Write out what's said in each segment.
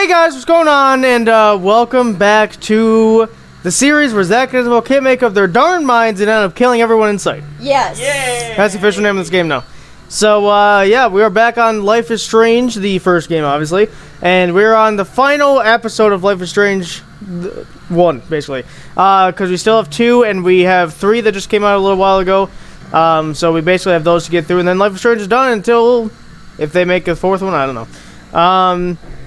Hey guys, what's going on? And welcome back to the series where Zach and Isabel can't make up their darn minds and end up killing everyone in sight. Yes. Yay! That's the official name of this game now. So, yeah, we are back on Life is Strange, the first game, obviously. And we're on the final episode of Life is Strange 1, basically. Because we still have 2, and we have 3 that just came out a little while ago. So we basically have those to get through, and then Life is Strange is done until, if they make a 4th one, I don't know.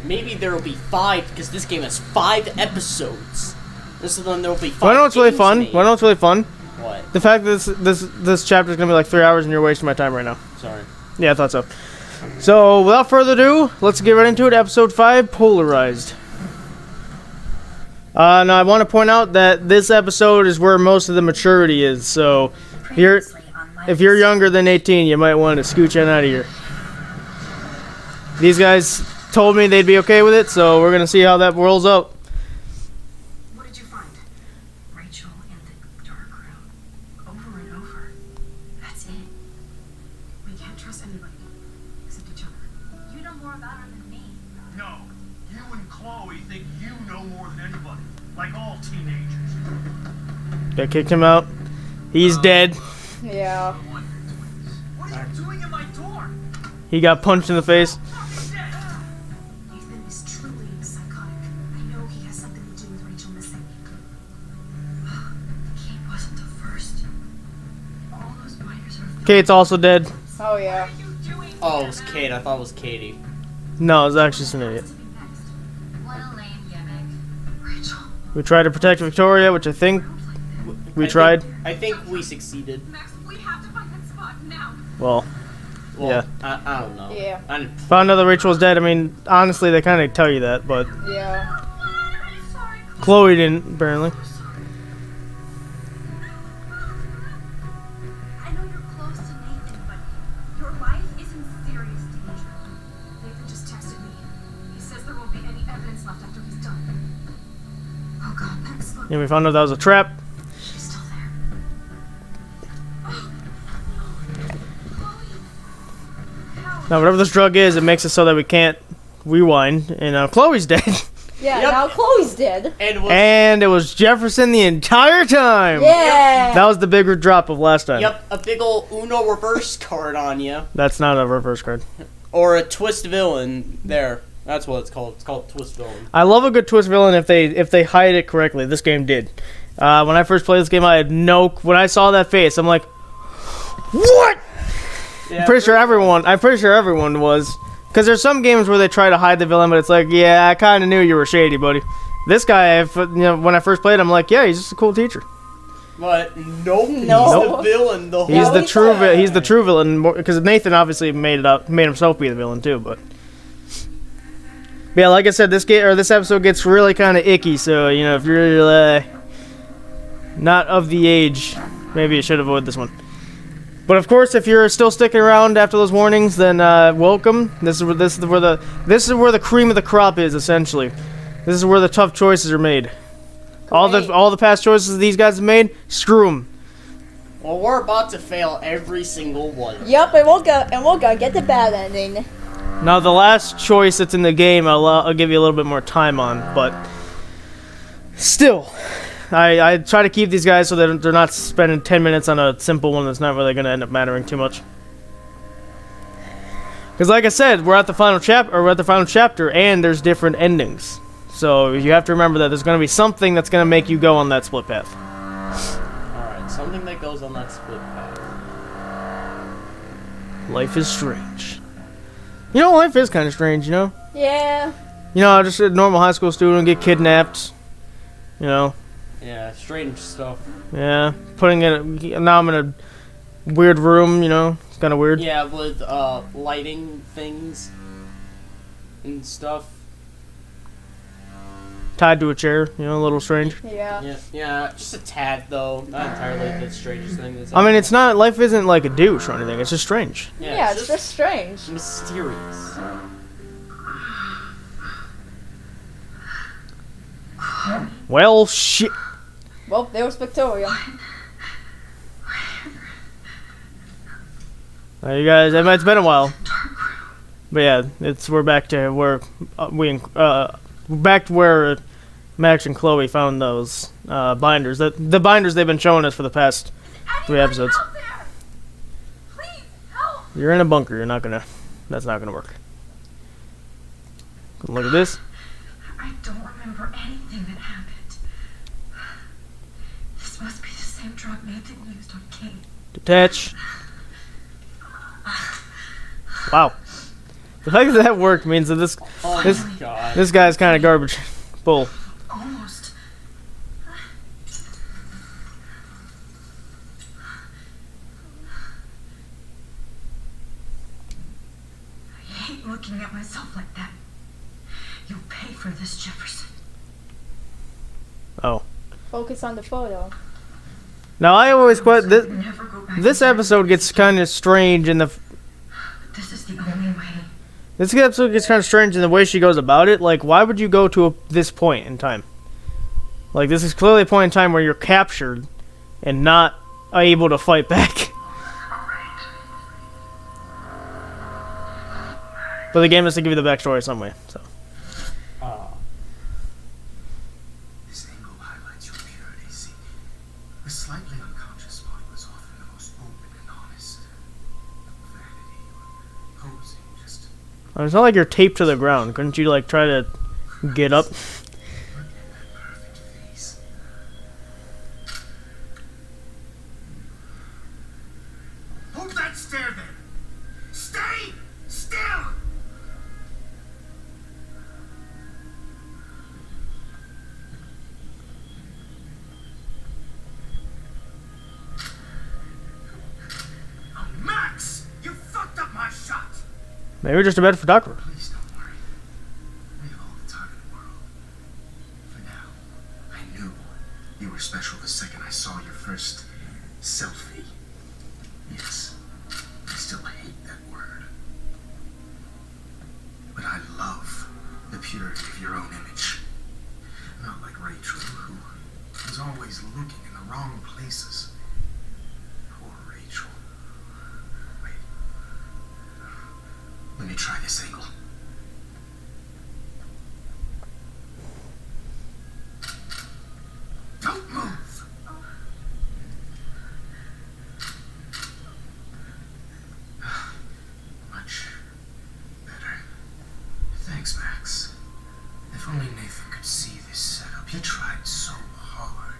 Maybe there will be 5, because this game has 5 episodes. This is when there will be 5. Well, I know what's really fun? Well, I know what's really fun? What? The fact that this chapter is going to be like 3 hours and you're wasting my time right now. Sorry. Yeah, I thought so. So, without further ado, let's get right into it. Episode 5, Polarized. Now, I want to point out that this episode is where most of the maturity is. So, if you're younger than 18, you might want to scooch on out of here. These guys told me they'd be okay with it, so we're going to see how that rolls out. What did you find? Rachel in the dark room. Over and over. That's it. We can't trust anybody except each other. You know more about her than me. No. You and Chloe think you know more than anybody. Like all teenagers. They kicked him out. He's dead. Yeah. What are you doing in my door? He got punched in the face. Nathan is truly psychotic. I know he has something to do with Rachel missing. Kate wasn't the first. All those miners are... Kate's also dead. Oh yeah. Oh, it was Kate. I thought it was Katie. No, it was actually just an idiot. What a lame gimmick. Rachel. We tried to protect Victoria, which I think we tried. I think we succeeded. Max, we have to find that spot now. Well, Well, yeah. I don't know. Yeah. Found out that Rachel was dead. I mean, honestly, they kind of tell you that, but Yeah. I'm sorry. Chloe didn't, apparently. I know you're close to Nathan, but your life is in serious danger. Nathan just texted me. He says there won't be any evidence left after he's done. Oh God, Max, look. And we found out that was a trap. She's still there. Now, whatever this drug is, it makes it so that we can't rewind. And Chloe's dead. Yeah. Yep. Now Chloe's dead. And it was Jefferson the entire time. Yeah. That was the bigger drop of last time. Yep, a big ol' Uno reverse card on you. That's not a reverse card. Or a twist villain. There. That's what it's called. It's called twist villain. I love a good twist villain if they hide it correctly. This game did. When I first played this game, I had no... When I saw that face, I'm like, what? Yeah, I'm pretty sure everyone was. Because there's some games where they try to hide the villain, but it's like, yeah, I kind of knew you were shady, buddy. This guy, when I first played, I'm like, yeah, he's just a cool teacher. But nope, he's No. the villain the whole He's the time. he's the true villain. Because Nathan obviously made himself be the villain too. But yeah, like I said, this episode gets really kind of icky. So if you're not of the age, maybe you should avoid this one. But of course, if you're still sticking around after those warnings, then welcome. This is where the cream of the crop is, essentially. This is where the tough choices are made. All the past choices these guys have made, screw them. Well, we're about to fail every single one. Yep. And we're gonna get the bad ending. Now the last choice that's in the game, I'll give you a little bit more time on, but still. I try to keep these guys so that they're not spending 10 minutes on a simple one that's not really going to end up mattering too much. Because like I said, we're at the final chapter, and there's different endings. So you have to remember that there's going to be something that's going to make you go on that split path. Alright, something that goes on that split path. Life is strange. Life is kind of strange, Yeah. Just a normal high school student get kidnapped, Yeah, strange stuff. Yeah, now I'm in a weird room, it's kind of weird. Yeah, with lighting things and stuff. Tied to a chair, a little strange. Yeah. Yeah, just a tad though. Not entirely the strangest thing that's I mean, it's not, life isn't like a douche or anything, it's just strange. Yeah. It's just strange. mysterious. Well, shit. Well, there was Victoria. You guys, it's been a while. But yeah, we're back to where back to where Max and Chloe found those binders. The binders they've been showing us for the past 3 episodes. Out there! Please help! You're in a bunker. You're not gonna. That's not gonna work. Look at this. I don't remember anything that happened. This must be the same drug Nathan used on Kate. Detach. Wow. The fact that worked means that this Oh this my god. this guy's kind of garbage. Bull. Almost. I hate looking at myself like that. You'll pay for this, Jefferson. Oh. Focus on the photo. Now I always quite this. Never go back This to episode gets kind of strange in the. This is the only way. This episode gets kind of strange in the way she goes about it. Like, why would you go to this point in time? Like, this is clearly a point in time where you're captured and not able to fight back. But the game has to give you the backstory some way. So. This angle highlights your purity. See, the slightly unconscious spot was often the most open and honest. No vanity or posing, just It's not like you're taped to the ground. Couldn't you, like, try to get up? look at that perfect face. Hold that stare there. Stay still. Oh, Max, you fucked up my shot. Maybe you're just a bad photographer. Please don't worry. We have all the time in the world. For now, I knew you were special the second I saw your first selfie. Yes, I still hate that word. But I love the purity of your own image. Not like Rachel, who was always looking in the wrong places. Poor Rachel. Wait. Let me try this angle. Don't move! Much better. Thanks, Max. If only Nathan could see this setup. He tried so hard.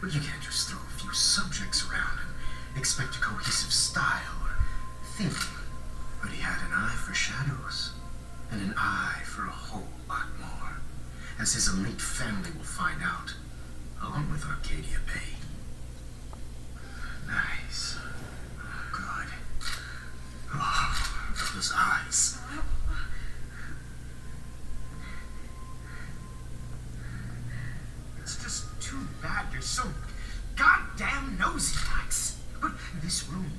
But you can't just throw a few subjects around and expect a cohesive style or theme. But he had an eye for shadows, and an eye for a whole lot more, as his elite family will find out, along with Arcadia Bay. Nice. Oh, good. Oh, those eyes. It's just too bad you're so goddamn nosy, Max. But this room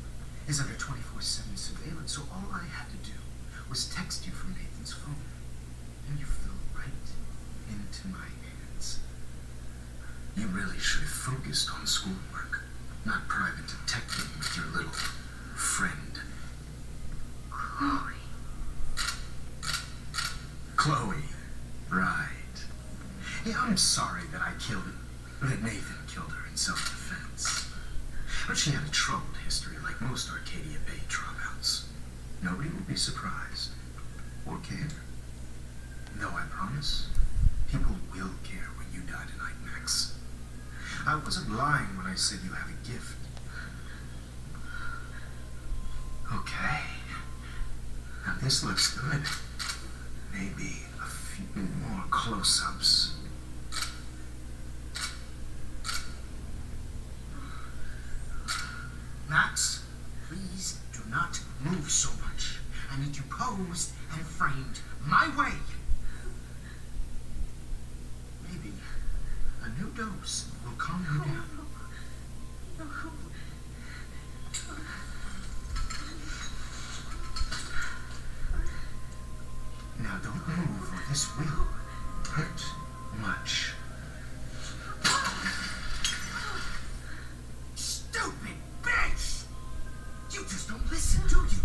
is under 24/7 surveillance, so all I had to do was text you from Nathan's phone, and you fell right into my hands. You really should have focused on schoolwork, not private detecting with your little friend. Chloe. Right. Yeah, I'm sorry that that Nathan killed her in self-defense. But she had a troubled history like most Arcadia Bay dropouts. Nobody will be surprised or care. Though I promise, people will care when you die tonight, Max. I wasn't lying when I said you have a gift. Okay. Now this looks good. Maybe a few more close-ups. Max, please do not move so much. I need you posed and framed my way. Maybe a new dose will calm you down. Now don't move or this will hurt much. Stupid bitch! You just don't listen, do you?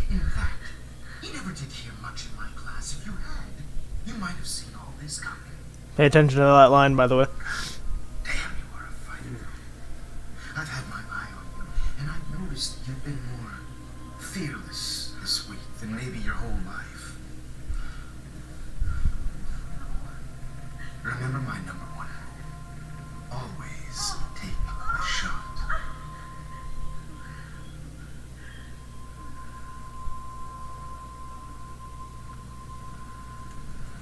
In fact, you never did hear much in my class. If you had, you might have seen all this coming. Pay attention to that line, by the way. Damn, you are a fighter. I've had my eye on you, and I've noticed you've been more fearless this week than maybe your whole life. Remember my number one rule. Always take a shot.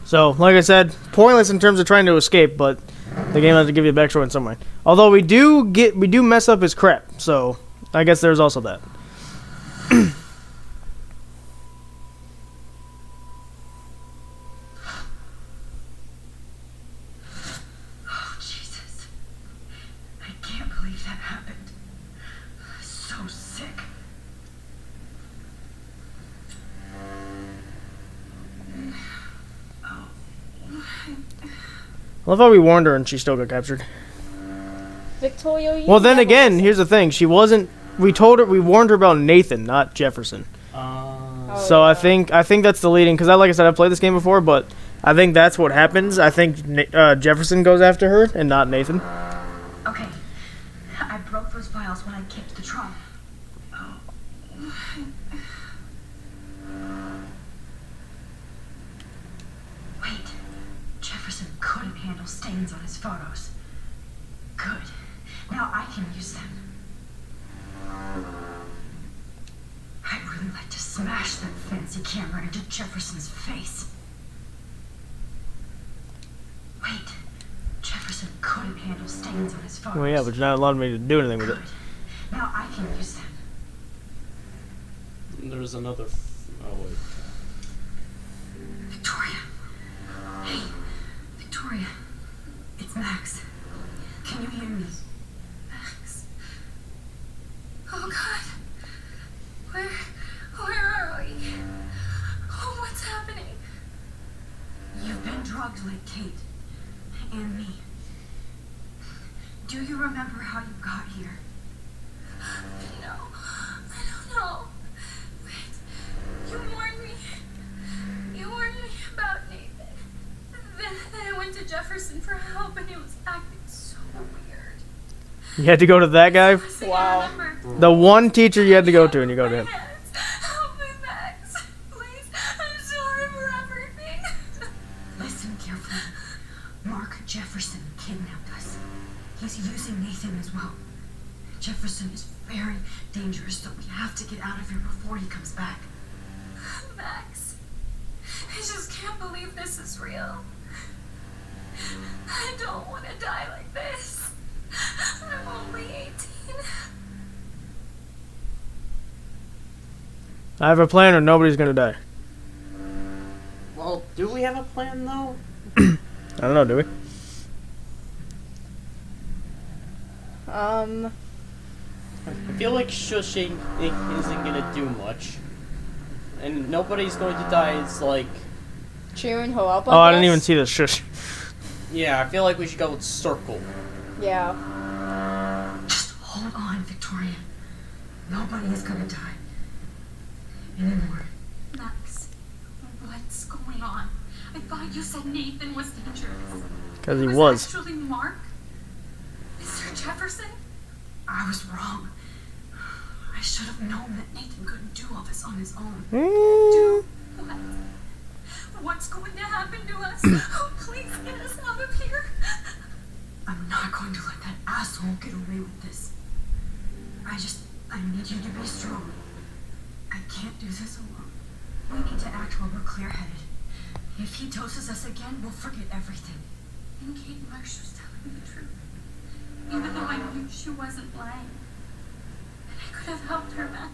So, like I said, pointless in terms of trying to escape, but the game has to give you a backstory in some way. Although we do mess up his crap, so I guess there's also that. Oh, Jesus. I can't believe that happened. So sick. I love how we warned her and she still got captured. Victoria, you Well, then never again, listen. here's the thing. She wasn't... We warned her about Nathan, not Jefferson. Oh, So yeah. I think that's the leading... Because, like I said, I've played this game before, but I think that's what happens. I think Jefferson goes after her and not Nathan. Okay. I broke those files when I kicked the trough. Wait. Jefferson couldn't handle stains on his photos. Good. Now I can use them. I'd really like to smash that fancy camera into Jefferson's face. Wait. Jefferson couldn't handle stains on his photos. Well, yeah, but you're not allowing me to do anything with it. Good. Now I can use them. There's another. Oh wait. Victoria. Hey, Victoria. It's Max. Can you hear me? Max. Oh God. Where are we? Oh, what's happening? You've been drugged like Kate and me. Do you remember how you got here? No, I don't know. Wait, you warned me. You warned me about Nathan. Then I went to Jefferson for help and he was acting so weird. You had to go to that guy? First thing Wow. I remember, The one teacher you had to go to, and you go to him. help me, Max. Please, I'm sorry for everything. Listen carefully. Mark Jefferson kidnapped us. He's using Nathan as well. Jefferson is very dangerous, so we have to get out of here before he comes back. Max, I just can't believe this is real. I don't want to die like this. I'm only 18. I have a plan or nobody's gonna die. Well, do we have a plan though? I don't know, do we? I feel like shushing isn't gonna do much, and nobody's going to die. It's like, cheering her up. I didn't even see the shush. yeah, I feel like we should go with circle. Yeah. Just hold on, Victoria. Nobody is gonna die. Anymore. Max, what's going on? I thought you said Nathan was dangerous. Because he was. Actually Mark? Mr. Jefferson? I was wrong. I should have known that Nathan couldn't do all this on his own. Do what? What's going to happen to us? Oh, please get us out of here. I'm not going to let that asshole get away with this. I need you to be strong. I can't do this alone. We need to act while we're clear-headed. If he doses us again, we'll forget everything. And Kate Marsh was telling the truth. Even though I knew she wasn't lying. And I could have helped her, Max.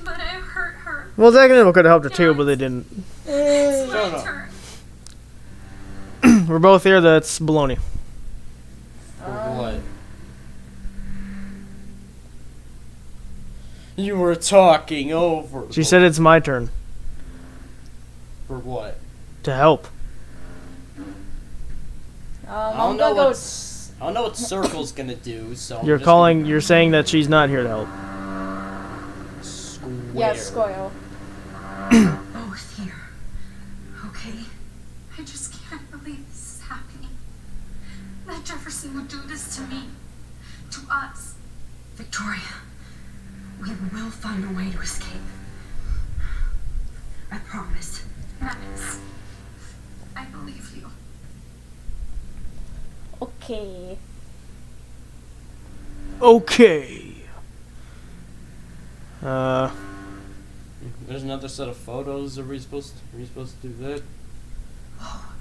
But I hurt her. Well, Zach and Isabel could have helped her too, but they didn't. It's Shut my up. turn. We're both here, that's baloney. For what? You were talking over. She said it's my turn For what? to help. I I'm don't know gonna go. I don't know what Circle's gonna do, so I'm You're just calling, you're saying that she's not here to help. gonna square. Yeah, Squirrel. Both here. Okay? I just can't believe this is happening. That Jefferson would do this to me. To us. Victoria, we will find a way to escape. I promise. Max, I believe you. Okay. Okay. There's another set of photos. Are we supposed to do that? Oh,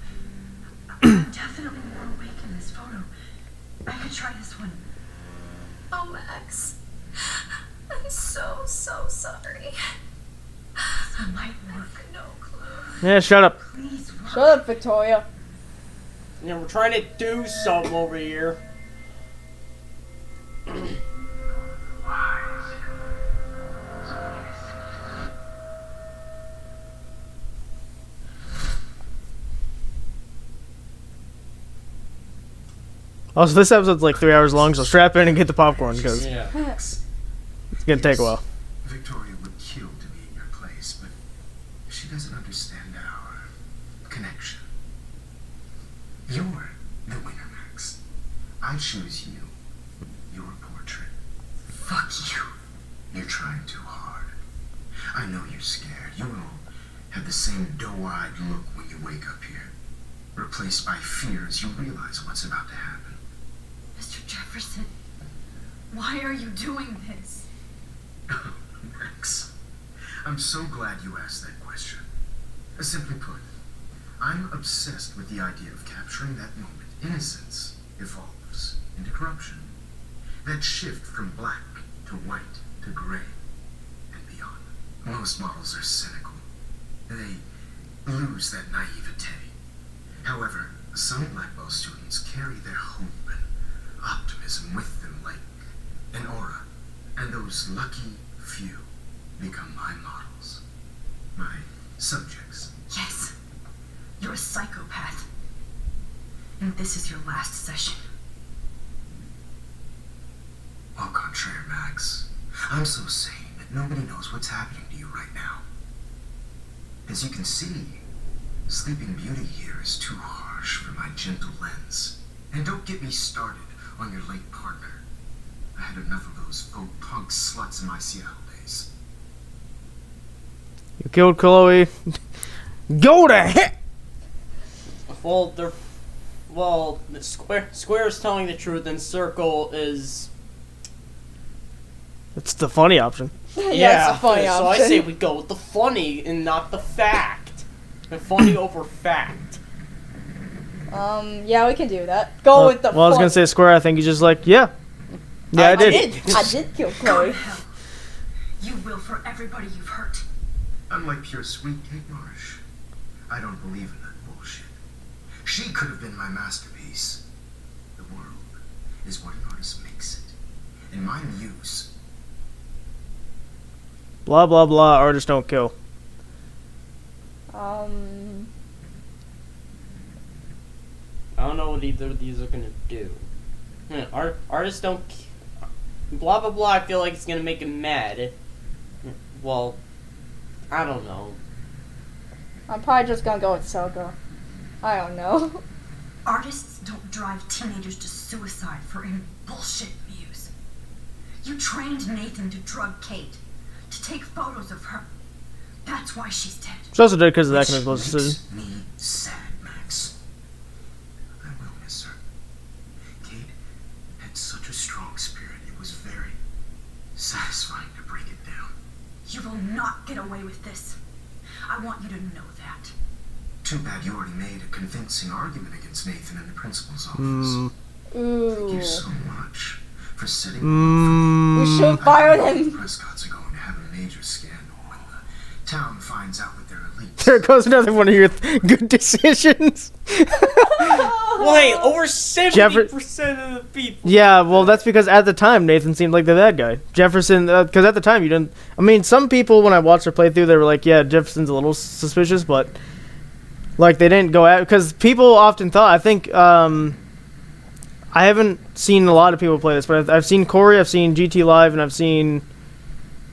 I'm definitely more awake in this photo. I could try this one. Oh, Max. I'm so sorry. That might work. No clue. Yeah, shut up. Please work. Shut up, Victoria. Yeah, we're trying to do something over here. Also, this episode's like 3 hours long, so strap in and get the popcorn because Yeah. it's gonna take a while. Victoria would kill to be in your place, but she doesn't understand our connection. You're the winner, Max. I choose you. Your portrait. Fuck you. You're trying too hard. I know you're scared. You will have the same doe-eyed look when you wake up here. Replaced by fear as you realize what's about to happen. Mr. Jefferson, why are you doing this? Max, I'm so glad you asked that question. Simply put, I'm obsessed with the idea of capturing that moment innocence evolves into corruption. That shift from black to white to gray and beyond. Most models are cynical. They lose that naivete. However, some Blackwell students carry their hope and optimism with them like an aura, and those lucky few become my models, my subjects. Yes, you're a psychopath. And this is your last session. Au contraire, Max. I'm so sane that nobody knows what's happening to you right now. As you can see, Sleeping Beauty here is too harsh for my gentle lens. And don't get me started on your late partner. I had enough of those faux punk sluts in my Seattle days. You killed Chloe. Go to heck! Well, the square is telling the truth, and circle is It's the funny option. Yeah, it's a funny so option. I say we go with the funny and not the fact. The funny over fact. Yeah, we can do that. Go with the Well, I was gonna say Square. I think he's just like, yeah, I did. I did kill Go Chloe. to hell. You will for everybody you've hurt. I'm like pure sweet Kate Marsh. I don't believe in that bullshit. She could have been my masterpiece. The world is what an artist makes it. And my muse. Blah blah blah. Artists don't kill. I don't know what either of these are gonna do. Artists don't. Blah blah blah. I feel like it's gonna make him mad. Well, I don't know. I'm probably just gonna go with Selga. I don't know. Artists don't drive teenagers to suicide for any bullshit views. You trained Nathan to drug Kate, to take photos of her. That's why she's dead. She also did because of that Which kind of decision. makes me sad, Max. I will miss her. Kate had such a strong spirit. It was very satisfying to break it down. You will not get away with this. I want you to know that. Too bad you already made a convincing argument against Nathan in the principal's office. Mm. Thank you Ooh. so much for sitting Mm. We should I fire think him. the Prescotts are going to have a major scandal when the town finds out what their elite. There goes another one of your good decisions. Wait, over 70% of the people. Yeah, well, that's because at the time Nathan seemed like the bad guy. Jefferson, because at the time you didn't. I mean, some people when I watched their playthrough, they were like, "Yeah, Jefferson's a little suspicious," but like they didn't go at because people often thought. I think I haven't seen a lot of people play this, but I've seen Corey, I've seen GT Live, and I've seen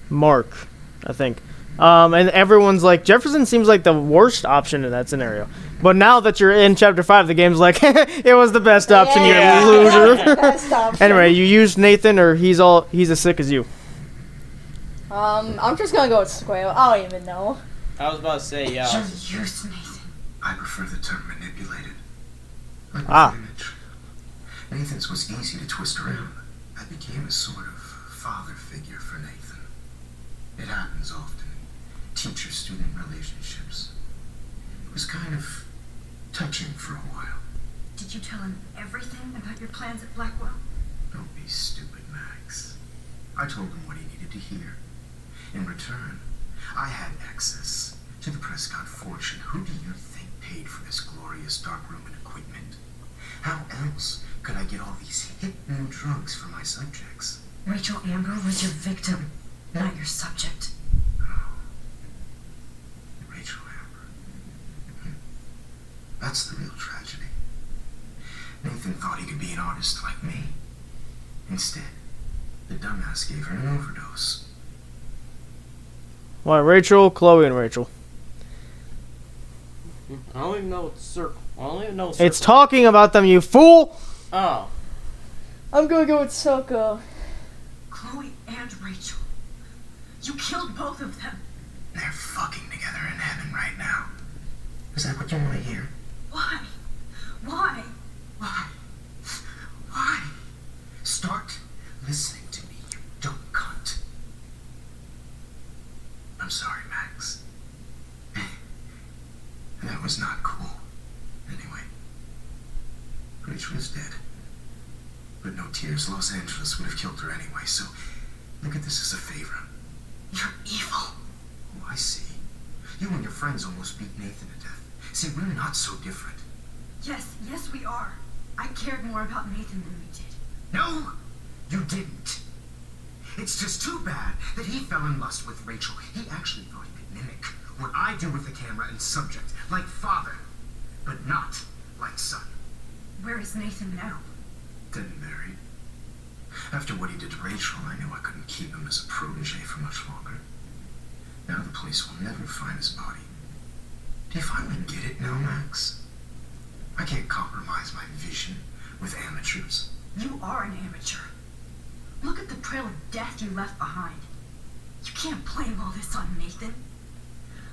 Mark, I think. And everyone's like, Jefferson seems like the worst option in that scenario. But now that you're in Chapter 5, the game's like, it was the best option, Yeah. you loser. Best option. Anyway, you used Nathan, or he's as sick as you. I'm just gonna go with Square. I don't even know. I was about to say, yeah. You used Nathan. I prefer the term manipulated. Like Ah. with image. Nathan's was easy to twist around. I became a sort of father figure for Nathan. It happens often in teacher-student relationships. It was kind of touching for a while. Did you tell him everything about your plans at Blackwell? Don't be stupid, Max. I told him what he needed to hear. In return, I had access to the Prescott fortune. Who do you think paid for this glorious darkroom and equipment? How else could I get all these hip new drugs for my subjects? Rachel Amber was your victim, not your subject. Oh. Rachel Amber. That's the real tragedy. Nathan thought he could be an artist like me. Instead, the dumbass gave her an overdose. Why, Rachel, Chloe, and Rachel. I don't even know what circle. I don't even know what It's circle. talking about them, you fool! Oh. I'm gonna go with Soko. Chloe and Rachel. You killed both of them. They're fucking together in heaven right now. Is that what you want to hear? Why? Why? Why? Why? Start listening to me, you dumb cunt. I'm sorry, Max. That was not cool. Anyway, Rachel is dead. But no tears, Los Angeles would have killed her anyway, so look at this as a favor. You're evil. Oh, I see. You and your friends almost beat Nathan to death. See, we're not so different. Yes, we are. I cared more about Nathan than you did. No, you didn't. It's just too bad that he fell in lust with Rachel. He actually thought he could mimic what I do with the camera and subject, like father, but not like son. Where is Nathan now? Dead and buried. After what he did to Rachel, I knew I couldn't keep him as a protege for much longer. Now the police will never find his body. Do you finally get it now, Max? I can't compromise my vision with amateurs. You are an amateur. Look at the trail of death you left behind. You can't blame all this on Nathan.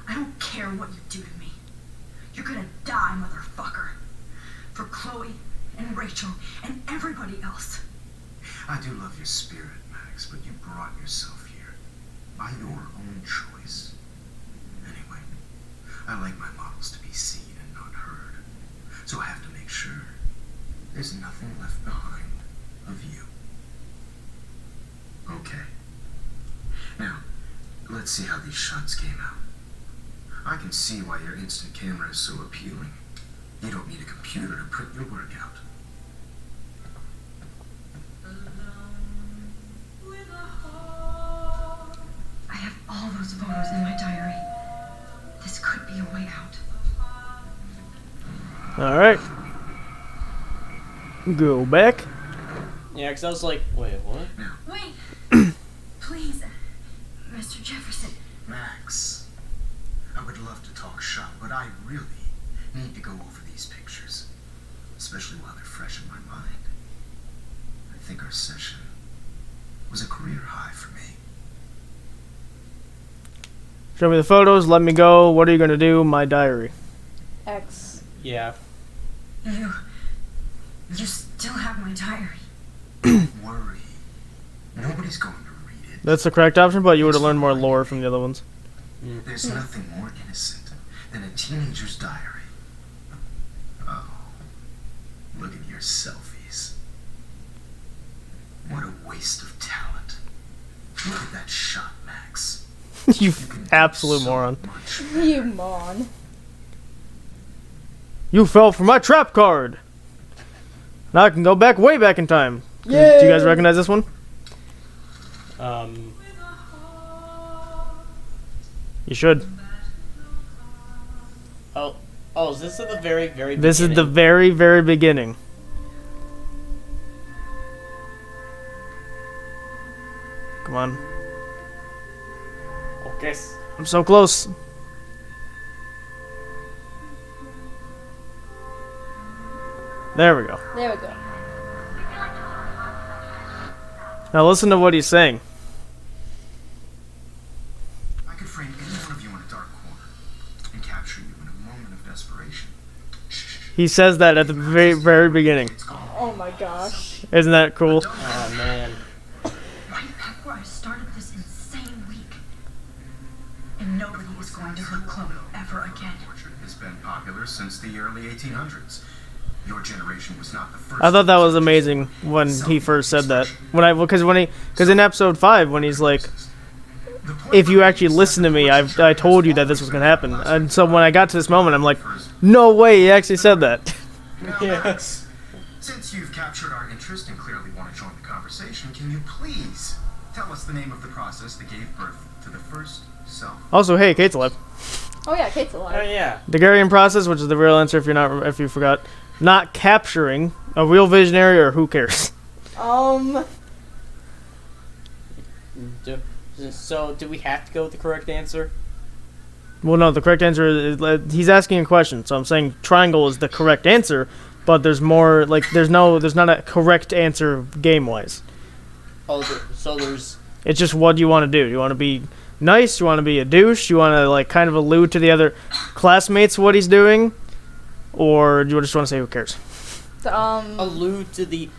I don't care what you do to me. You're gonna die, motherfucker. For Chloe and Rachel and everybody else. I do love your spirit, Max, but you brought yourself here by your own choice. Anyway, I like my models to be seen and not heard, so I have to make sure there's nothing left behind of you. Okay. Now, let's see how these shots came out. I can see why your instant camera is so appealing. You don't need a computer to print your work out. I have all those photos in my diary. This could be a way out. Alright. Go back. Yeah, because I was like, wait, what? Wait! Please, Mr. Jefferson. Max, I would love to talk shop, but I really need to go over these pictures, especially while they're fresh in my mind. I think our session was a career high for me. Show me the photos, let me go. What are you gonna do? My diary. X. Yeah. You still have my diary. Don't worry. Nobody's going to read it. That's the correct option, but you would have learned more lore from the other ones. There's nothing more innocent than a teenager's diary. Oh, look at your selfies. What a waste of talent. Look at that shot, Max. You can do absolute so moron. much You mon. You fell for my trap card. Now I can go back, way back in time. Do you guys recognize this one? You should. Oh, is this at the very, very beginning? This is the very, very beginning. Come on. Okay, I'm so close. There we go. There we go. Now listen to what he's saying. I could frame any one of you in a dark corner and capture you in a moment of desperation. He says that at the very, very beginning. It's gone. Oh my gosh. Isn't that cool? Oh man. Right back where I started this insane week. And nobody is going to hurt Chloe ever again. Portrait has been popular since the early 1800s. Your generation was not the first. I thought that was amazing when he first said that. Because in episode 5 when he's like, if you actually listen to me, I told you that this was gonna happen. And so when I got to this moment, I'm like, no way, he actually said that. Now, Yeah. Max, since you've captured our interest and clearly want to join the conversation, can you please tell us the name of the process that gave birth to the first self? Also, hey, Kate's alive. Oh yeah, Kate's alive. Oh yeah. Daguerrean process, which is the real answer if you forgot. Not capturing a real visionary, or who cares? So do we have to go with the correct answer? Well, no, the correct answer is he's asking a question, so I'm saying triangle is the correct answer, but there's more there's not a correct answer game wise. Oh, so there's. It's just what do you want to do? Do you want to be nice? Do you want to be a douche? Do you want to kind of allude to the other classmates what he's doing, or do you just want to say who cares? Allude to the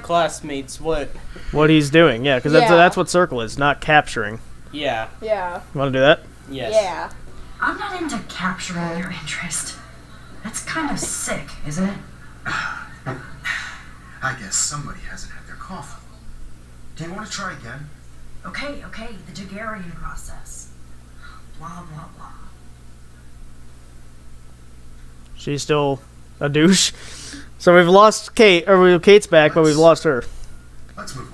classmates what What he's doing, yeah, because that's what circle is, not capturing. yeah Yeah. You want to do that? yes Yeah. I'm not into capturing your interest. That's kind of sick, isn't it? I guess somebody hasn't had their coffee. Do you want to try again? Okay, the Daguerrean process. Blah, blah, blah. She's still a douche. So we've lost Kate, or Kate's back, but we've lost her. Let's move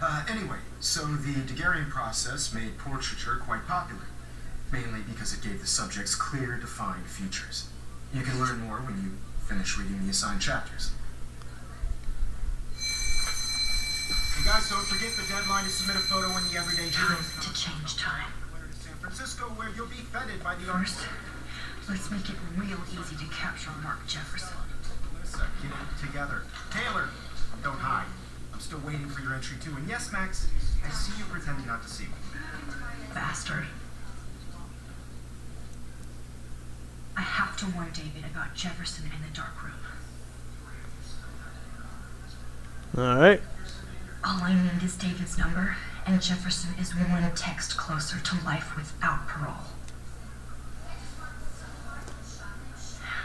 on. Anyway, so the Daguerrean process made portraiture quite popular, mainly because it gave the subjects clear, defined features. You can learn more when you finish reading the assigned chapters. Hey guys, don't forget the deadline to submit a photo in the Everyday Time Heroes to change time. to San Francisco, where you'll be feted by the First, let's make it real easy to capture Mark Jefferson. Melissa, get it together. Taylor, don't hide. I'm still waiting for your entry too. And yes, Max, I see you pretending not to see me. Bastard. I have to warn David about Jefferson in the dark room. Alright. All I need is David's number, and Jefferson is one text closer to life without parole.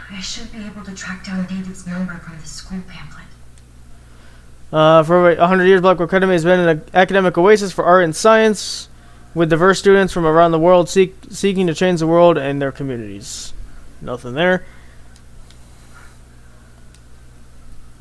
I should be able to track down David's number from the school pamphlet. For over 100 years, Blackwell Academy has been an academic oasis for art and science, with diverse students from around the world seeking to change the world and their communities. Nothing there.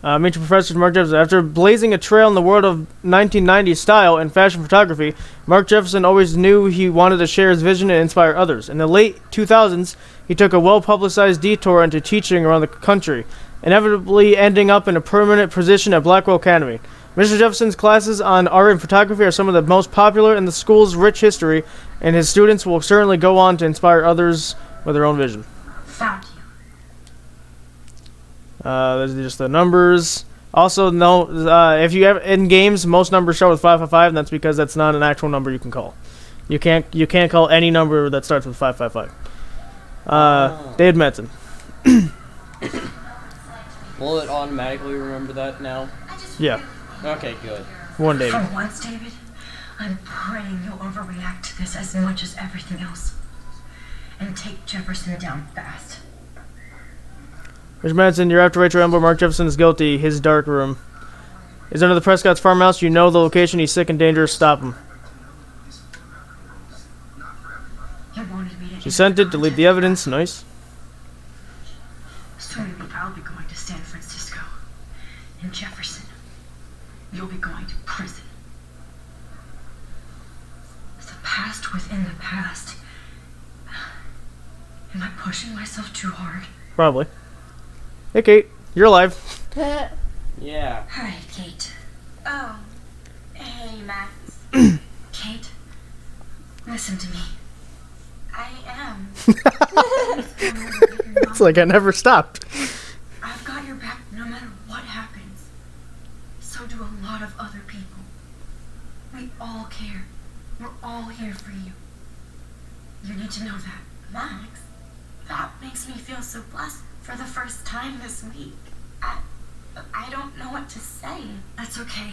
Major professor Mark Jefferson. After blazing a trail in the world of 1990s style and fashion photography, Mark Jefferson always knew he wanted to share his vision and inspire others. In the late 2000s, he took a well-publicized detour into teaching around the country, inevitably ending up in a permanent position at Blackwell Academy. Mr. Jefferson's classes on art and photography are some of the most popular in the school's rich history, and his students will certainly go on to inspire others with their own vision. Found you. There's just the numbers. Also, no, if you have in games, most numbers start with 555, and that's because that's not an actual number you can call. You can't call any number that starts with 555. David Metzen. Will it automatically remember that now? Yeah, Okay, good. one David. For once, David, I'm praying you'll overreact to this as much as everything else. And take Jefferson down fast. Mr. Madsen, you're after Rachel Ember. Mark Jefferson is guilty. His dark room is under the Prescott's farmhouse. You know the location. He's sick and dangerous. Stop him. You wanted me to She sent it. Delete the evidence. Nice. Soon I'll be going to San Francisco. And Jefferson, you'll be going to prison. The past within the past. Am I pushing myself too hard? Probably. Hey, Kate. You're alive. Yeah. Hi, Kate. Oh, hey, Max. Kate, Listen to me. I am. It's like I never stopped. I've got your back no matter what happens. So do a lot of other people. We all care. We're all here for you. You need to know that. Max, that makes me feel so blessed for the first time this week. I don't know what to say. That's okay.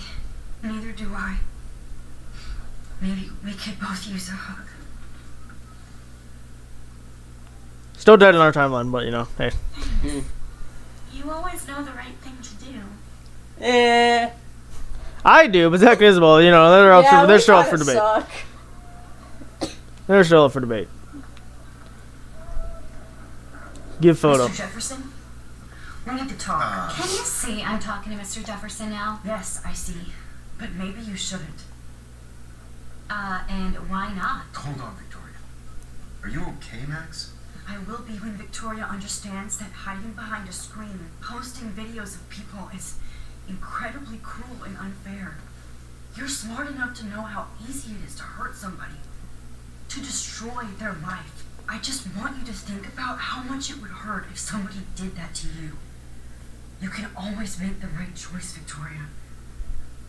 Neither do I. Maybe we could both use a hug. Still dead in our timeline, but you know, hey. You always know the right thing to do. I do, but Zach and Isabel, you know, they're still up for debate. Suck. They're still up for debate. Give photo. Mr. Jefferson, we need to talk. Can you see I'm talking to Mr. Jefferson now? Yes, I see. But maybe you shouldn't. And why not? Hold on, Victoria. Are you okay, Max? I will be when Victoria understands that hiding behind a screen and posting videos of people is incredibly cruel and unfair. You're smart enough to know how easy it is to hurt somebody, to destroy their life. I just want you to think about how much it would hurt if somebody did that to you. You can always make the right choice, Victoria.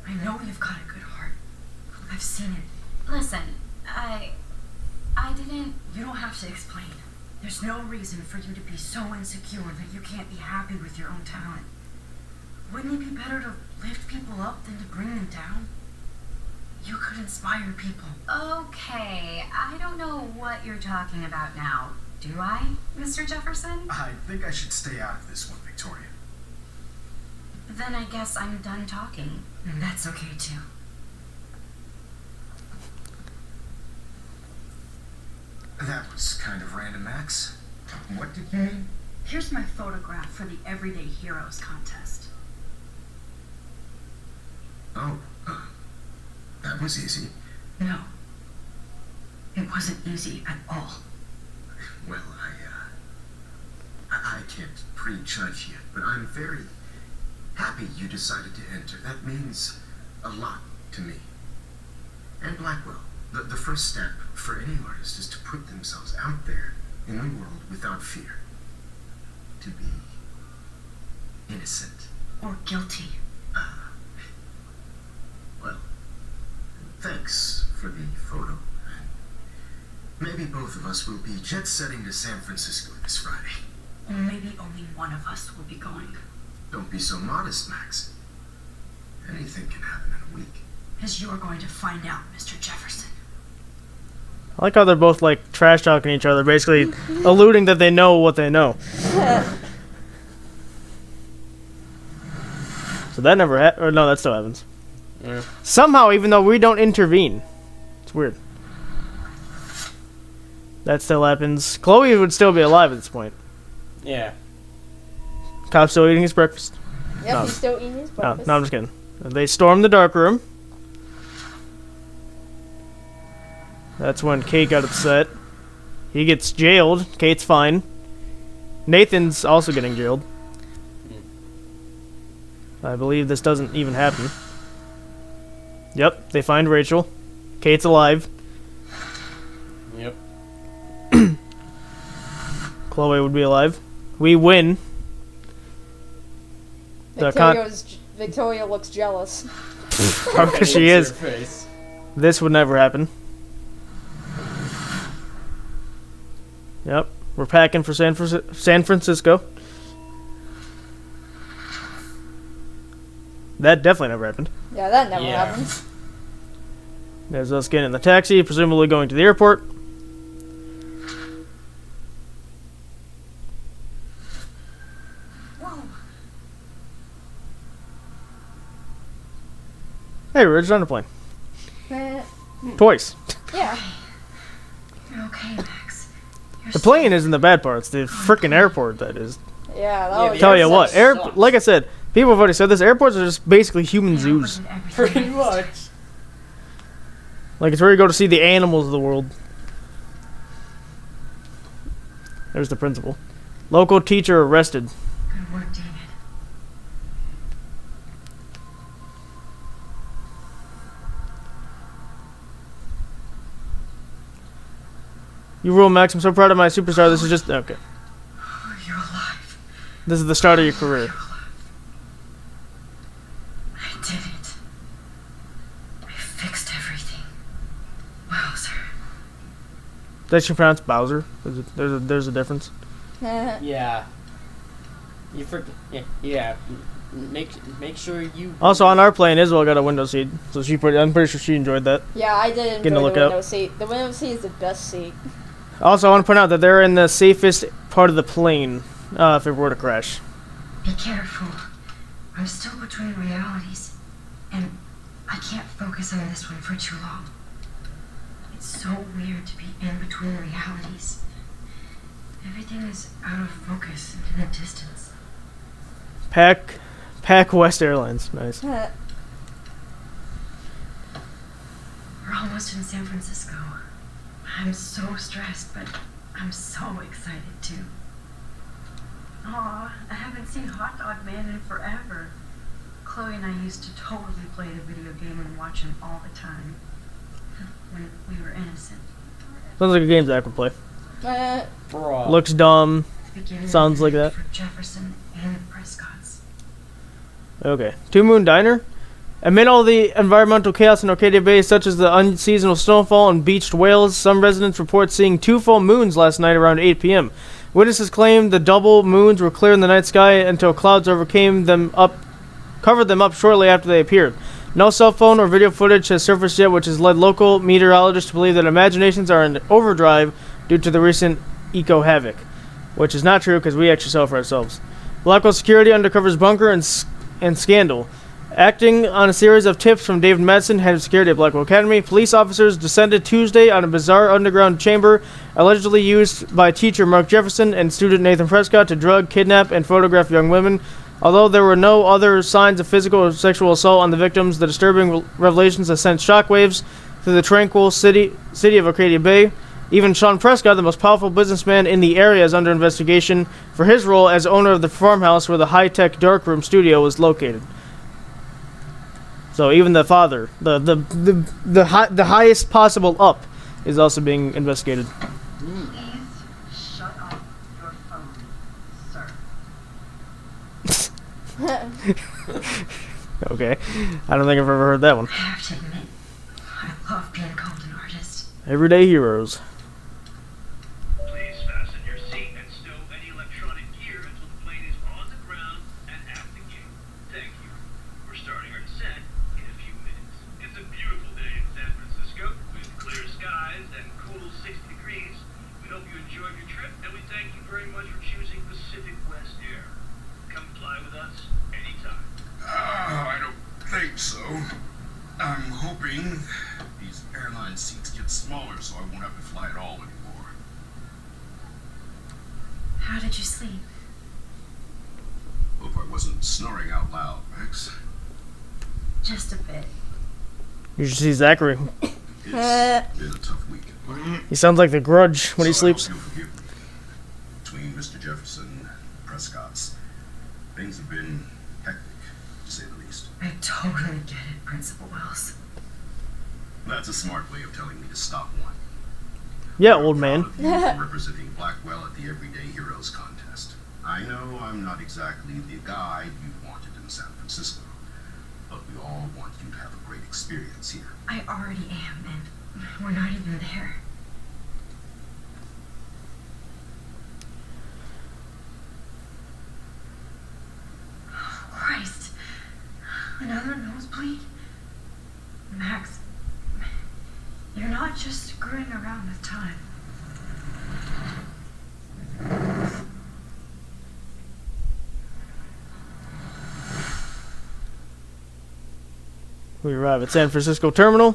I know you've got a good heart. I've seen it. Listen, I didn't... You don't have to explain. There's no reason for you to be so insecure that you can't be happy with your own talent. Wouldn't it be better to lift people up than to bring them down? You could inspire people. Okay, I don't know what you're talking about now. Do I, Mr. Jefferson? I think I should stay out of this one, Victoria. Then I guess I'm done talking. That's okay too. That was kind of random, Max. What did you mean? Here's my photograph for the Everyday Heroes contest. Oh, that was easy. No. It wasn't easy at all. Well, I can't prejudge yet, but I'm very happy you decided to enter. That means a lot to me. And Blackwell, the first step for any artist is to put themselves out there in the world without fear. To be innocent. Or guilty. Well, thanks for the photo. Maybe both of us will be jet-setting to San Francisco this Friday. Or maybe only one of us will be going. Don't be so modest, Max. Anything can happen in a week. As you're going to find out, Mr. Jefferson. I like how they're both like trash talking each other, basically alluding that they know what they know. So that never happened. Or no, that still happens. Yeah. Somehow, even though we don't intervene, it's weird. That still happens. Chloe would still be alive at this point. Yeah. Cop's still eating his breakfast. Yep, No. he's still eating his No, breakfast. no, I'm just kidding. They storm the dark room. That's when Kate got upset. He gets jailed. Kate's fine. Nathan's also getting jailed. I believe this doesn't even happen. Yep, they find Rachel. Kate's alive. Yep. Chloe would be alive. We win. Victoria looks jealous. Because she is. Your face. This would never happen. Yep, we're packing for San Francisco. That definitely never happened. Yeah, that never Yeah. happens. There's us getting in the taxi, presumably going to the airport. Whoa. Hey, we're just on a plane. Eh, Twice. yeah. You're okay, Max. You're The plane isn't the bad part. It's the freaking airport that is. Yeah, that Yeah, was the Tell you airport what, sucks. like I said, people have already said this. Airports are just basically human zoos. Pretty much. Like it's where you go to see the animals of the world. There's the principal. Local teacher arrested. Good work, David. You rule, Max. I'm so proud of my superstar. This is just okay. You're alive. This is the start of your career. I did it. I fixed everything. Wowzer. Did she pronounce Bowser? There's a difference. Yeah. You forget. Yeah. Make sure you. Also, on our plane, Isabel got a window seat, so I'm pretty sure she enjoyed that. Yeah, I did Getting to enjoy look the window out. seat. The window seat is the best seat. Also, I want to point out that they're in the safest part of the plane if it were to crash. Be careful. I'm still between realities, and I can't focus on this one for too long. It's so weird to be in between realities. Everything is out of focus and in the distance. Pack West Airlines. Nice. We're almost in San Francisco. I'm so stressed, but I'm so excited too. Aw, I haven't seen Hot Dog Man in forever. Chloe and I used to totally play the video game and watch him all the time. When we were innocent. Sounds like a game Zach would play. Bruh. Looks dumb. Beginning Sounds like that. for Jefferson and the Prescotts. Okay. Two Moon Diner. Amid all the environmental chaos in Arcadia Bay, such as the unseasonal snowfall and beached whales, some residents report seeing 2 full moons last night around 8 p.m. Witnesses claim the double moons were clear in the night sky until clouds covered them up shortly after they appeared. No cell phone or video footage has surfaced yet, which has led local meteorologists to believe that imaginations are in overdrive due to the recent eco-havoc, which is not true because we actually saw it for ourselves. Blackwell Security undercovers bunker and scandal. Acting on a series of tips from David Madsen, head of security at Blackwell Academy, police officers descended Tuesday on a bizarre underground chamber allegedly used by teacher Mark Jefferson and student Nathan Prescott to drug, kidnap, and photograph young women. Although there were no other signs of physical or sexual assault on the victims, the disturbing revelations have sent shockwaves through the tranquil city of Arcadia Bay. Even Sean Prescott, the most powerful businessman in the area, is under investigation for his role as owner of the farmhouse where the high-tech darkroom studio was located. So even the father, the highest possible up, is also being investigated. Please shut off your phone, sir. Okay, I don't think I've ever heard that one. I have to admit, I love being called an artist. Everyday heroes. Please fasten your seat and stow any electronic gear until the plane is on the ground and at the gate. Thank you. We're starting our descent in a few minutes. It's a beautiful day in San Francisco with clear skies and cool 60 degrees. We hope you enjoyed your trip and we thank you very much for choosing Pacific West Air. Come fly with us anytime. I don't think so. I'm hoping these airline seats get smaller so I won't have to fly at all anymore. How did you sleep? Hope I wasn't snoring out loud, Max. Just a bit. You should see Zachary. It's been a tough weekend, buddy. He sounds like the Grudge when he So I hope sleeps. you'll forgive me. Between Mr. Jefferson and Prescott's, things have been hectic, to say the least. I totally get it, Principal Wells. That's a smart way of telling me to stop one. Yeah, old man. For representing Blackwell at the Everyday Heroes contest. I know I'm not exactly the guy you wanted in San Francisco, but we all want you to have a great experience here. I already am, and we're not even there. Oh, Christ. Another nosebleed? Max, you're not just screwing around with time. We arrive at San Francisco Terminal.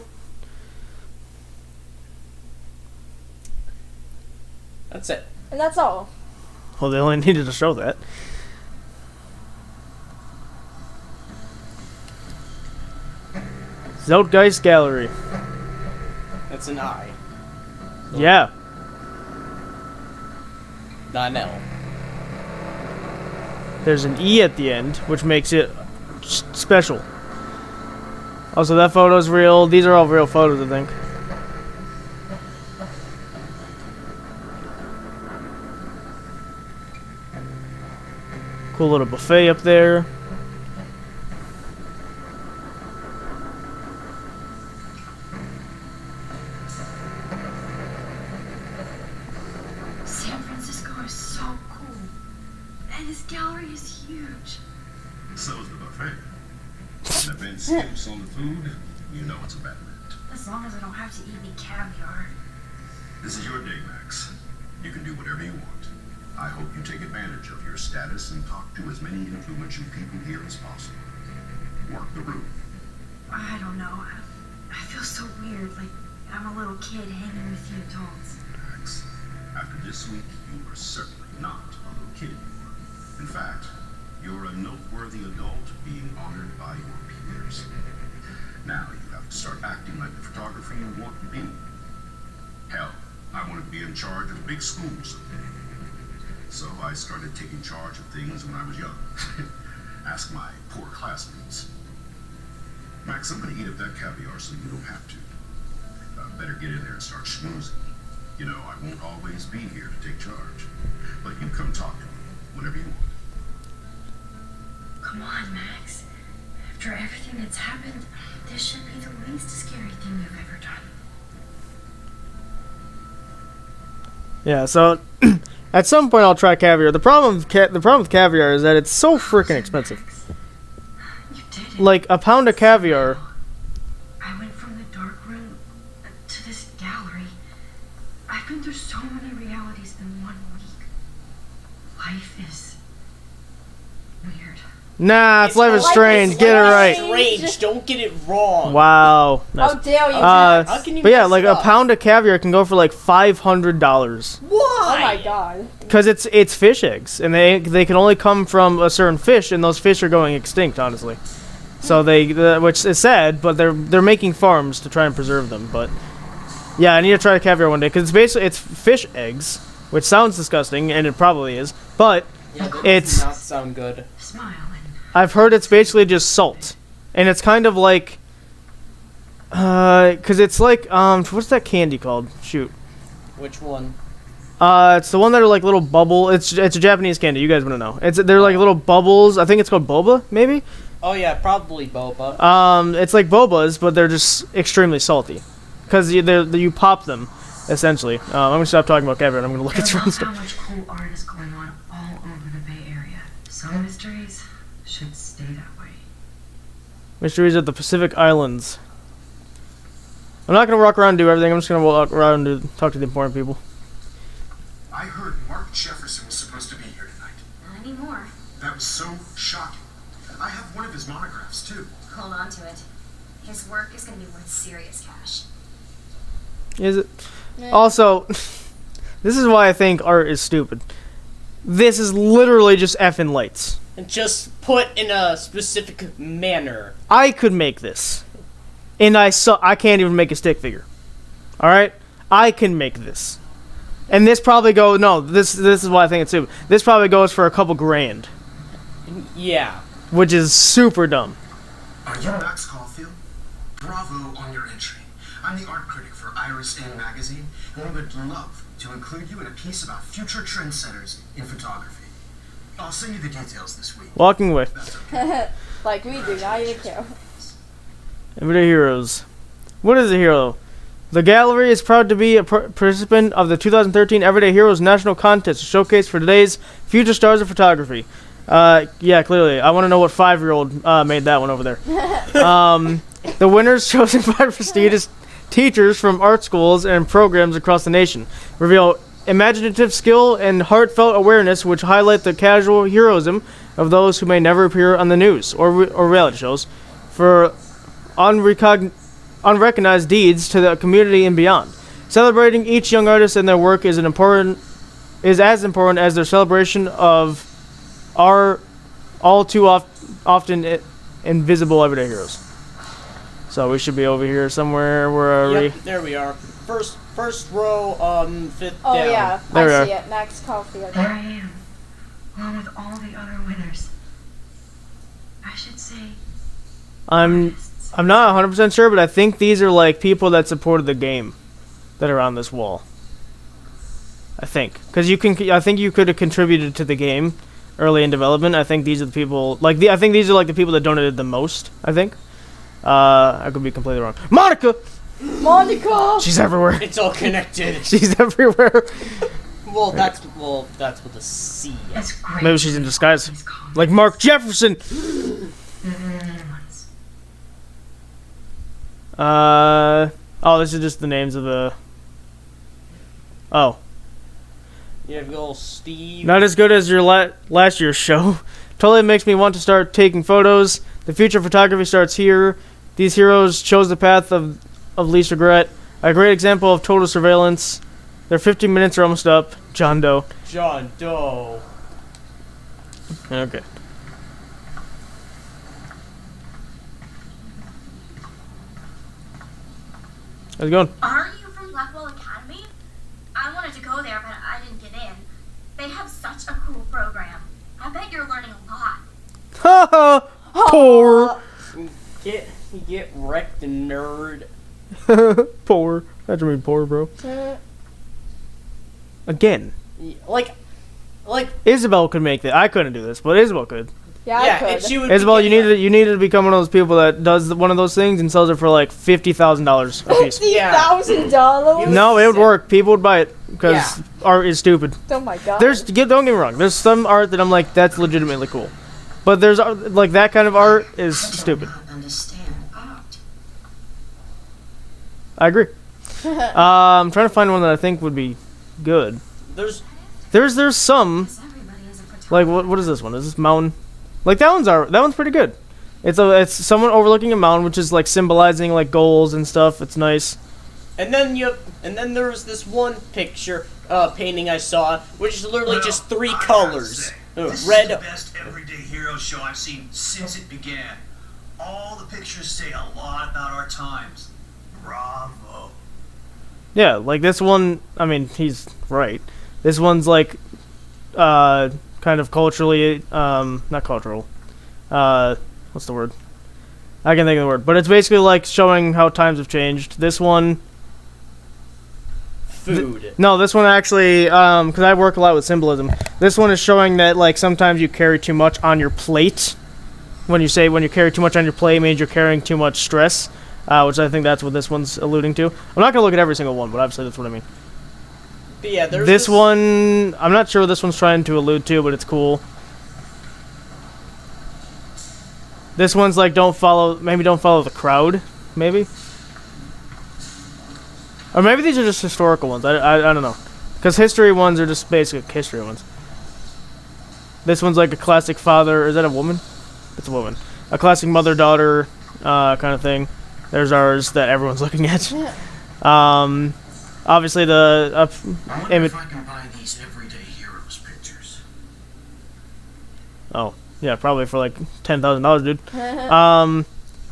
That's it. And that's all. Well, they only needed to show that. Zeitgeist Gallery. That's an I, Yeah. not an L. There's an E at the end, which makes it special. Also, that photo's real. These are all real photos, I think. Cool little buffet up there. San Francisco is so cool. And this gallery is huge. So's the buffet. When the event skips on the food, you know it's a bad event. As long as I don't have to eat any caviar. This is your day, Max. You can do whatever you want. I hope you take advantage of your status and talk to as many influential people here as possible. Work the room. I don't know. I feel so weird, like I'm a little kid hanging with you adults. Max, after this week, you are certainly not a little kid anymore. In fact, you're a noteworthy adult being honored by your peers. Now you have to start acting like the photographer you want to be. Hell, I wanted to be in charge of big schools someday. So I started taking charge of things when I was young. Ask my poor classmates. Max, I'm gonna eat up that caviar so you don't have to. Better get in there and start schmoozing. You know, I won't always be here to take charge. But you come talk to me whenever you want. Come on, Max. After everything that's happened, this should be the least scary thing you've ever done. Yeah, so at some point I'll try caviar. The problem with caviar is that it's so freaking expensive. You did it. Like a pound of caviar. I went from the dark room to this gallery. I've been through so many realities in 1 week. Life is weird. Nah, it's Life is Life is Strange. Get it right. Strange. Don't get it wrong. Wow. Nice. How dare you, Jax. How can you But yeah, mess like it a up? pound of caviar can go for like $500 Why? Oh my god. because it's fish eggs, and they can only come from a certain fish, and those fish are going extinct, honestly. So which is sad, but they're making farms to try and preserve them. But yeah, I need to try caviar one day because it's fish eggs, which sounds disgusting, and it probably is. But Yeah, that It's- does not sound good. Smile and I've heard it's basically just salt, and it's kind of like, cause it's like what's that candy called? Shoot, Which one? it's the one that are like little bubble. It's a Japanese candy. You guys want to know? They're like little bubbles. I think it's called boba, maybe. Oh yeah, probably boba. It's like bobas, but they're just extremely salty, cause you pop them, essentially. I'm gonna stop talking about caviar and I'm gonna look at I some love stuff. how much cool art is going on all over the Bay Area. Some mysteries should stay that way. Mysteries of the Pacific Islands. I'm not gonna walk around and do everything. I'm just gonna walk around and talk to the important people. I heard Mark Jefferson was supposed to be here tonight. Not anymore. That was so shocking. I have one of his monographs, too. Hold on to it. His work is going to be worth serious cash. Is it? Also, this is why I think art is stupid. This is literally just effing lights. And just put in a specific manner. I could make this, and I can't even make a stick figure. All right, I can make this, and this probably this is why I think it's stupid. This probably goes for a couple grand, Yeah. which is super dumb. Are you Max Caulfield? Bravo on your entry. I'm the art critic for Iris In magazine, and we would love to include you in a piece about future trendsetters in photography. I'll send you the details this week. Walking away. That's okay. Like we do, not even care. Everyday Heroes. What is a hero? The gallery is proud to be a participant of the 2013 Everyday Heroes National Contest, a showcase for today's future stars of photography. Yeah, clearly. I want to know what 5-year-old made that one over there. The winners, chosen by prestigious teachers from art schools and programs across the nation, reveal imaginative skill and heartfelt awareness which highlight the casual heroism of those who may never appear on the news or reality shows for unrecognized deeds to the community and beyond. Celebrating each young artist and their work is as important as their celebration of our all too often invisible everyday heroes. So we should be over here somewhere. Where are Yep, there we are. First row, fifth Oh down. yeah, There we I are. see it. Max Caulfield. There I am, along with all the other winners. I should say I'm not 100% sure, but I think these are like people that supported the game that are on this wall. I think, because I think you could have contributed to the game early in development. I think these are the people, like I think these are like the people that donated the most. I think. I could be completely wrong. Monica. Monica. She's everywhere. It's all connected. She's everywhere. Well, that's with a C. It's great. Maybe she's in disguise, like Mark Jefferson. Oh, this is just the names of the. Oh. You have little Steve. Not as good as your last year's show. Totally makes me want to start taking photos. The future of photography starts here. These heroes chose the path of least regret. A great example of total surveillance. Their 15 minutes are almost up. John Doe. John Doe. Okay. How's it going? Are you from Blackwell Academy? I wanted to go there, but I didn't get in. They have such a cool program. I bet you're learning a lot. Ha ha! Poor. Get wrecked, nerd. Poor. That's mean poor, bro. Again. Like. Isabel could make that. I couldn't do this, but Isabel could. Yeah, I could. and she would. Isabel, you needed to become one of those people that does one of those things and sells it for like $50,000 a piece. $50,000? No, it would work. People would buy it because art is stupid. Oh my god. Don't get me wrong. There's some art that I'm like, that's legitimately cool, but there's like that kind of art is stupid. Understand art. I agree. I'm trying to find one that I think would be good. There's some like what is this one? Is this mountain? Like that one's pretty good. It's someone overlooking a mountain, which is like symbolizing like goals and stuff. It's nice. And then there was this one picture painting I saw, which is literally just three colors. This Red. is the best everyday hero show I've seen since it began. All the pictures say a lot about our times. Bravo. Yeah, like this one. I mean, he's right. This one's like kind of culturally not cultural. What's the word? I can't think of the word, but it's basically like showing how times have changed. This one. Food. No, this one actually, because I work a lot with symbolism. This one is showing that like sometimes you carry too much on your plate. When you carry too much on your plate, it means you're carrying too much stress, which I think that's what this one's alluding to. I'm not gonna look at every single one, but obviously that's what I mean. But yeah, there's this one. I'm not sure what this one's trying to allude to, but it's cool. This one's like don't follow the crowd, maybe. Or maybe these are just historical ones. I don't know. Because history ones are just basic history ones. This one's like a classic father. Is that a woman? It's a woman. A classic mother-daughter kind of thing. There's ours that everyone's looking at. Obviously the I wonder if I can buy these everyday heroes pictures. Oh, yeah, probably for like $10,000, dude.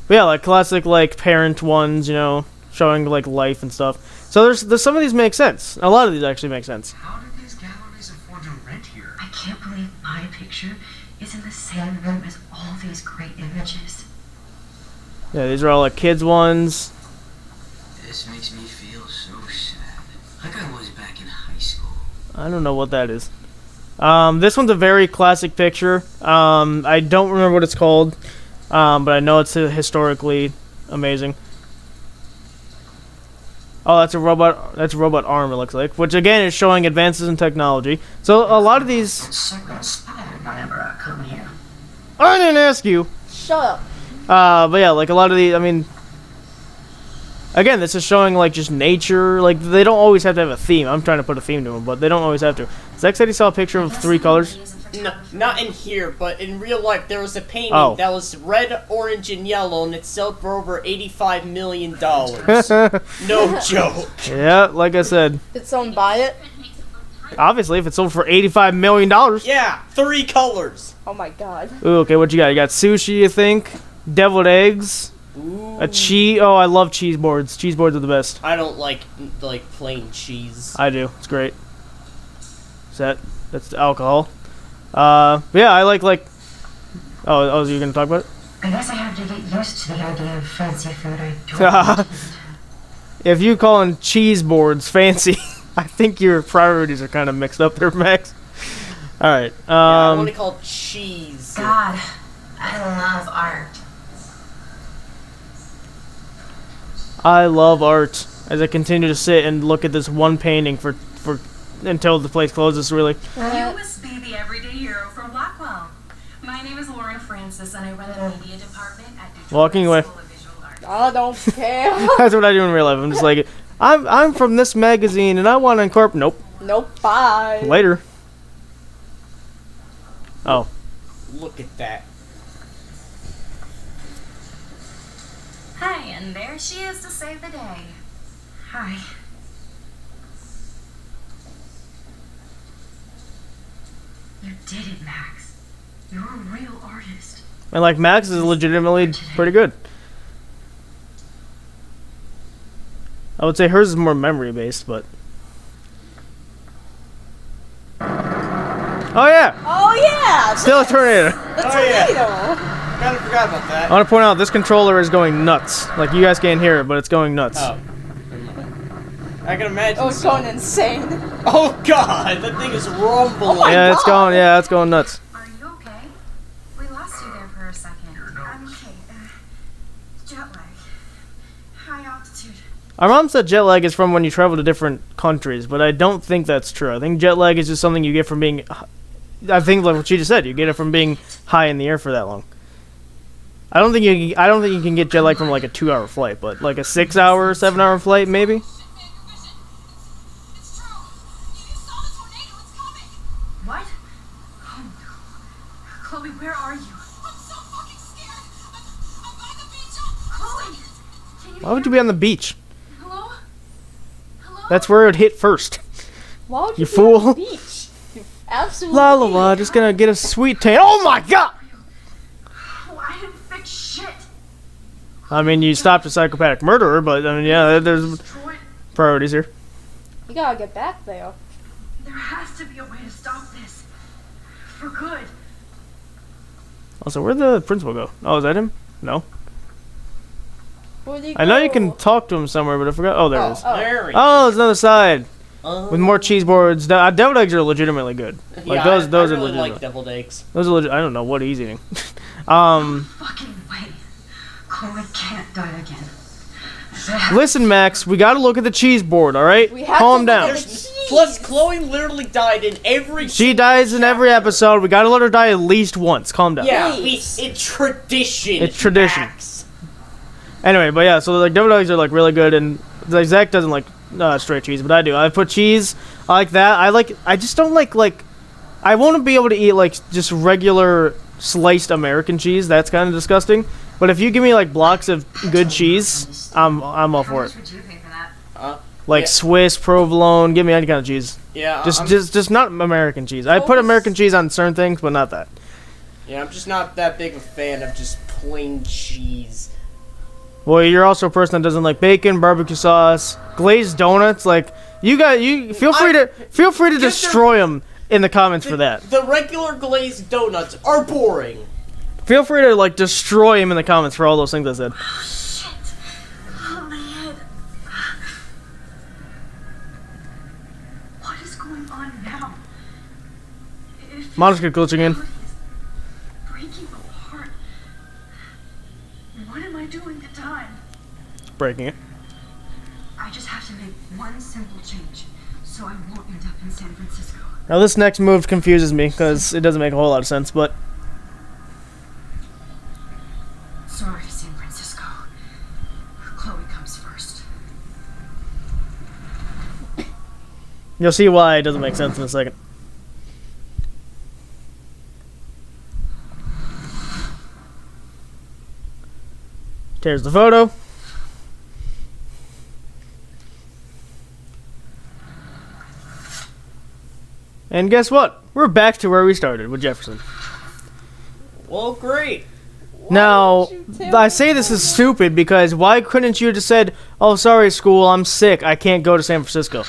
But yeah, like classic like parent ones, you know, showing like life and stuff. So there's some of these make sense. A lot of these actually make sense. How did these galleries afford to rent here? I can't believe my picture is in the same room as all these great images. Yeah, these are all like kids ones. This makes me feel so sad. Like I was back in high school. I don't know what that is. This one's a very classic picture. I don't remember what it's called, but I know it's historically amazing. Oh, that's a robot. That's a robot arm. It looks like, which again is showing advances in technology. So a lot of these. So inspired whenever I come here. I didn't ask you. Shut up. But yeah, like a lot of these. I mean, again, this is showing like just nature. Like they don't always have to have a theme. I'm trying to put a theme to them, but they don't always have to. Zach said he saw a picture of 3 colors. No, not in here, but in real life, there was a painting Oh. that was red, orange, and yellow, and it sold for over $85 million. No joke. Yeah, like I said, Did someone buy it? obviously, if it sold for $85 million. Yeah, 3 colors. Oh my god. Ooh, okay, what you got? You got sushi, I think. Deviled eggs. Ooh. A cheese. Oh, I love cheese boards. Cheese boards are the best. I don't like plain cheese. I do. It's great. That's the alcohol. But yeah, I like. Oh, you gonna talk about it? I guess I have to get used to the idea of fancy food I don't eat. If you calling cheese boards fancy, I think your priorities are kind of mixed up there, Max. All right. I want to call it cheese. God, I love art. I love art. As I continue to sit and look at this one painting for until the place closes. Really. You must be the everyday hero from Blackwell. My name is Lauren Francis, and I run the media department at Detroit Walking away. School of Visual Arts. I don't care. That's what I do in real life. I'm just like, I'm from this magazine and I want to incorporate. Nope. Nope. Bye. Later. Oh. Look at that. Hi, and there she is to save the day. Hi. You did it, Max. You're a real artist. And like Max is legitimately pretty good. I would say hers is more memory based, but. Oh yeah. Oh yeah. Still a tornado. The Oh, yeah. tornado. Kind of forgot about that. I want to point out this controller is going nuts. Like you guys can't hear it, but it's going nuts. Oh. I can imagine. Oh, it's going insane. Oh god, that thing is rumbling. my Yeah, it's God. going. Yeah, it's going nuts. Are you okay? We lost you there for a second. I'm okay. Jet lag. High altitude. Our mom said jet lag is from when you travel to different countries, but I don't think that's true. I think jet lag is just something you get from being. I think like what she just said, you get it from being high in the air for that long. I don't think you can get jet lag from like a 2-hour flight, but like a 6-hour, 7-hour flight maybe. What? Oh no. Chloe, where are you? I'm so fucking scared. I'm by the beach. Chloe! Can you Why would you be on the beach? Hello? Hello? That's where it would hit first. Why would You you be on fool. the beach? You absolutely. La la la, just gonna get a sweet tan. Oh my god! Oh, I didn't fix shit. I mean, you stopped a psychopathic murderer, but I mean, yeah, there's Detroit, priorities here. You gotta get back there. there has to be a way to stop this. For good. Also, where'd the principal go? Oh, is that him? No. Where'd he I know you go? can talk to him somewhere, but I forgot. Oh, there it is. Oh. There we Oh, there's another side go. with more cheese boards. Deviled eggs are legitimately good. Like those I are really legitimate. like deviled eggs. Those are legit. I don't know what he's eating. Fucking way. Chloe can't die again. Listen, Max, we gotta look at the cheese board. All right, We have calm to look down. at the cheese. Plus, Chloe literally died in every. She dies in every episode. We gotta let her die at least once. Calm down. Yeah, Please. it's tradition. It's tradition. Max. Anyway, but yeah, so like deviled eggs are like really good, and like Zach doesn't like straight cheese, but I do. I put cheese. I like that. I just don't like. I won't be able to eat like just regular sliced American cheese. That's kind of disgusting. But if you give me like blocks of good cheese, I'm all How for much it. would you pay for that? Like Yeah. Swiss, provolone. Give me any kind of cheese. Yeah, Just not American cheese. I put American cheese on certain things, but not that. I'm just not that big of a fan of just plain cheese. Well, you're also a person that doesn't like bacon, barbecue sauce, glazed donuts. Like you feel free to Just destroy them in the comments for that. The regular glazed donuts are boring. Feel free to like destroy him in the comments for all those things I said. Shit. Oh, my head. What is going on now? It Monica glitching in. feels breaking apart. What am I doing to time? Breaking it. I just have to make one simple change, so I won't end up in San Francisco. Now this next move confuses me because it doesn't make a whole lot of sense, but Sorry, San Francisco. Chloe comes first. you'll see why it doesn't make sense in a second. There's the photo. And guess what? We're back to where we started with Jefferson. Well, great. Now, didn't you tell I me say this is stupid because why couldn't you have just said, "Oh, sorry, school, I'm sick. I can't go to San Francisco."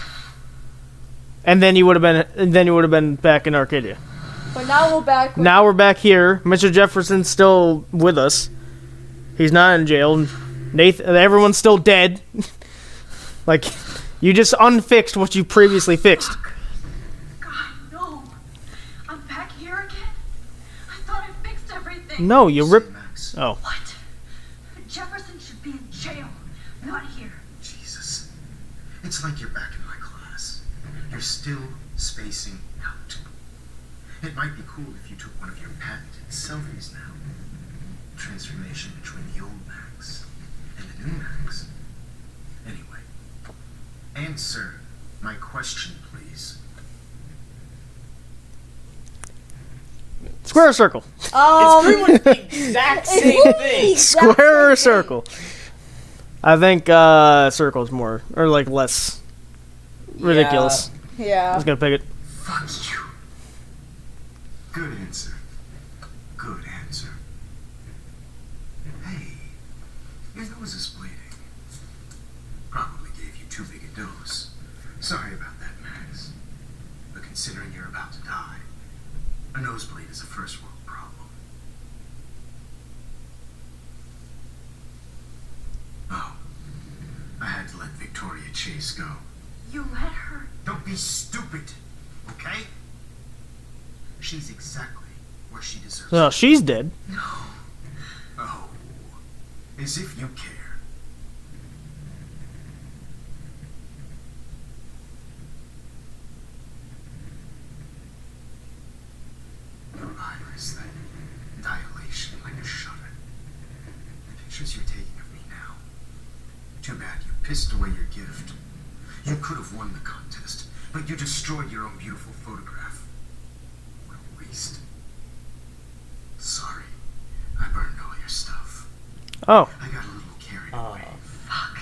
And then you would have been back in Arcadia. But now we're back. Now we're back here. Mr. Jefferson's still with us. He's not in jail. Everyone's still dead. Like, you just unfixed what you previously fixed. God, no. I'm back. anything. No, you rip. Max. Oh. What? Jefferson should be in jail, not here. Jesus. It's like you're back in my class. You're still spacing out. It might be cool if you took one of your patented selfies now. Transformation between the old Max and the new Max. Anyway, answer my question, please. Square or circle? It's pretty much the exact same thing. Square or circle? I think circle is more, or like less ridiculous. I Yeah. was gonna pick it. Fuck you. Good answer. Good answer. Hey, your nose is bleeding. Probably gave you too big a dose. Sorry about that, Max. But considering you're about to die, a nosebleed is a first world problem. Oh, I had to let Victoria Chase go. You let her? Don't be stupid, okay? She's exactly where she deserves Well, it. she's dead. No. Oh, as if you care. Your iris, that dilation like a shutter. The pictures you're taking of me now. Too bad you pissed away your gift. You could have won the contest, but you destroyed your own beautiful photograph. What a waste. Sorry, I burned all your stuff. Oh. I got a little carried away. Fuck.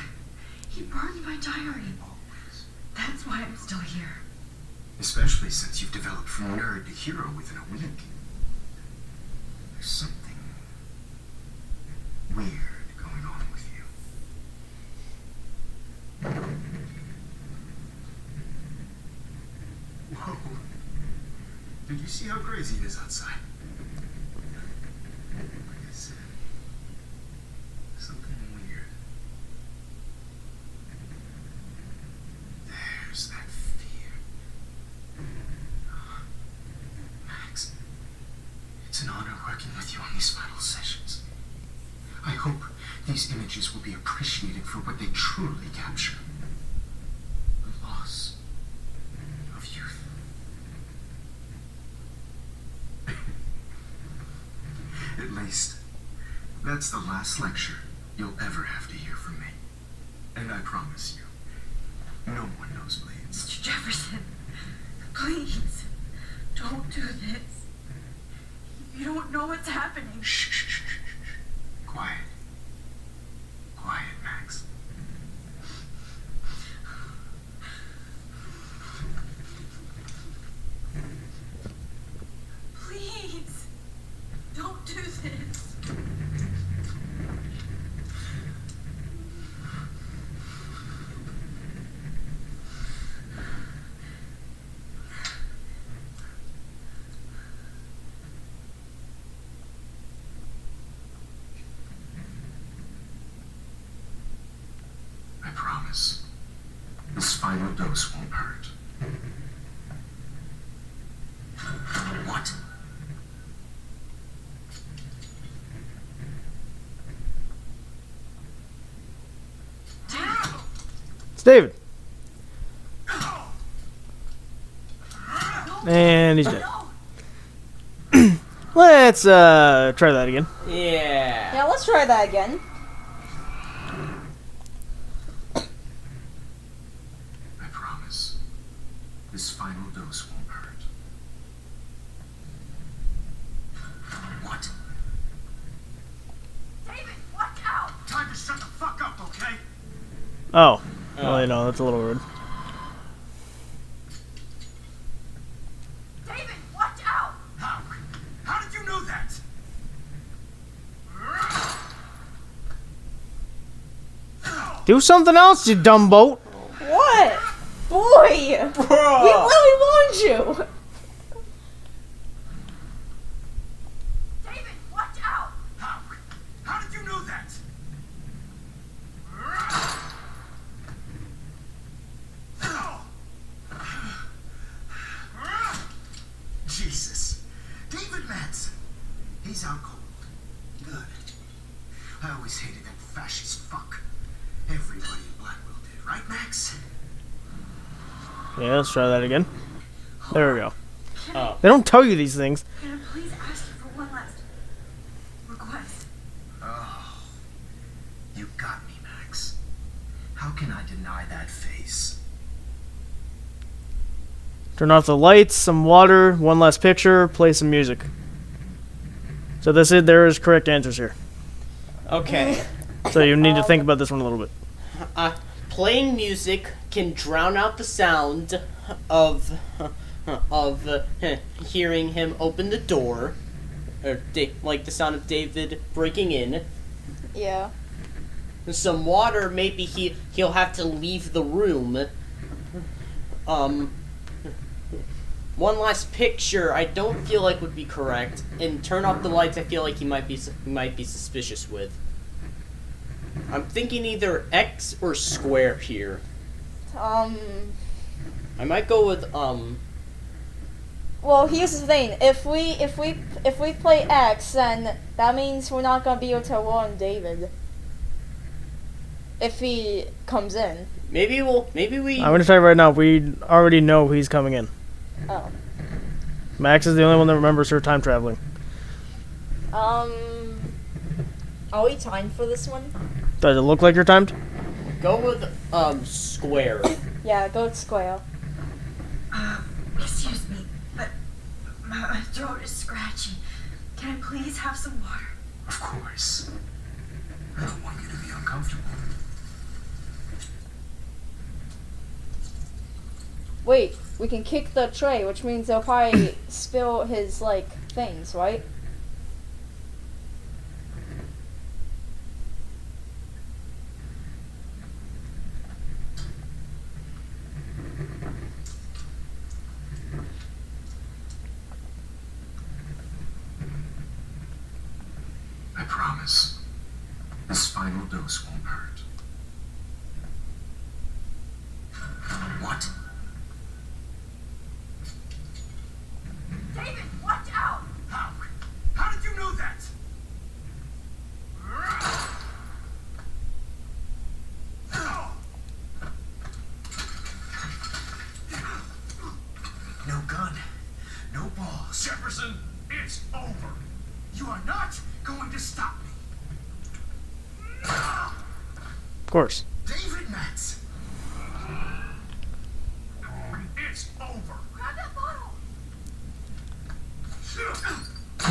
He burned my diary. Always. That's why I'm still here. Especially since you've developed from nerd to hero within a week. There's something weird going on with you. Whoa. Did you see how crazy it is outside? Like I said, something weird. There's that fear. Max, it's an honor working with you on these final sessions. I hope these images will be appreciated for what they truly capture. The loss of youth. At least, that's the last lecture you'll ever have to hear from me. And I promise you, no more nosebleeds. Mr. Jefferson, please, don't do this. You don't know what's happening. Shh, shh, shh, shh, shh. Quiet. Quiet, Max. Please, don't do this. I promise. This final dose won't hurt. What? It's David. And he's dead. Let's try that again. Yeah. Yeah, let's try that again. I promise. This final dose won't hurt. What? David, watch out! Time to shut the fuck up, okay? Oh. Well, you know, that's a little rude. David, watch out! How? How did you know that? Do something else, you dumb boat. What? Boy! We really warned you! David, watch out! How? How did you know that? Jesus. David Madsen. He's out cold. Good. I always hated that fascist fuck. Everybody in Blackwell did, right, Max? Yeah, let's try that again. There we go. Oh. They don't tell you these things. Can I please ask you for one last request? Oh, you got me, Max. How can I deny that face? Turn off the lights, some water, one last picture, play some music. So there is correct answers here. Okay. So you need to think about this one a little bit. Playing music can drown out the sound of hearing him open the door, or like the sound of David breaking in. Yeah. Some water, maybe he'll have to leave the room. One last picture, I don't feel like would be correct, and turn off the lights. I feel like he might be suspicious with. I'm thinking either X or square here. I might go with Well, here's the thing. If we play X, then that means we're not gonna be able to warn David. If he comes in. Maybe we. I'm gonna tell you right now, we already know he's coming in. Oh. Max is the only one that remembers her time traveling. Are we timed for this one? Does it look like you're timed? Go with square. Yeah, go with square. Excuse me, but my throat is scratchy. Can I please have some water? Of course. I don't want you to be uncomfortable. Wait, we can kick the tray, which means they'll probably spill his, like, things, right? I promise. This final dose won't hurt. What? David, watch out! How? How did you know that? No gun. No balls. Jefferson, it's over. You are not going to stop me. Of course. David Max. It's over. Grab that bottle!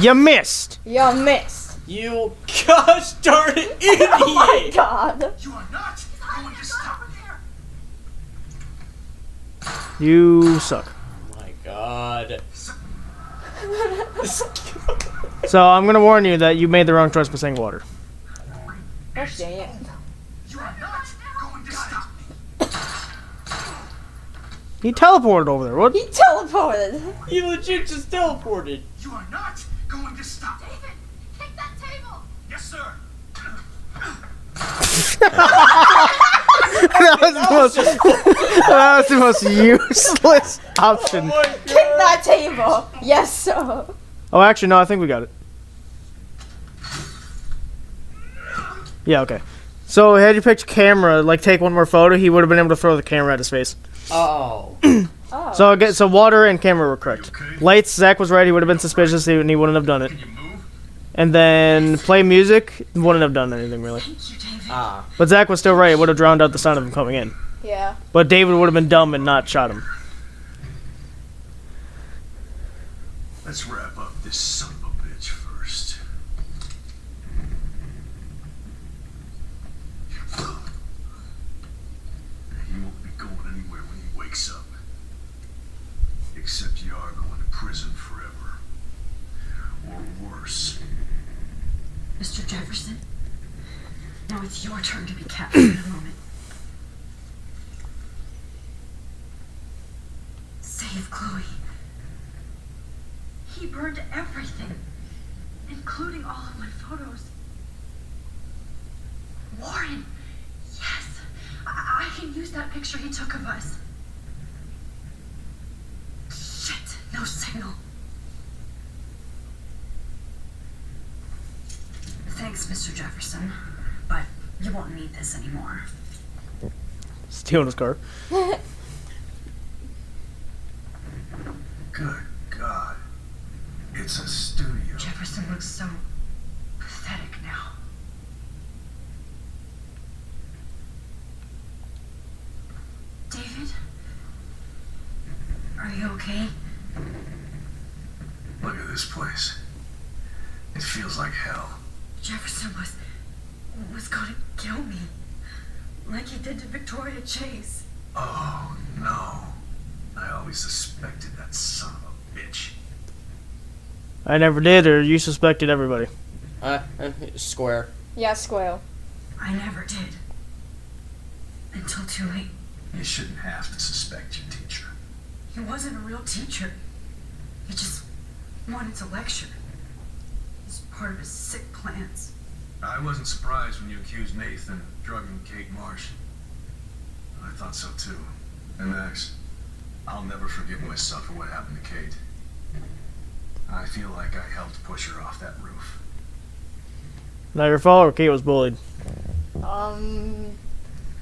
You missed! You missed. You gosh darn it, idiot! Oh my god. You are not going to stop me. You suck. Oh my god. So I'm gonna warn you that you made the wrong choice by saying water. Gosh dang it. You are not going to stop me. He teleported over there. What? He teleported. He legit just teleported. You are not going to stop me. David, kick that table! Yes, sir. That was the most useless option. Kick that table. Yes, sir. Oh, actually, no, I think we got it. Yeah, okay. So, had you picked camera, like take one more photo, he would have been able to throw the camera at his face. Oh. Oh. So water and camera were correct. Lights, Zach was right, he would have been suspicious, and he wouldn't have done it. Can you move? And then play music, wouldn't have done anything really. Thank you, David. Ah. But Zach was still right, it would have drowned out the sound of him coming in. Yeah. But David would have been dumb and not shot him. Let's wrap up this son of a bitch first. He won't be going anywhere when he wakes up. Except you are going to prison forever. Or worse. Mr. Jefferson, now it's your turn to be captured in a moment. Save Chloe. He burned everything, including all of my photos. Warren! Yes! I can use that picture he took of us. Shit! No signal. Thanks, Mr. Jefferson. But you won't need this anymore. Stealing his car. Good God. It's a studio. Jefferson looks so pathetic now. David? Are you okay? Look at this place. It feels like hell. Jefferson was gonna kill me. Like he did to Victoria Chase. Oh, no. I always suspected that son of a bitch. I never did, or you suspected everybody. Square. Yeah, Squirrel. I never did. Until too late. You shouldn't have to suspect your teacher. He wasn't a real teacher. He just wanted to lecture. It's part of his sick plans. I wasn't surprised when you accused Nathan of drugging Kate Marsh. I thought so too. And Max, I'll never forgive myself for what happened to Kate. I feel like I helped push her off that roof. Not your fault, or Kate was bullied.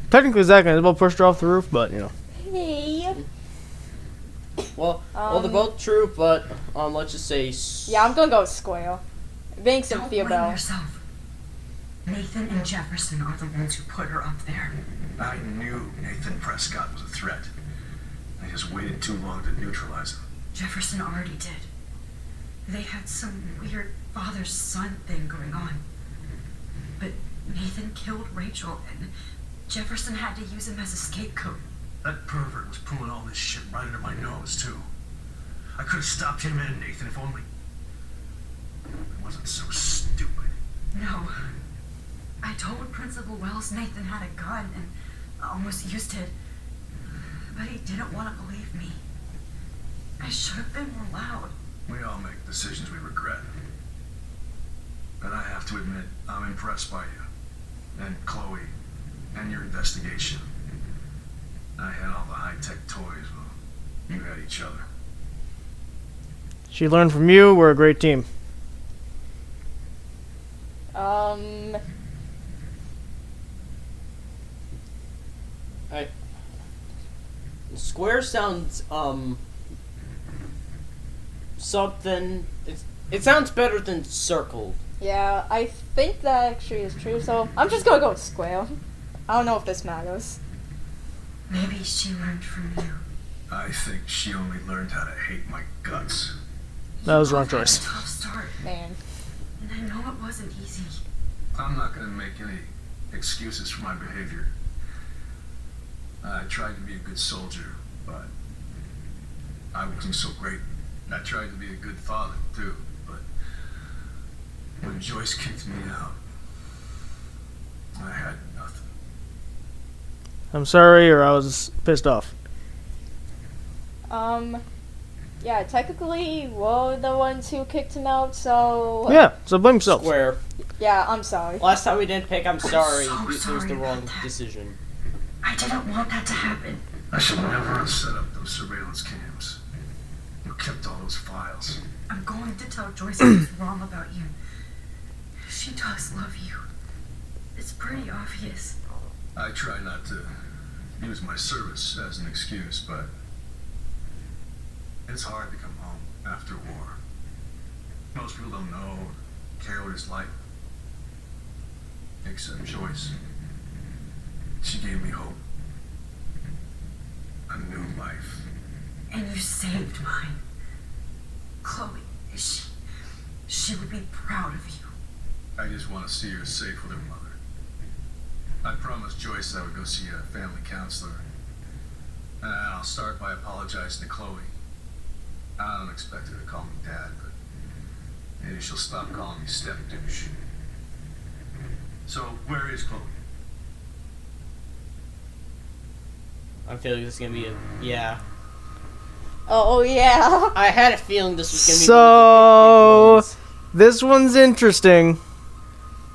Technically, Zach and Isabel pushed her off the roof, but, you know. Hey. Well, they're both true, but let's just say. Yeah, I'm gonna go with Squirrel. Being some Don't feel blame better. yourself. Nathan and Jefferson are the ones who put her up there. I knew Nathan Prescott was a threat. I just waited too long to neutralize him. Jefferson already did. They had some weird father-son thing going on. But Nathan killed Rachel, and Jefferson had to use him as a scapegoat. That pervert was pulling all this shit right under my nose, too. I could have stopped him and Nathan if only I wasn't so stupid. No. I told Principal Wells Nathan had a gun and almost used it. But he didn't want to believe me. I should have been more loud. We all make decisions we regret. But I have to admit, I'm impressed by you. And Chloe. And your investigation. I had all the high-tech toys, well, you had each other. She learned from you. We're a great team. Square sounds something. It sounds better than circle. Yeah, I think that actually is true, so I'm just gonna go with Squirrel. I don't know if this matters. Maybe she learned from you. I think she only learned how to hate my guts. That was the wrong Both had a choice. tough start, Man. and I know it wasn't easy. I'm not going to make any excuses for my behavior. I tried to be a good soldier, but I wasn't so great. I tried to be a good father, too, but when Joyce kicked me out, I had nothing. I'm sorry, or I was pissed off. Yeah, technically, we're the ones who kicked him out, so... Yeah, so blame yourself. Square. Yeah, I'm sorry. Last time we didn't pick. I'm sorry. so It was sorry the wrong about that. decision. I didn't want that to happen. I should never have set up those surveillance cams. You kept all those files. I'm going to tell Joyce I was wrong about you. She does love you. It's pretty obvious. I try not to use my service as an excuse, but it's hard to come home after war. Most people don't know or care what it's like. Except Joyce. She gave me hope. A new life. And you saved mine. Chloe, she would be proud of you. I just want to see her safe with her mother. I promised Joyce I would go see a family counselor. And I'll start by apologizing to Chloe. I don't expect her to call me Dad, but maybe she'll stop calling me step douche. So, where is Chloe? I'm feeling this is gonna be a Oh, yeah. I had a feeling this was gonna be So, one of the this one's interesting, big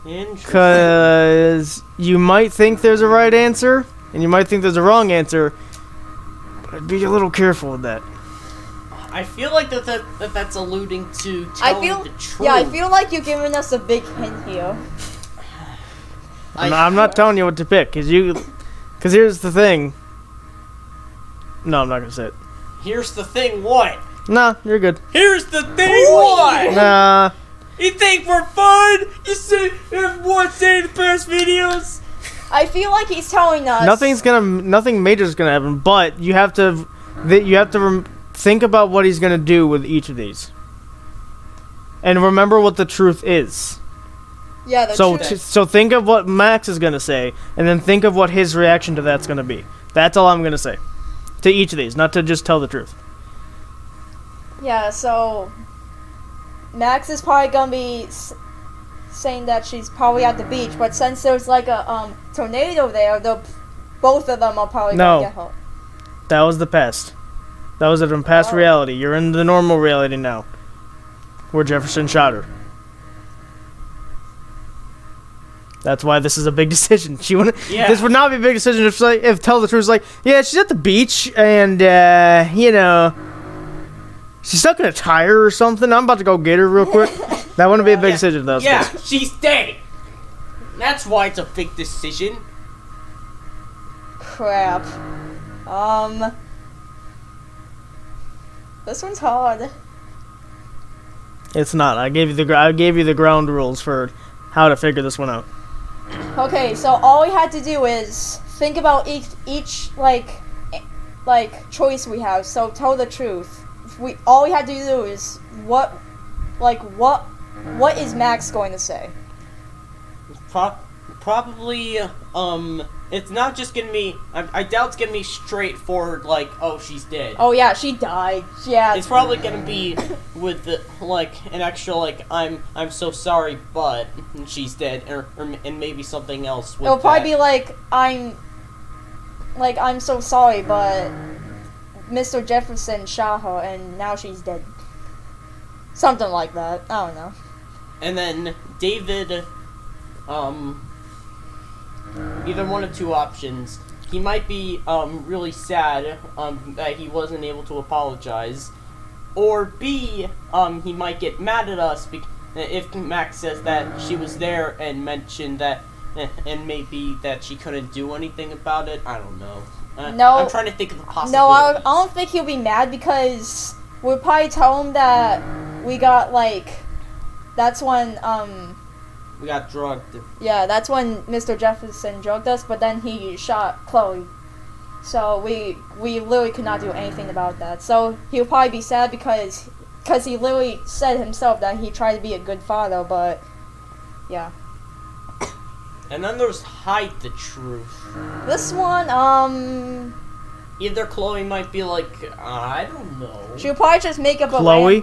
ones. Interesting. because you might think there's a right answer, and you might think there's a wrong answer, but I'd be a little careful with that. I feel like that's alluding to I telling feel, the truth. yeah, I feel like you're giving us a big hint here. I'm not telling you what to pick, because here's the thing. No, I'm not going to say it. Here's the thing, what? Nah, you're good. Here's the thing, what? Nah. You think for fun? You see everyone say the past videos? I feel like he's telling us Nothing major is gonna happen, but you have to think about what he's gonna do with each of these, and remember what the truth is. Yeah, So think of what Max is gonna say, and then think of what his reaction to that's gonna be. That's all I'm gonna say to each of these, not to just tell the truth. Yeah, so Max is probably gonna be saying that she's probably at the beach, but since there's like a tornado there, both of them are probably gonna get hurt. That was the past. That was from past reality. You're in the normal reality now, where Jefferson shot her. That's why this is a big decision. This would not be a big decision if tell the truth is like, yeah, she's at the beach and she's stuck in a tire or something. I'm about to go get her real quick. That wouldn't be a big decision, though. Yeah, she's dead. That's why it's a big decision. Crap. This one's hard. It's not. I gave you the ground rules for how to figure this one out. Okay, so all we had to do is think about each like choice we have. So tell the truth. All we had to do is what is Max going to say? Probably, it's not just gonna be, I doubt it's gonna be straightforward, like, oh, she's dead. Oh yeah, she died. Yeah. It's probably gonna be with, an extra, I'm so sorry, but she's dead, and maybe something else with It'll probably be like, I'm so sorry, but Mr. Jefferson shot her, and now she's dead. Something like that. I don't know. And then David, either one of two options. He might be really sad that he wasn't able to apologize, or B, he might get mad at us if Max says that she was there and mentioned that, and maybe that she couldn't do anything about it. I don't know. No, I'm trying to think of the possibilities. No, I don't think he'll be mad because we'll probably tell him that we got that's when we got drugged. Yeah, that's when Mr. Jefferson drugged us, but then he shot Chloe. So we literally could not do anything about that. So he'll probably be sad because he literally said himself that he tried to be a good father, but yeah. And then there's hide the truth. This one, either Chloe might be like, I don't know. She'll probably just make up Chloe?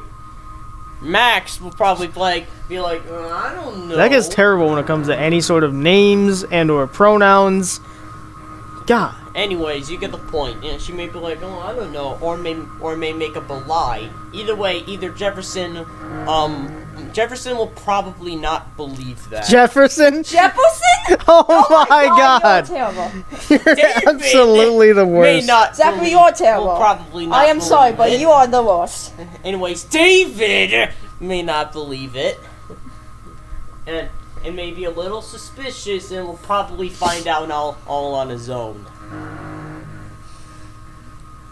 Max will probably be like, I don't know. That gets terrible when it comes to any sort of names and or pronouns. God. Anyways, you get the point. Yeah, she may be like, oh, I don't know, or may make up a lie. Either way, Jefferson will probably not believe that. Jefferson? Oh my God! You're terrible. You're absolutely the worst. Zachary, you're terrible. Will probably not I am sorry, but you are the worst. Anyways, David may not believe it, and may be a little suspicious, and will probably find out all on his own.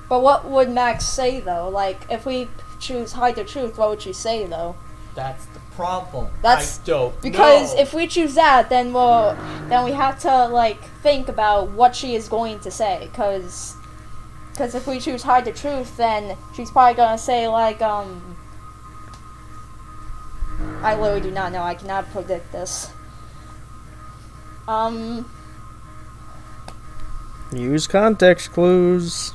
But what would Max say though? If we choose hide the truth, what would she say though? That's the problem. That's dope. Because if we choose that, then we have to think about what she is going to say. Cause if we choose hide the truth, then she's probably gonna say I literally do not know. I cannot predict this. Use context clues.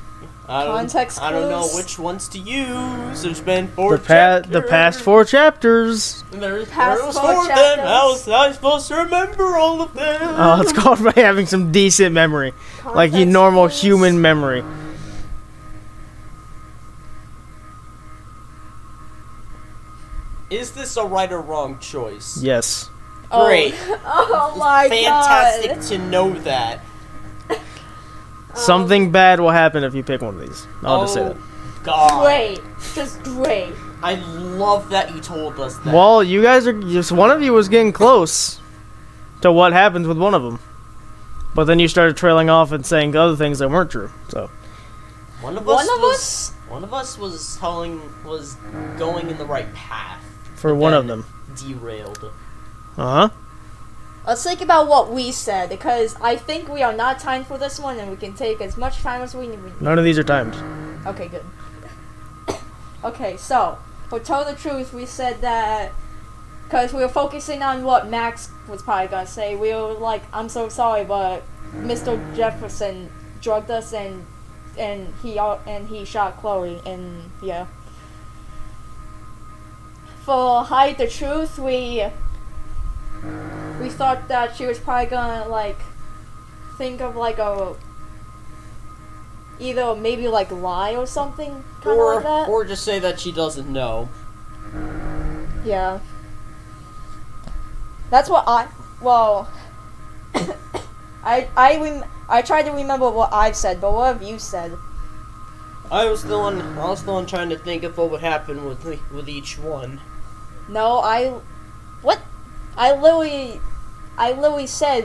I don't know which ones to use. There's been 4 chapters. The past 4 chapters. There was 4 of them. How was I supposed to remember all of them? Oh, it's called by having some decent memory. Like your normal human memory. Is this a right or wrong choice? Yes. Great. Oh my Fantastic God. to know that. Something bad will happen if you pick one of these. I'll just say that. God. Great. Just great. I love that you told us that. Well, you guys are... Just one of you was getting close. to what happens with one of them. But then you started trailing off and saying other things that weren't true. So One of us was going in the right path. for but one then of them. derailed. Uh huh. Let's think about what we said, because I think we are not timed for this one, and we can take as much time as we need. None of these are timed. Okay, good. Okay, so, for Tell the Truth, we said that, because we were focusing on what Max was probably going to say, we were like, I'm so sorry, but Mr. Jefferson drugged us, and he shot Chloe, and yeah. For Hide the Truth, we thought that she was probably gonna like think of like either maybe like lie or something kind of like that. Or just say that she doesn't know. Yeah. That's what I tried to remember what I've said, but what have you said? I was the one trying to think of what would happen with each one. No, I literally said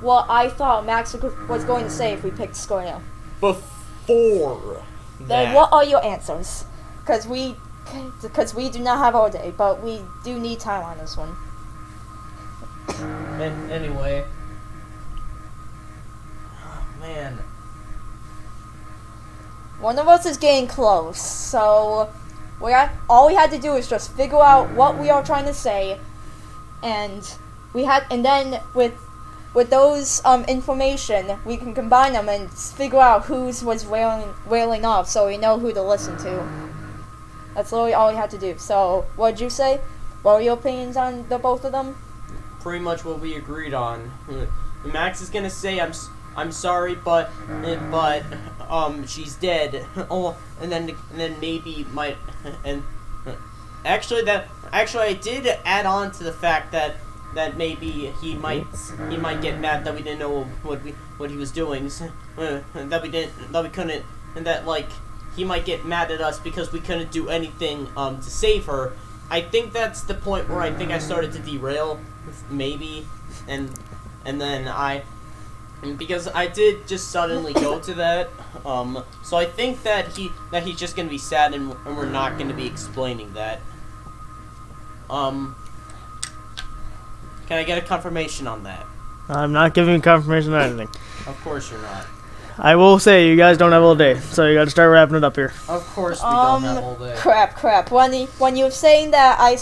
what I thought Max was going to say if we picked Square. Before Then that. what are your answers? Because we do not have all day, but we do need time on this one. Anyway. Oh, man. One of us is getting close, so all we had to do is just figure out what we are trying to say, and then with those information, we can combine them and figure out whose was wailing off, so we know who to listen to. That's literally all we had to do. So, what did you say? What were your opinions on the both of them? Pretty much what we agreed on. Max is gonna say I'm sorry, but she's dead. Oh, and then maybe might and actually I did add on to the fact that maybe he might get mad that we didn't know what he was doing, that we couldn't, and that like he might get mad at us because we couldn't do anything to save her. I think that's the point where I think I started to derail, maybe, and then because I did just suddenly go to that, so I think that he's just gonna be sad and we're not gonna be explaining that. Can I get a confirmation on that? I'm not giving confirmation on anything. Of course you're not. I will say you guys don't have all day, so you got to start wrapping it up here. Of course we don't have all day. Crap. When you were saying that, I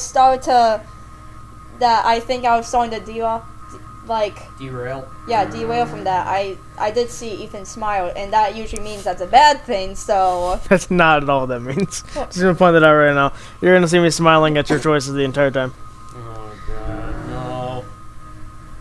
think I was starting to derail from that. I did see Ethan smile, and that usually means that's a bad thing, so... That's not at all what that means. Just gonna point that out right now. You're gonna see me smiling at your choices the entire time. Oh god, no.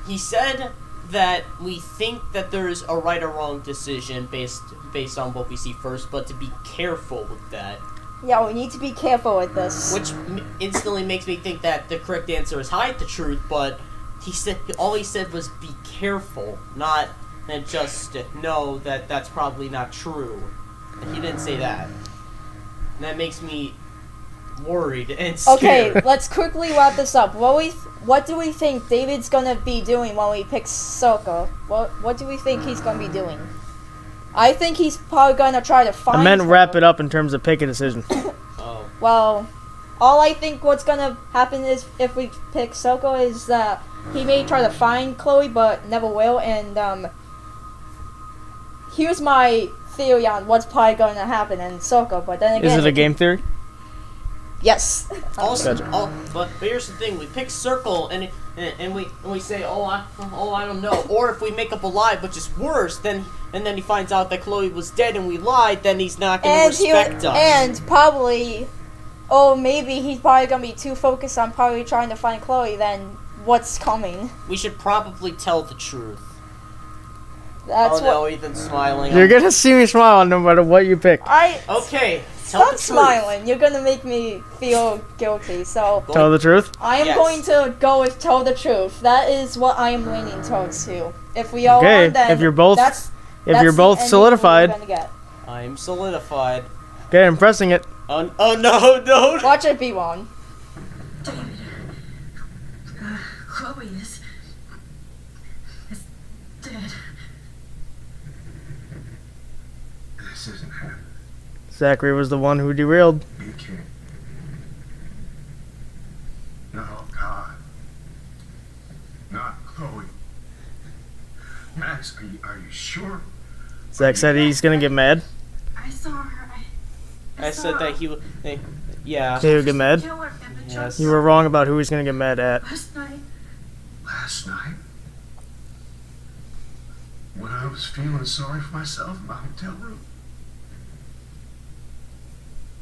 He said that we think that there is a right or wrong decision based on what we see first, but to be careful with that. Yeah, we need to be careful with this. Which instantly makes me think that the correct answer is hide the truth, but all he said was be careful, not just know that that's probably not true. He didn't say that. And that makes me worried and scared. Okay, let's quickly wrap this up. What do we think David's gonna be doing when we pick Soko? What do we think he's gonna be doing? I think he's probably gonna try to find... I meant wrap it up in terms of pick a decision. Oh. Well, all I think what's gonna happen is if we pick Soko is that he may try to find Chloe, but never will. And here's my theory on what's probably gonna happen in Soko. But then again, Is it a game theory? Yes. Also, Gotcha. but here's the thing: we pick circle and we say, I don't know. Or if we make up a lie, which is worse, then he finds out that Chloe was dead and we lied, then he's not gonna respect us. And probably, maybe he's probably gonna be too focused on probably trying to find Chloe than what's coming. We should probably tell the truth. That's no, Ethan's smiling. You're gonna see me smile no matter what you pick. Okay, tell the truth. Stop smiling. You're gonna make me feel guilty. So Tell the truth? I am going to go with tell the truth. That is what I am leaning towards too. If we all Okay, are, then if you're both that's you're the both ending solidified. we're gonna get. I'm solidified. Okay, I'm pressing it. Oh no! Watch it be wrong. David. Chloe is Zachary was the one who derailed. You can't. No, God. Not Chloe. Max, are you sure? Zach said he's gonna get mad. I saw her. I said that he. Yeah. He would get mad. Killer in the Yes. truck You were wrong about who he's gonna get mad at. last night. Last night? When I was feeling sorry for myself in my hotel room?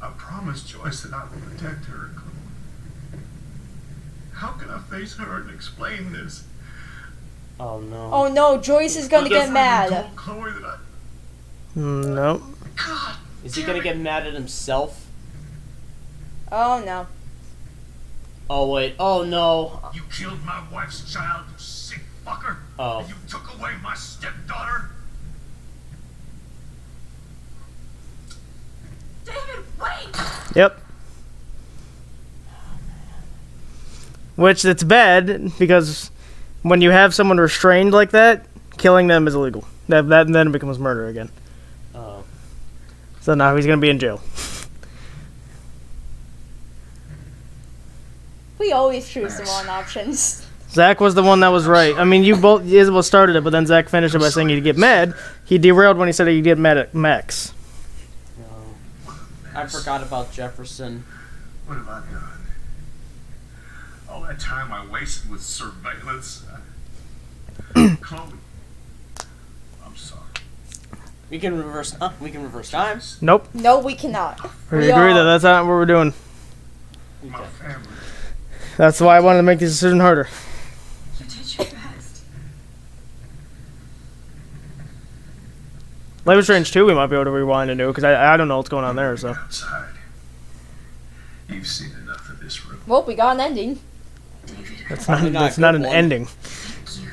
I promised Joyce that I would protect her. How can I face her and explain this? Oh no. Oh no, Joyce is gonna get I mad. told Chloe that I... Nope. God! Is he gonna get mad at himself? Oh no. Oh wait. Oh no. You killed my wife's child, you sick fucker! Oh. And you took away my stepdaughter? David, wait! Yep. Which it's bad because when you have someone restrained like that, killing them is illegal. That then becomes murder again. Oh. So now he's gonna be in jail. We always choose the wrong options. Zach was the one that was right. I mean, Isabel started it, but then Zach finished it by saying he'd get mad. He derailed when he said he'd get mad at Max. No. I forgot about Jefferson. What have I done? All that time I wasted with surveillance. Chloe, I'm sorry. We can reverse. We can reverse time. Nope. No, we cannot. We agree that that's not what we're doing. My family. That's why I wanted to make this decision harder. You did your best. Life is Strange 2 we might be able to rewind and do, because I don't know what's going on there, so. Outside. You've seen enough of this room. Well, we got an ending. David, That's Probably not, not a that's not good an one. ending. thank you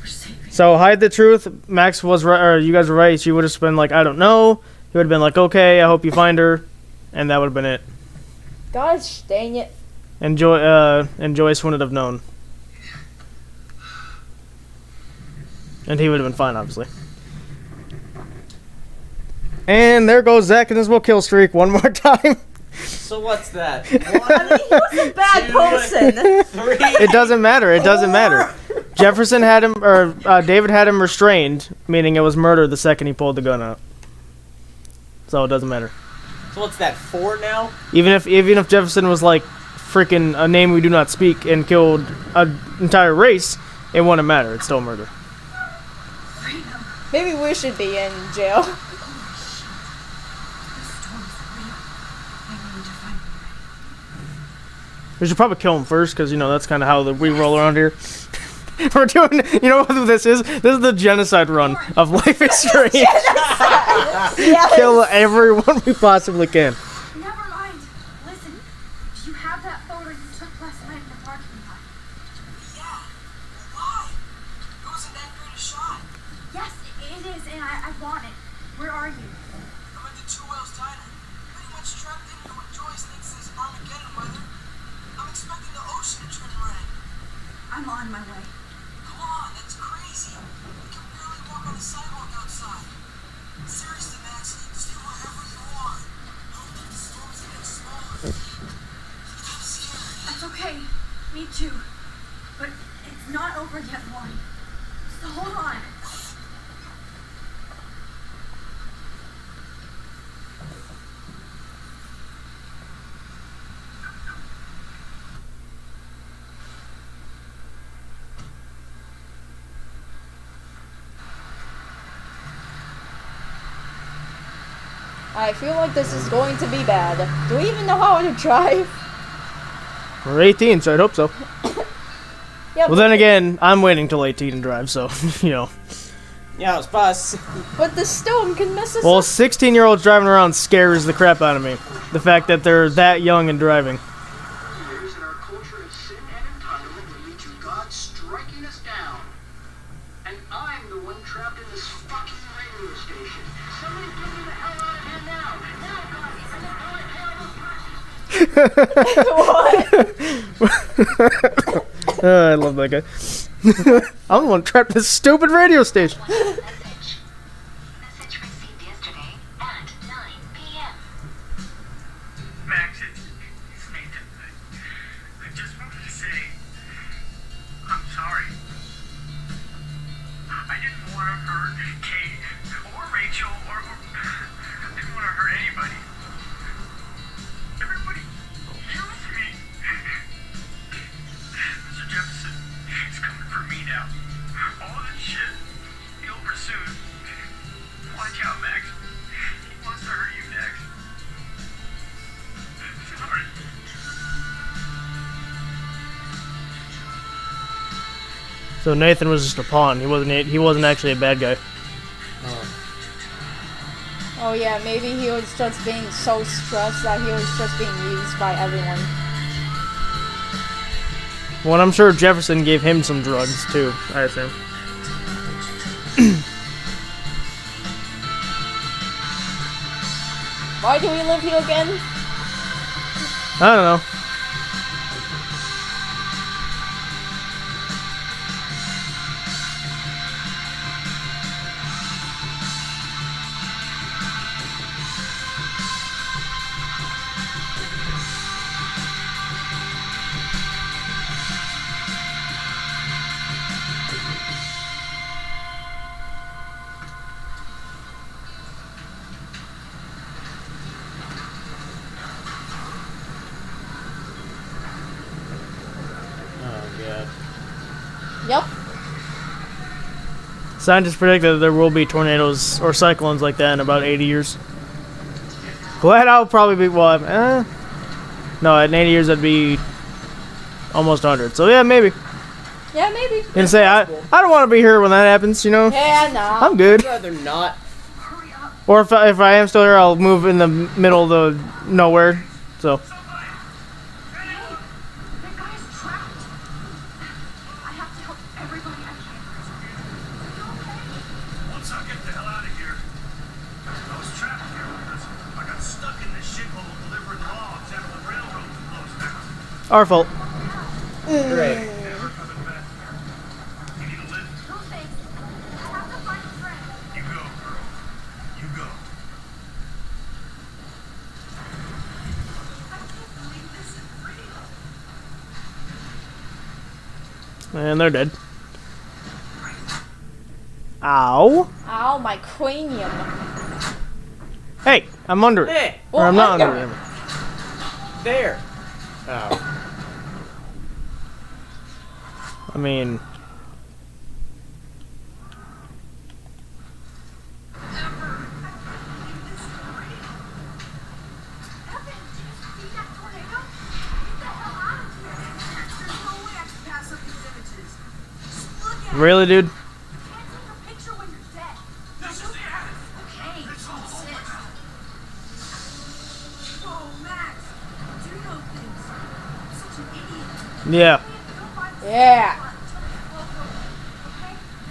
for saving So, hide the truth. Max was right, or you guys were right. She would have been like, I don't know. He would have been like, okay, I hope you find her. And that would have been it. Gosh dang it. And Joyce wouldn't have known. And he would have been fine, obviously. And there goes Zach and his will kill streak one more time. So what's that? I mean, he was a bad person. 3. It doesn't matter. It doesn't matter. Jefferson had him, or David had him restrained, meaning it was murder the second he pulled the gun out. So it doesn't matter. So what's that? 4 now? Even if Jefferson was like freaking a name we do not speak and killed an entire race, it wouldn't matter. It's still murder. freedom. Maybe we should be in jail. This storm's real. I need to find a way. We should probably kill him first, because you know that's kind of how we roll around here. We're doing. You know what this is? This is the genocide run of Life is Strange. Yes. Kill everyone we possibly can. Never mind. Listen, do you have that photo you took last night in the parking lot? Yeah. Why? It wasn't that great a shot. Yes, it is, and I want it. Where are you? I'm at the Two Whales Diner. Pretty much trapped into what Joyce thinks is Armageddon weather. I'm expecting the ocean to turn red. I'm on my way. Come on, that's crazy. We can barely walk on the sidewalk outside. Seriously, Max, stay wherever you are. The storm's getting smaller. I'm scared. That's okay. Me too. But it's not over yet, Warren. So hold on. I feel like this is going to be bad. Do we even know how to drive? We're 18, so I'd hope so. Yeah, Well, then again, I'm waiting till 18 to drive, so you know. Yeah, it's bus. but the storm can mess us Well, up. 16-year-olds driving around scares the crap out of me. The fact that they're that young and driving. Years in our culture of sin and entitlement will lead to God striking us down. And I'm the one trapped in this fucking radio station. Somebody get me the hell out of here now! Now, God! I love that guy. I'm the one trapped in this stupid radio station. Message received yesterday at 9 p.m. JOSÉ. I'm sorry. I didn't want to hurt Kate or Rachel or I didn't want to hurt anybody. Everybody kills me. Mr. Jefferson is coming for me now. All this shit he'll pursue. Watch out, Max. He wants to hurt you next. Sorry. So Nathan was just a pawn. He wasn't actually a bad guy. Oh yeah, maybe he was just being so stressed that he was just being used by everyone. Well, I'm sure Jefferson gave him some drugs too, I assume. Why do we live here again? I don't know. Yep. Scientists predict that there will be tornadoes or cyclones like that in about 80 years. Glad I'll probably be, well, no, in 80 years that'd be almost 100. So yeah, maybe. Yeah, maybe. And say, I don't want to be here when that happens, you know? Yeah, nah. I'm good. I'd rather not. Or if I am still here, I'll move in the middle of the nowhere, so. That guy's trapped. I have to help everybody I can. Once I get the hell out of here, I was trapped here because I got stuck in this shithole delivering logs after the railroad was closed down. Our fault. Great. Never coming back here. You need a lift? No thanks. I have to find a friend. You go, girl. You go. I can't believe this is real. And they're dead. Ow. Ow, my cranium. Hey, I'm under it. Hey, Or I'm not Well, under it. there. Oh. I mean, really, dude? Yeah. Yeah.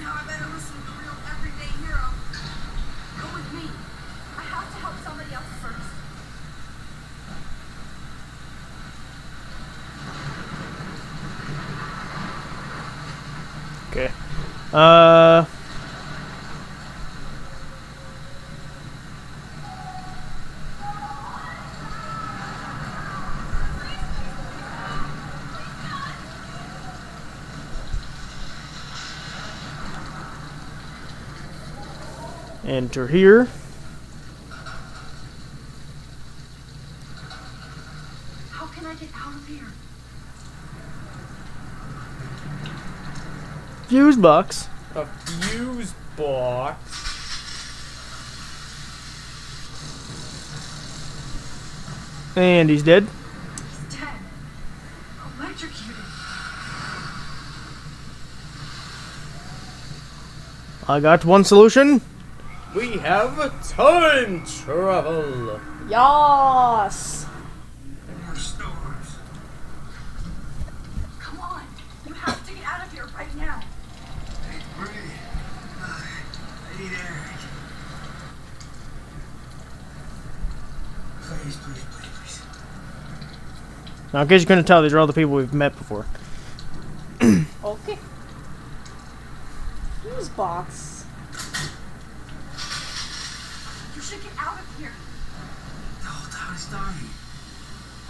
Now I better listen to the real everyday hero. Go with me. I have to help somebody else first. Okay. Enter here. How can I get out of here? Fuse box. A fuse box. And he's dead. He's dead. Electrocuted. I got one solution. We have time travel. Yas. More storms. Come on. You have to get out of here right now. Hey, Bree. I need air. Please, please, please, please. Now, in case you couldn't tell, these are all the people we've met before. Okay. Fuse box. You should get out of here. The whole town is starving.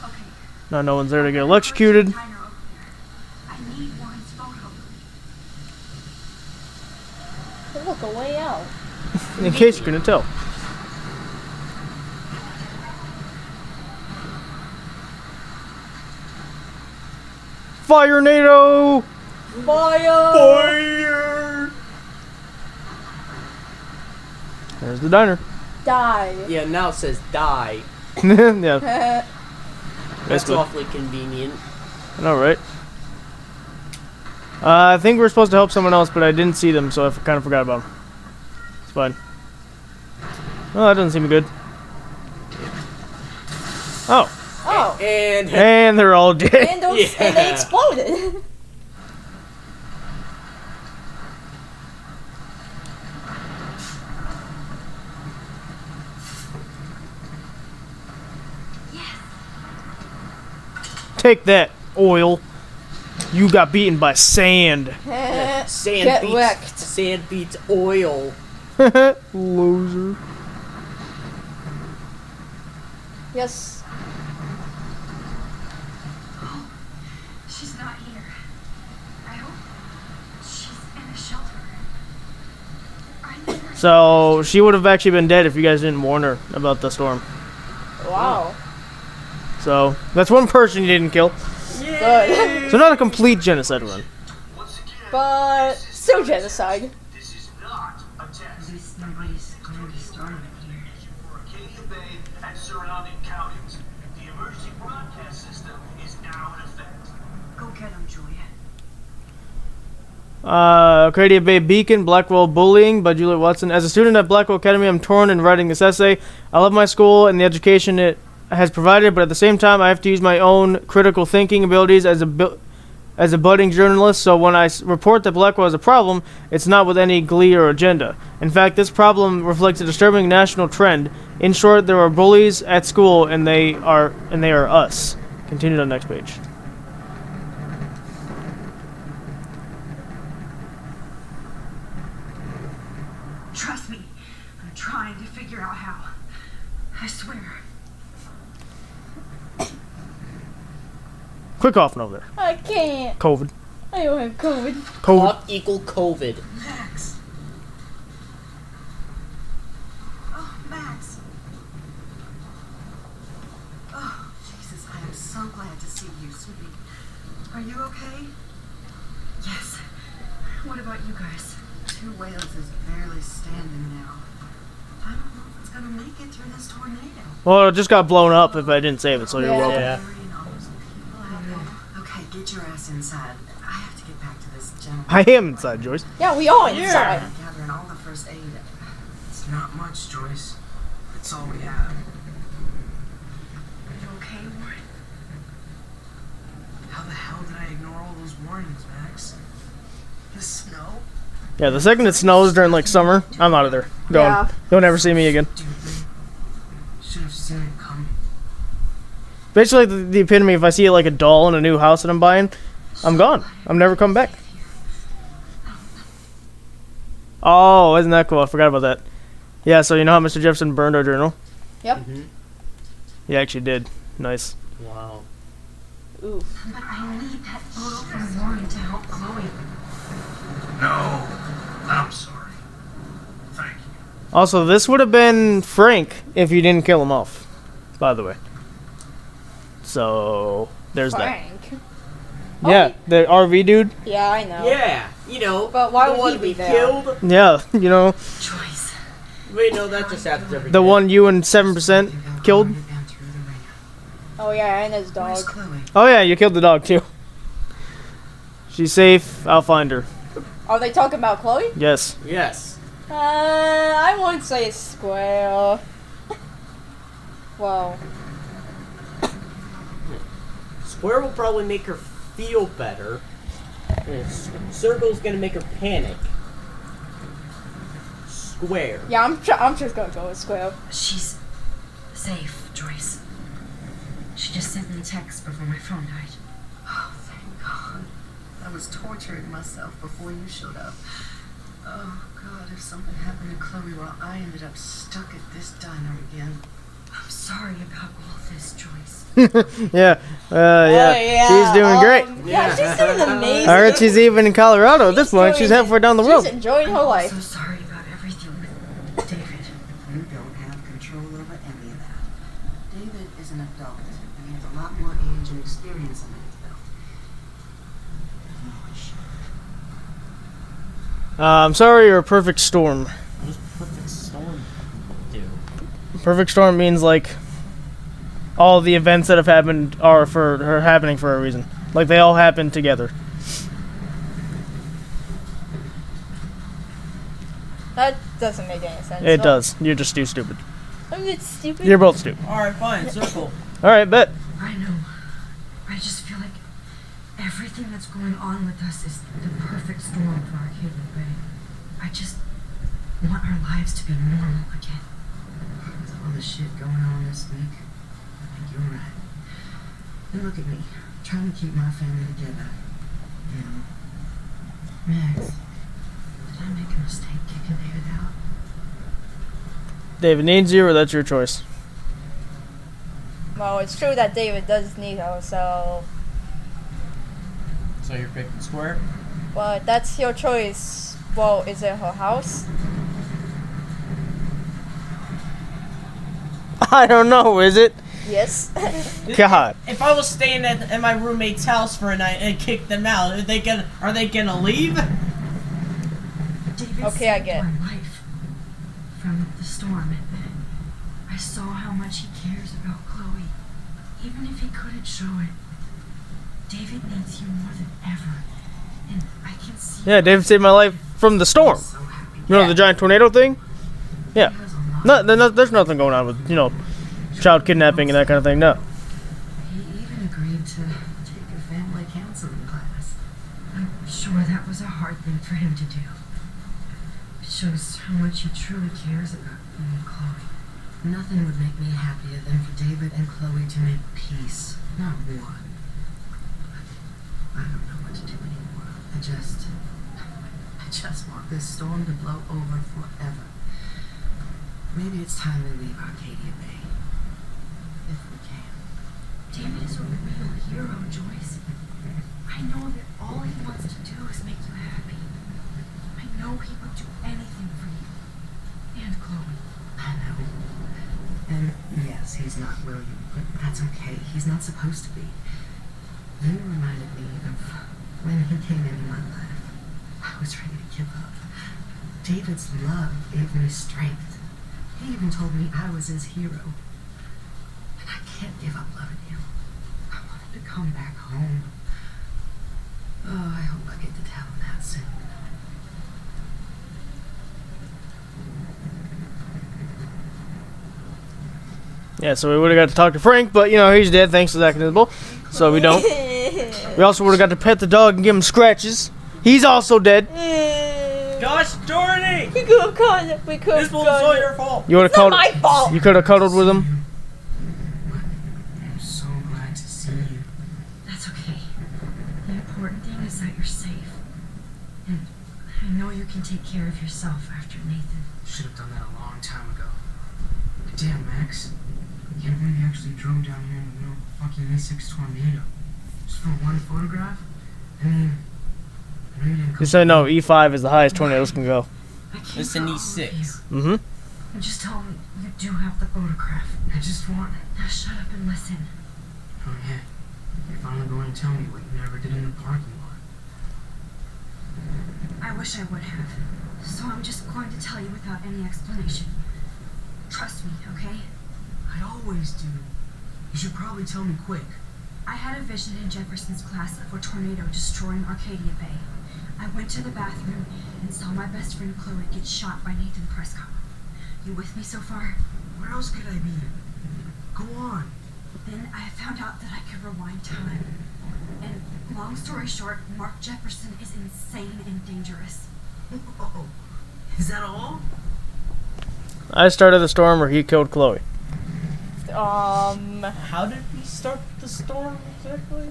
Okay. Now, no one's there to get electrocuted. Timer over here. took a way out. In case you couldn't tell. Fire NATO! Fire! There's the diner. Die. Yeah, now it says die. Yeah, That's good. awfully convenient. I know, right? I think we're supposed to help someone else, but I didn't see them, so I kind of forgot about them. It's fine. Oh, that doesn't seem good. Oh. Oh. And And they're all dead. And, those, and they Yeah. exploded. Take that, oil. You got beaten by sand. Get wrecked. Sand beats oil. Loser. Yes. She's not here. I hope she's in a shelter. I never. So, she would have actually been dead if you guys didn't warn her about the storm. Wow. So, that's one person you didn't kill. Good. So, not a complete genocide run. Once again, But still genocide. this is not a test. At least nobody's going to be starving here. For Acadia Bay and surrounding counties, the emergency broadcast system is now in effect. Go get him, Juliet. Arcadia Bay Beacon, Blackwell Bullying by Juliet Watson. As a student at Blackwell Academy, I'm torn in writing this essay. I love my school and the education it has provided, but at the same time, I have to use my own critical thinking abilities as a budding journalist. So when I report that Blackwell is a problem, it's not with any glee or agenda. In fact, this problem reflects a disturbing national trend. In short, there are bullies at school, and they are us. Continue on the next page. Trust me. I'm trying to figure out how. I swear. Quick coughing over there. I can't. COVID. I don't have COVID. COVID. Cough equal COVID. Max. Oh, Max. Oh, Jesus, I am so glad to see you, sweetie. Are you okay? Yes. What about you guys? Two Whales is barely standing now. I don't know if it's gonna make it through this tornado. Well, it just got blown up if I didn't save it, so you're Yeah. welcome. Yeah. Worrying all those people out there. Okay, get your ass inside. I have to get back to this gentleman. I am inside, Joyce. Yeah, we all inside. I'm gathering all the first aid. It's not much, Joyce. It's all we have. Are you okay, Warren? How the hell did I ignore all those warnings, Max? The snow? Yeah, the second it snows during like summer, I'm out of there. Going. Yeah. You'll never see me again. Stupid. Should have seen it coming. Basically, the epitome. If I see like a doll in a new house that I'm buying, I'm gone. I'm never coming back. Oh, isn't that cool? I forgot about that. Yeah, so you know how Mr. Jefferson burned our journal? Yep. Mm-hmm. He actually did. Nice. Wow. Oof. But I need that photo from Warren to help Chloe. No, I'm sorry. Thank you. Also, this would have been Frank if you didn't kill him off, by the way. So, there's Frank. that. Yeah, the RV dude. Yeah, I know. Yeah, you know. But why the would one he be we there? killed. Yeah, you know, Joyce. Wait, no, that just happens every the day. one you and 7% killed. Oh yeah, and his dog. Where's Chloe? Oh yeah, you killed the dog too. She's safe. I'll find her. Are they talking about Chloe? Yes. Yes. I won't say square. Well, Square will probably make her feel better. Circle's gonna make her panic. Square. yeah, I'm just gonna go with square. She's safe, Joyce. She just sent me a text before my phone died. Oh, thank God. I was torturing myself before you showed up. Oh, God, if something happened to Chloe while I ended up stuck at this diner again. I'm sorry about all this, Joyce. Yeah. Yeah. She's doing great. Yeah, she's doing amazing. I heard she's even in Colorado at this point. She's halfway down the road. She's enjoying her I'm life. so sorry about I'm sorry, you're a perfect storm. What does perfect storm do? Perfect storm means like all the events that have happened are happening for a reason. Like they all happen together. That doesn't make any sense. It does. You're just too stupid. I'm just stupid. You're both stupid. Alright, fine, circle. Alright, bet. I know. I just feel like everything that's going on with us is the perfect storm for Arcadia Bay. I just want our lives to be normal again. With all the shit going on this week, I think you're right. And look at me, trying to keep my family together. You know. Max, did I make a mistake kicking David out? David needs you, or that's your choice. Well, it's true that David does need her, so... So you're picking square? Well, that's your choice. Well, is it her house? I don't know, is it? Yes. God. If I was staying at my roommate's house for a night and kicked them out, are they gonna leave? David Okay, I saved get it. my life from the storm. I saw how much he cares about Chloe. Even if he couldn't show it, David needs you more than ever. And I can see. Yeah, David saved my life from the storm. I'm so happy. You know the giant tornado thing? Yeah. He has a lot. No, there's nothing going on with, child kidnapping and that kind of thing, no. He even agreed to take a family counseling class. I'm sure that was a hard thing for him to do. It shows how much he truly cares about you and Chloe. Nothing would make me happier than for David and Chloe to make peace, not war. I don't know what to do anymore. I just want this storm to blow over forever. Maybe it's time to leave Arcadia Bay. If we can. David is a real hero, Joyce. I know that all he wants to do is make you happy. I know he would do anything for you. And Chloe. I know. And yes, he's not William, but that's okay. He's not supposed to be. You reminded me of when he came into my life. I was ready to give up. David's love gave me strength. He even told me I was his hero. And I can't give up loving him. I wanted to come back home. Oh, I hope I get to tell him that soon. Yeah, so we would have got to talk to Frank, but, he's dead thanks to Zach and Isabel, so we don't. We also would have got to pet the dog and give him scratches. He's also dead. Gosh darn it! We could have gone. We could This have was all gone. your fault. You would have It's not cuddled. my fault. You could have cuddled with him. I'm so glad to see you. That's okay. The important thing is that you're safe. And I know you can take care of yourself after Nathan. Should have done that a long time ago. Damn, Max. I can't believe you actually drove down here in the middle of a fucking E6 tornado. Just for one photograph? I mean, I know you didn't You said no, E5 is the highest tornadoes can go. I can't It's an for all of E6. you. Mm-hmm. And just tell me you do have the photograph. I just want... Now shut up and listen. Oh, yeah. You're finally going to tell me what you never did in the parking lot. I wish I would have. So I'm just going to tell you without any explanation. Trust me, okay? I always do. You should probably tell me quick. I had a vision in Jefferson's class of a tornado destroying Arcadia Bay. I went to the bathroom and saw my best friend Chloe get shot by Nathan Prescott. You with me so far? Where else could I be? Go on. Then I found out that I could rewind time. And long story short, Mark Jefferson is insane and dangerous. Whoa. Is that all? I started the storm where he killed Chloe. How did we start the storm exactly?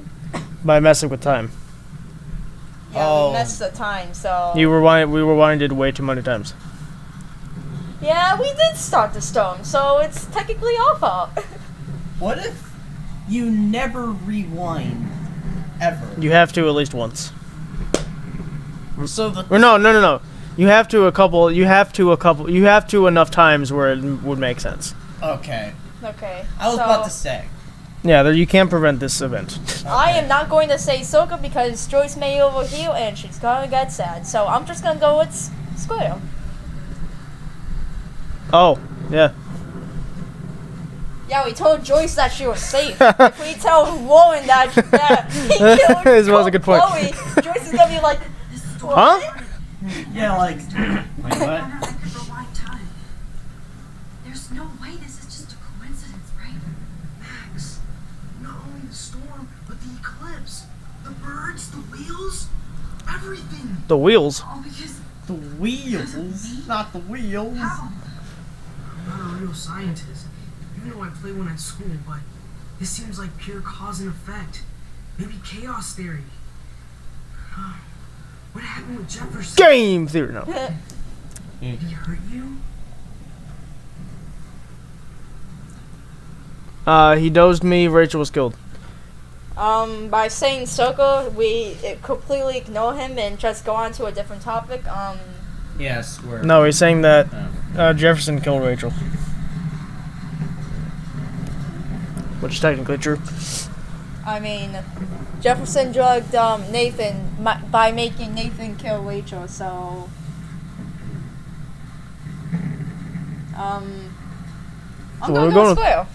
By messing with time. Yeah, Oh. we messed the time, so. We rewinded way too many times. Yeah, we did start the storm, so it's technically our fault. What if you never rewind ever? You have to at least once. So the Or no. You have to enough times where it would make sense. okay. Okay. I was so, about to say. Yeah, there, you can't prevent this event. I am not going to say Soka because Joyce may overheal and she's gonna get sad. So I'm just gonna go with Squirrel. Oh, yeah. Yeah, we told Joyce that she was safe. If we tell Warren that he killed This was a good point. Chloe, Joyce is gonna be like, Huh? Yeah, like. Wait, what? I could rewind time. There's no way this is just a coincidence, right? Max, not only the storm, but the eclipse, the birds, the wheels, everything. The wheels. All because The wheels, not the wheels. how? I'm not a real scientist, even though I play one at school, but this seems like pure cause and effect. Maybe chaos theory. What happened with Jefferson? Game theory. No. Did he hurt you? He dozed me. Rachel was killed. by saying Soka, we completely ignore him and just go on to a different topic. Yeah, swear. No, he's saying that Jefferson killed Rachel. Which is technically true. I mean, Jefferson drugged Nathan by making Nathan kill Rachel, so I'm So where gonna are we go going? with Squirrel.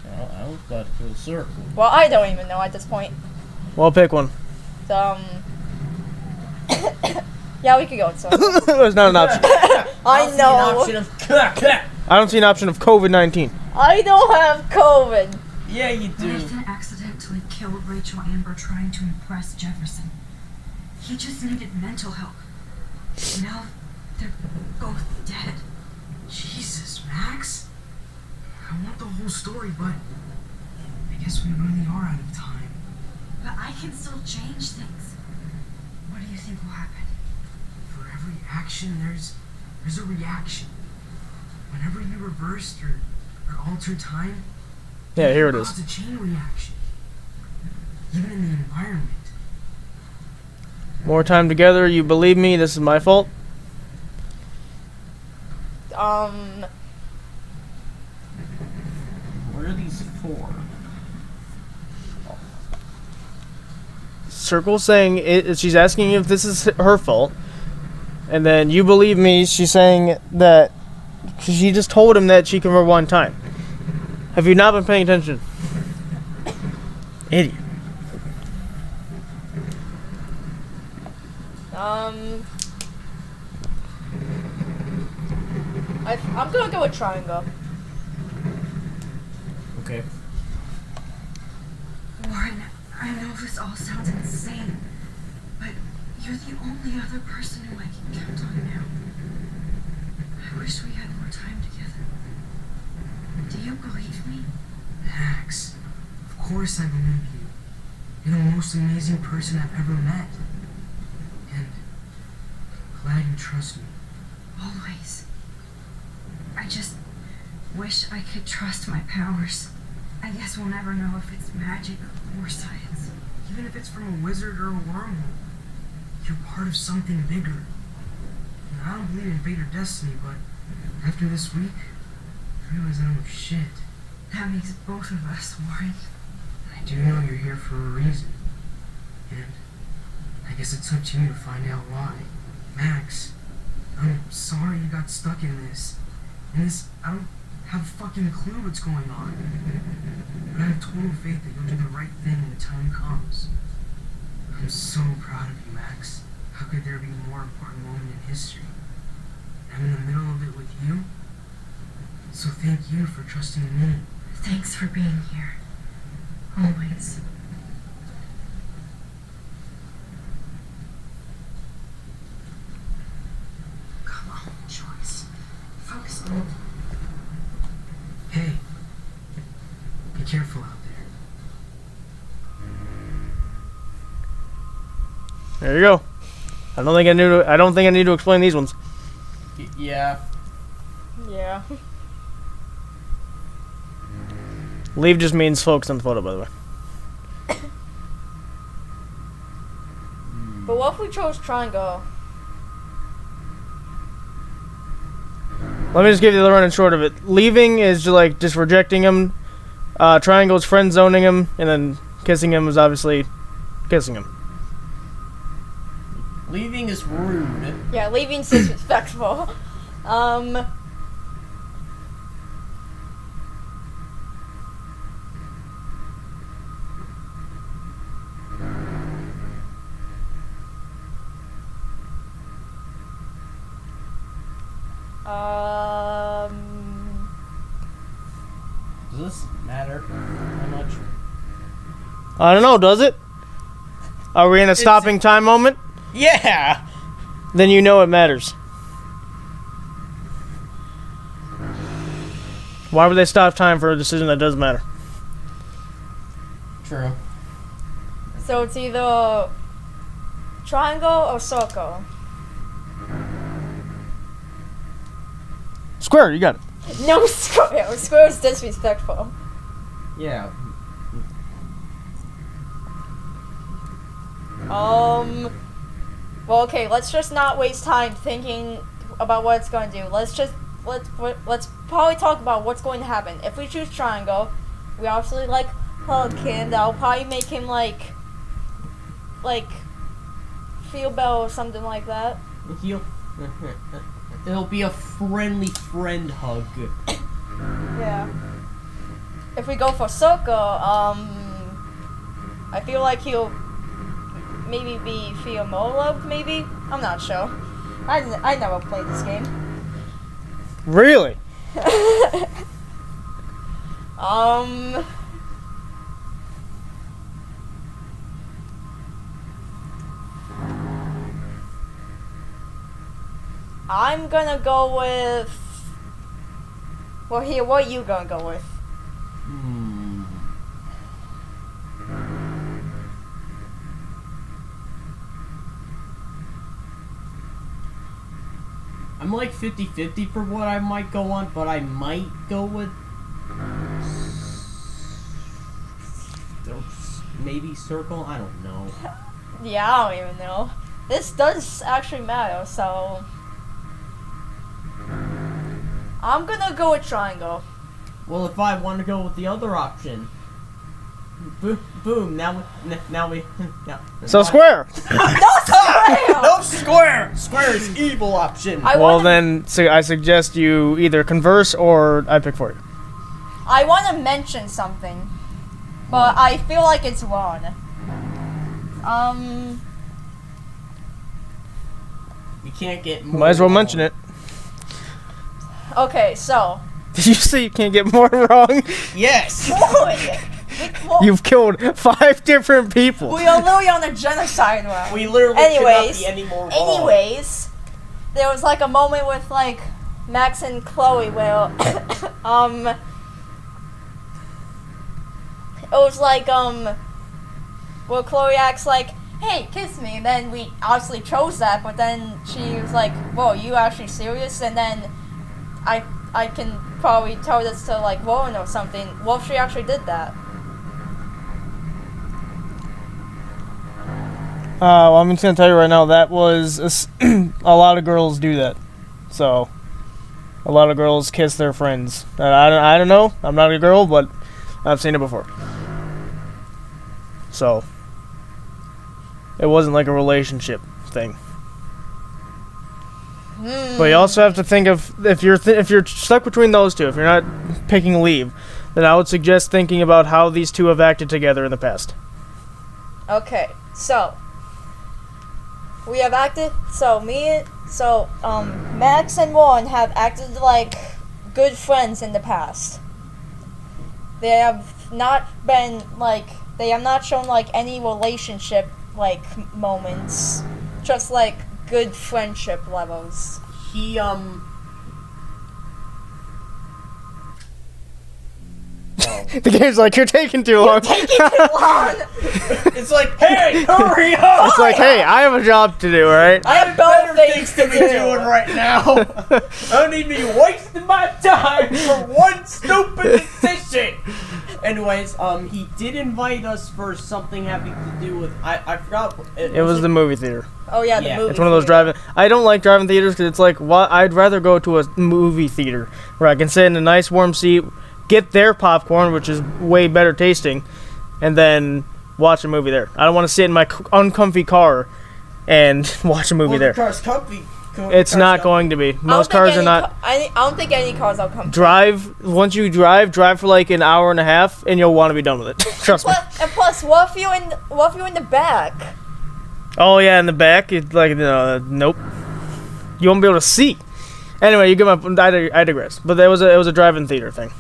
Well, I was about to go circle. Well, I don't even know at this point. Well, pick one. Yeah, we could go with Squirrel. There's not an option. I know. I don't see an option of COVID-19. I don't have COVID. Yeah, you do. Nathan accidentally killed Rachel Amber trying to impress Jefferson. He just needed mental help. Now they're both dead. Jesus, Max. I want the whole story, but I guess we really are out of time. But I can still change things. What do you think will happen? For every action, there's a reaction. Whenever you reversed or altered time, Yeah, here it it is. caused a chain reaction. Even in the environment. More time together. You believe me? This is my fault. What are these for? Circle saying it, she's asking if this is her fault, and then you believe me. She's saying that she just told him that she can rewind time. Have you not been paying attention? Idiot. I'm gonna go with Triangle. Okay. Warren, I know this all sounds insane, but you're the only other person who I can count on now. I wish we had more time together. Do you believe me? Max, of course I believe you. You're the most amazing person I've ever met. And I'm glad you trust me. Always. I just wish I could trust my powers. I guess we'll never know if it's magic or science. Even if it's from a wizard or a wormhole, you're part of something bigger. And I don't believe in fate or destiny, but after this week, I realize I don't know shit. That makes both of us, Warren. I do know you're here for a reason. And I guess it's up to you to find out why. Max, I'm sorry you got stuck in this. I don't have a fucking clue what's going on. But I have total faith that you'll do the right thing when the time comes. I'm so proud of you, Max. How could there be a more important moment in history? I'm in the middle of it with you. So thank you for trusting me. Thanks for being here. Always. Come on, Joyce. Focus on. Hey, be careful out there. There you go. I don't think I need to explain these ones. Yeah. Yeah. Leave just means focus on the photo, by the way. But what if we chose Triangle? Let me just give you the run and short of it. Leaving is just rejecting him Triangle's friend zoning him, and then kissing him is obviously kissing him. Leaving is rude. Yeah, leaving's disrespectful. Does this matter how much? I don't know, does it? Are we in a stopping time moment? Yeah! Then you know it matters. Why would they stop time for a decision that does matter? True. So it's either triangle or circle. Square, you got it. No, square. Square is disrespectful. Yeah. Well, okay. Let's just not waste time thinking about what it's going to do. Let's probably talk about what's going to happen. If we choose triangle, we obviously like hug him. That'll probably make him like feel better or something like that. It'll be a friendly friend hug. Yeah. If we go for circle, I feel like he'll maybe feel more loved. Maybe, I'm not sure. I never played this game. Really? I'm gonna go with. Well, here, what are you gonna go with? I'm like 50-50 for what I might go on, but I might go with maybe circle. I don't know. Yeah, I don't even know. This does actually matter, so I'm gonna go with triangle. Well, if I want to go with the other option, boom. Now we. So square. No square! No square. Square is evil option. Well, then I suggest you either converse or I pick for you. I want to mention something, but I feel like it's wrong. You can't get more Might as well wrong. mention it. Okay, so. Did you say you can't get more wrong? Yes. You've killed 5 different people. We are literally on a genocide round. We literally cannot be any more wrong. Anyways, there was like a moment with like Max and Chloe where it was like where Chloe acts like, hey, kiss me, and then we obviously chose that, but then she was like, whoa, you actually serious? And then I can probably tell this to like Rowan or something. What if she actually did that? Well, I'm just gonna tell you right now that was a lot of girls do that. So, a lot of girls kiss their friends. I don't know. I'm not a girl, but I've seen it before. So, it wasn't like a relationship thing. But you also have to think of if you're stuck between those two, if you're not picking leave, then I would suggest thinking about how these two have acted together in the past. Okay, so we have acted. Max and Warren have acted like good friends in the past. They have not been like they have not shown like any relationship like moments, just like good friendship levels. The game's like, you're taking too long. It's like, hey, hurry up! It's like, hey, I have a job to do, alright? I have better things to be doing right now. I don't need to be wasting my time for one stupid decision. Anyways, he did invite us for something having to do with I forgot. It was the movie theater. Oh yeah, the movie. It's one of those driving. I don't like driving theaters because it's like, I'd rather go to a movie theater where I can sit in a nice warm seat, get their popcorn, which is way better tasting, and then watch a movie there. I don't want to sit in my uncomfy car and watch a movie there. The car's comfy. It's not going to be. Most cars are not. I don't think any cars will come. Once you drive for like an hour and a half, and you'll want to be done with it. Trust me. And plus, what if you're in the back? Oh yeah, in the back, it's like nope. You won't be able to see. Anyway, you get my. I digress. But it was a drive-in theater thing.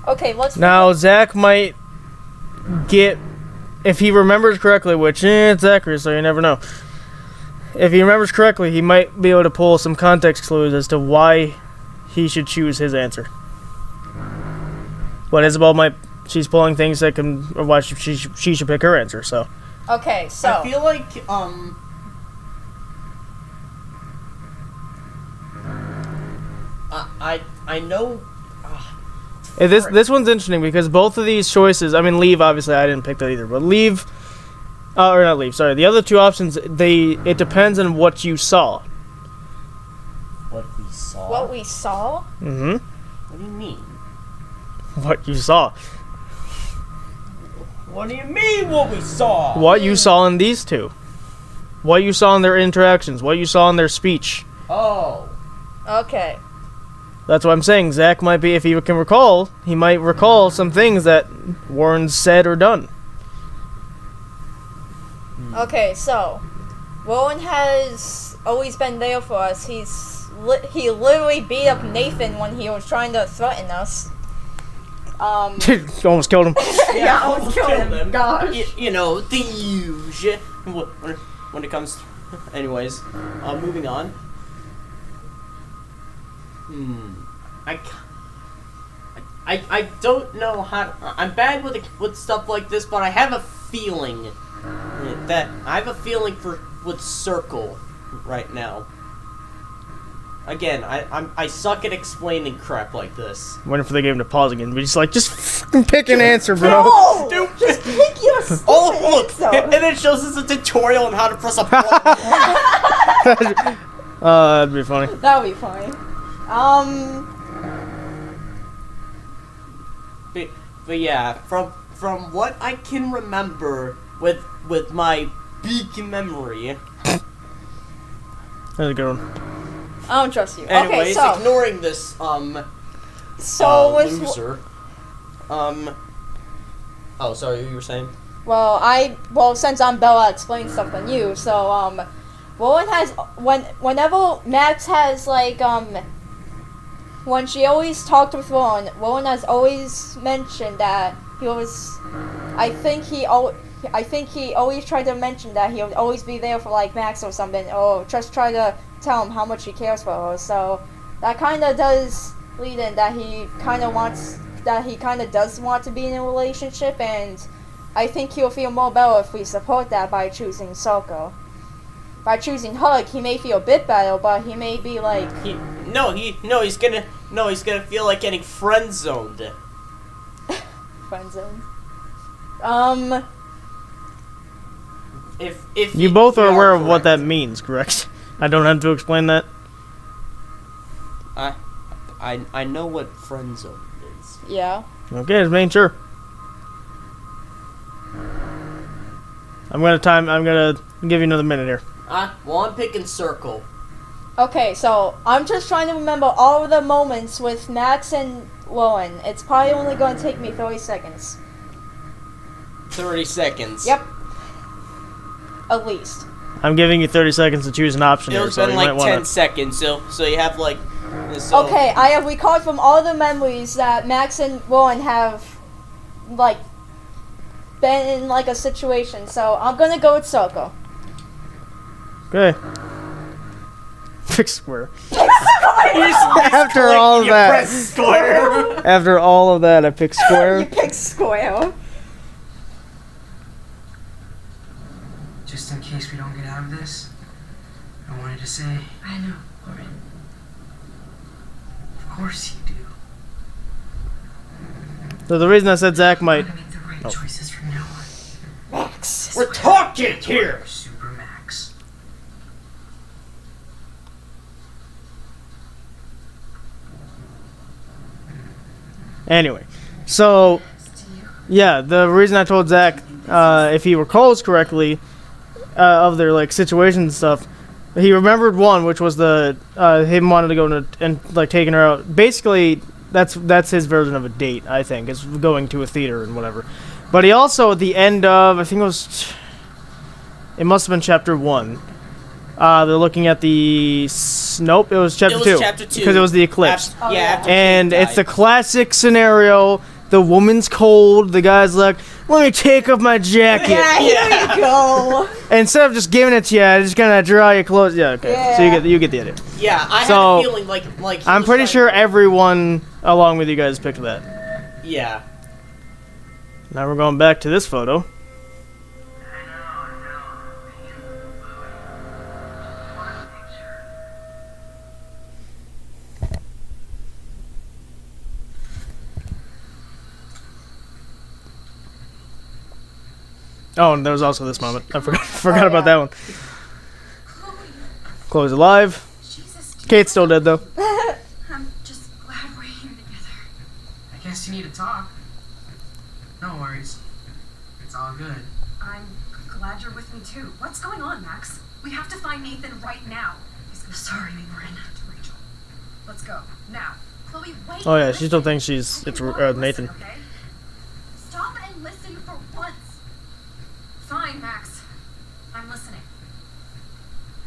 Okay, let's. Now Zach might get, if he remembers correctly, which it's Zachary, so you never know. If he remembers correctly, he might be able to pull some context clues as to why he should choose his answer. But Isabel she's pulling things that can, or why she should pick her answer. So. Okay, so. I feel like I know. This one's interesting because both of these choices. I mean, leave. Obviously, I didn't pick that either. But leave. Or not leave, sorry. The other two options, it depends on what you saw. What we saw? What we saw? Mm-hmm. What do you mean? What you saw. What do you mean, what we saw? What you saw in these two. What you saw in their interactions. What you saw in their speech. Oh. Okay. That's what I'm saying. Zach might be, if he can recall, he might recall some things that Warren said or done. Okay, so Rowan has always been there for us. He literally beat up Nathan when he was trying to threaten us. Almost killed him. Yeah, I almost killed him. Gosh. You know, the usual. When it comes to, anyways, moving on. I don't know how to, I'm bad with stuff like this, but I have a feeling with circle right now. Again, I suck at explaining crap like this. Waiting for the game to pause again. But just fucking pick an answer, bro. No! Stupid. Just pick your stupid Oh, look! answer. And it shows us a tutorial on how to press a button. That'd be funny. That would be fine. But yeah, from what I can remember with my big memory. That's a good one. I don't trust you. Anyways, okay, so ignoring this loser. Oh, sorry, you were saying? Well, since I'm Bella, explain stuff on you. So Rowan has whenever Max has when she always talked with Rowan has always mentioned that he was. I think he always tried to mention that he would always be there for Max or something, or just try to tell him how much he cares for her. So that kind of does lead in that he kind of does want to be in a relationship, and I think he'll feel more better if we support that by choosing Soko. By choosing Hug, he may feel a bit better, but he may be he's gonna feel like getting friend zoned. friend zone. If You both are aware of what that means, correct? I don't have to explain that. I know what friend zone is. Yeah. Okay, just making sure. I'm gonna give you another minute here. Well, I'm picking circle. Okay, so I'm just trying to remember all of the moments with Max and Rowan. It's probably only going to take me 30 seconds. 30 seconds. Yep. At least. I'm giving you 30 seconds to choose an option here, It's so been you might 10 want to. seconds, so you have Okay, I have recalled from all the memories that Max and Rowan have, been in, a situation, so I'm gonna go with Soko. Okay. Pick square. After all of that. Press square. After all of that, I picked square. You picked square. Just in case we don't get out of this, I wanted to say, I know, Lauren. of course you do. So the reason I said Zach I'm might. gonna make the right choices from now on. Max. We're talking here. Super Max. Anyway, so yeah, the reason I told Zach, if he recalls correctly, of their like situations and stuff, he remembered one, which was the him wanting to go and like taking her out. Basically, that's his version of a date. I think is going to a theater and whatever. But he also at the end of it must have been chapter 1. They're looking at the nope. It was chapter 2 because it was the eclipse. After And Kate it's the died. classic scenario. The woman's cold. The guy's like, "Let me take off my jacket." Yeah, here you go. Instead of just giving it to you, I just gonna draw your clothes. Yeah, okay. So you get the idea. Yeah, I So, had a feeling like he I'm was pretty trying- sure everyone along with you guys picked that. Yeah. Now we're going back to this photo. Oh, and there was also this moment. I forgot about that one. Chloe's alive. Jesus, Kate's still dead though. I'm just glad we're here together. I guess you need to talk. No worries. It's all good. I'm glad you're with me too. What's going on, Max? We have to find Nathan right now. He's gonna sorry me, Marin. To Rachel. Let's go now. Chloe, wait. Oh yeah, she still thinks Okay, it's well, listen, Nathan. okay? Stop and listen for once. Fine, Max. I'm listening.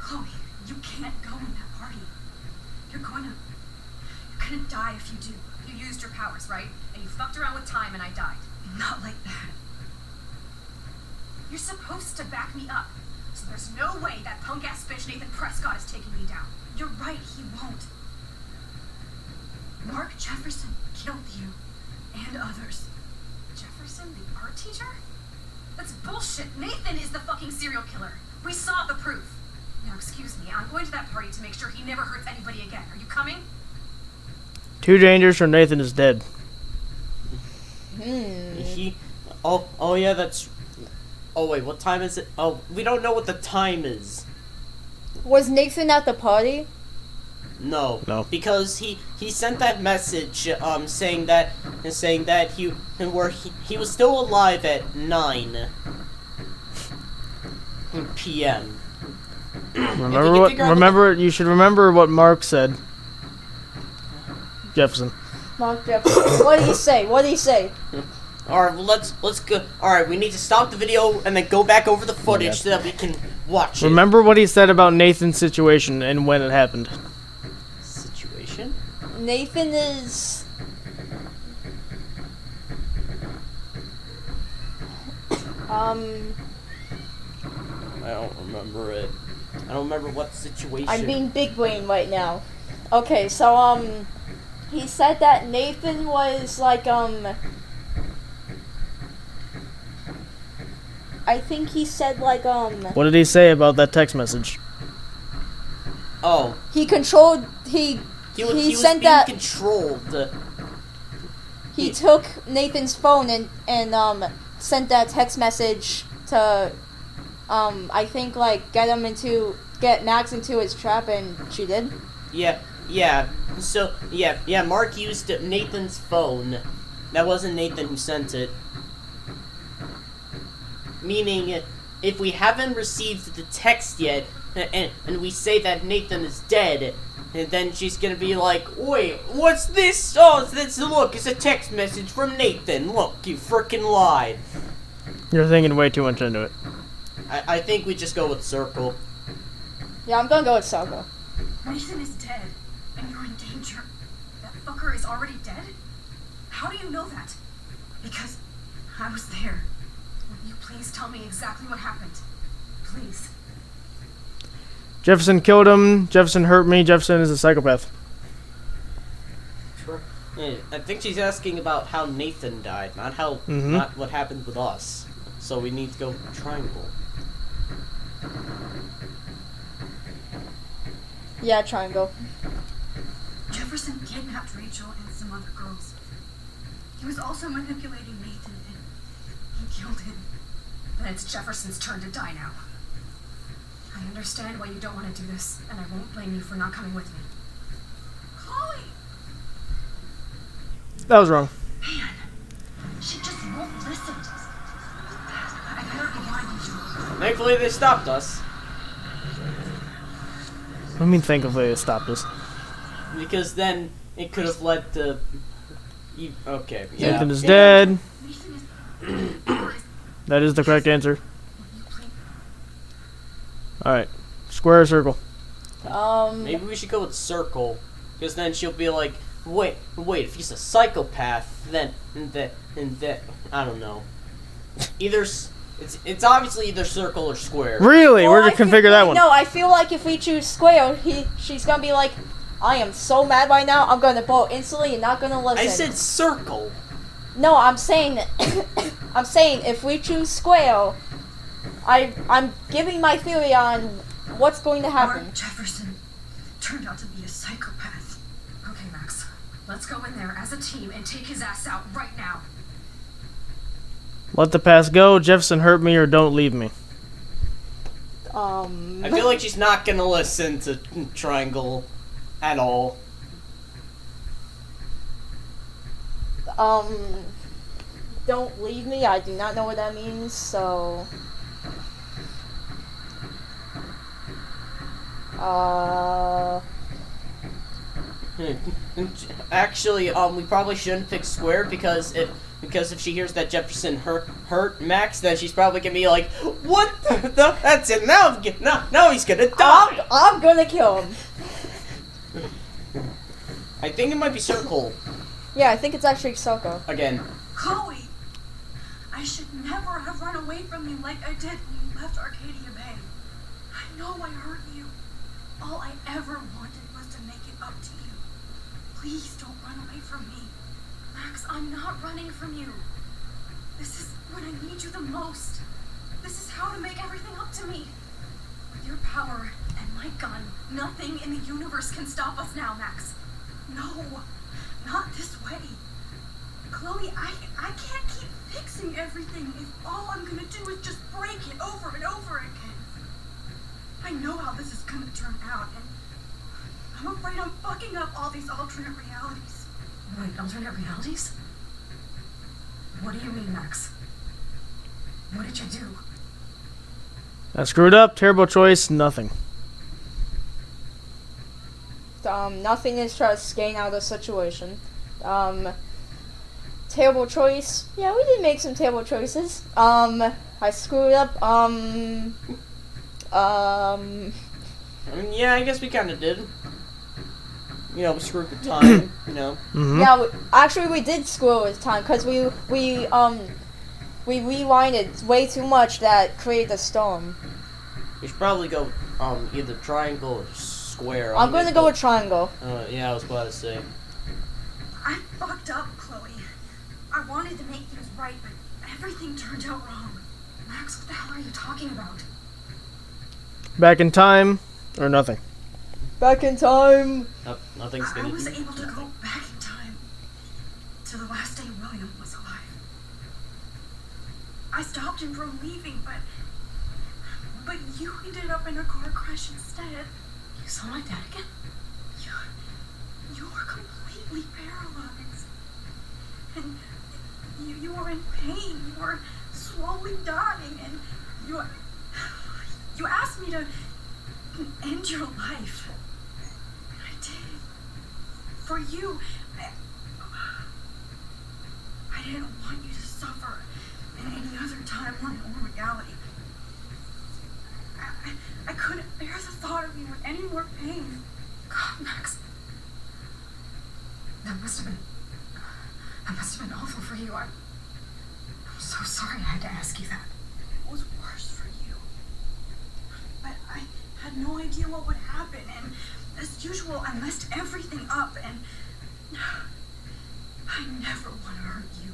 Chloe, you can't go in that party. You're gonna die if you do. You used your powers, right? And you fucked around with time and I died. Not like that. You're supposed to back me up. So there's no way that punk-ass bitch Nathan Prescott is taking me down. You're right, he won't. Mark Jefferson killed you and others. Jefferson, the art teacher? That's bullshit. Nathan is the fucking serial killer. We saw the proof. Now, excuse me, I'm going to that party to make sure he never hurts anybody again. Are you coming? Two dangers or Nathan is dead. Oh yeah, that's. Oh wait, what time is it? Oh, we don't know what the time is. Was Nathan at the party? No. No. Because he sent that message saying that he was still alive at 9 p.m. You should remember what Mark said. Jefferson. Mark Jefferson. What did he say? What did he say? Alright, well, let's go. Alright, we need to stop the video and then go back over the footage so that we can watch it. Remember what he said about Nathan's situation and when it happened. Situation? Nathan is... I don't remember it. I don't remember what situation. I'm being big brain right now. Okay, so, he said that Nathan was, like, I think he said, like, What did he say about that text message? Oh. he controlled, He was sent being that, controlled. he took Nathan's phone and sent that text message to, I think, like, get Max into his trap, and she did. Yeah. So, yeah, Mark used Nathan's phone. That wasn't Nathan who sent it. Meaning, if we haven't received the text yet, and we say that Nathan is dead, and then she's gonna be like, wait, what's this? Oh, look, it's a text message from Nathan. Look, you frickin' lied. You're thinking way too much into it. I think we just go with Circle. Yeah, I'm gonna go with Saga. Nathan is dead, and you're in danger. That fucker is already dead? How do you know that? Because I was there. Will you please tell me exactly what happened? Please. Jefferson killed him. Jefferson hurt me. Jefferson is a psychopath. Sure. Yeah, I think she's asking about how Nathan died, not how, not what happened with us. So we need to go triangle. Yeah, triangle. Jefferson kidnapped Rachel and some other girls. He was also manipulating Nathan, and he killed him. Then it's Jefferson's turn to die now. I understand why you don't want to do this, and I won't blame you for not coming with me. Chloe! That was wrong. Thankfully, they stopped us. What do you mean, thankfully, it stopped us? Because then it could have led to... Okay, yeah. Nathan is dead. Nathan is. That is the correct answer. Alright. Square or circle? Maybe we should go with circle. Because then she'll be like, wait, if he's a psychopath, then I don't know. Either... It's obviously either circle or square. Really? Well, Where'd you configure that one? No, I feel like if we choose square, she's gonna be like, I am so mad right now, I'm gonna vote instantly and not gonna listen. I said circle. No, I'm saying I'm saying if we choose square, I'm giving my theory on what's going to happen. Mark Jefferson turned out to be a psychopath. Okay, Max. Let's go in there as a team and take his ass out right now. Let the past go. Jefferson hurt me or don't leave me. I feel like she's not gonna listen to Triangle at all. Don't leave me. I do not know what that means, so Actually, we probably shouldn't pick square because if she hears that Jefferson hurt Max, then she's probably gonna be like, "What the? That's it. Now he's gonna die." I'm gonna kill him. I think it might be circle Yeah, I think it's actually Soko. again. Chloe! I should never have run away from you like I did when you left Arcadia Bay. I know I hurt you. All I ever wanted was to make it up to you. Please don't run away from me. Max, I'm not running from you. This is when I need you the most. This is how to make everything up to me. With your power and my gun, nothing in the universe can stop us now, Max. No, not this way. Chloe, I can't keep fixing everything if all I'm gonna do is just break it over and over again. I know how this is gonna turn out, and I'm afraid I'm fucking up all these alternate realities. Wait, alternate realities? What do you mean, Max? What did you do? I screwed up. Terrible choice. Nothing. Nothing is just getting out of the situation. Terrible choice. Yeah, we did make some terrible choices. I screwed up. I mean, yeah, I guess we kind of did. You know, we screwed with time. You know. Mm-hmm. Yeah, actually, we did screw with time because we rewinded way too much that created a storm. We should probably go either triangle or square. I'm gonna go with triangle. Yeah, I was about to say. I fucked up, Chloe. I wanted to make things right, but everything turned out wrong. Max, what the hell are you talking about? Back in time or nothing. Back in time. Nothing's gonna. I was able to go back in time to the last day William was alive. I stopped him from leaving, but you ended up in a car crash instead. You saw my dad again? You were completely paralyzed. And you were in pain. You were slowly dying, and you asked me to end your life. I did. For you. I didn't want you to suffer in any other timeline or reality. I couldn't bear the thought of you in any more pain. God, Max. That must have been awful for you. I'm so sorry I had to ask you that. It was worse for you. But I had no idea what would happen, and as usual, I messed everything up, and I never want to hurt you.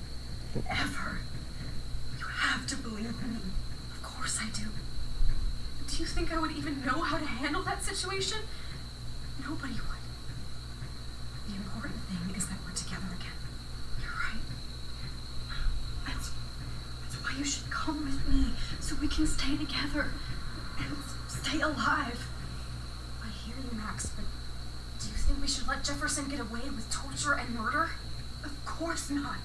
Ever. You have to believe me. Of course I do. Do you think I would even know how to handle that situation? Nobody would. The important thing is that we're together again. You're right. That's why you should come with me, so we can stay together and stay alive. I hear you, Max, but do you think we should let Jefferson get away with torture and murder? Of course not.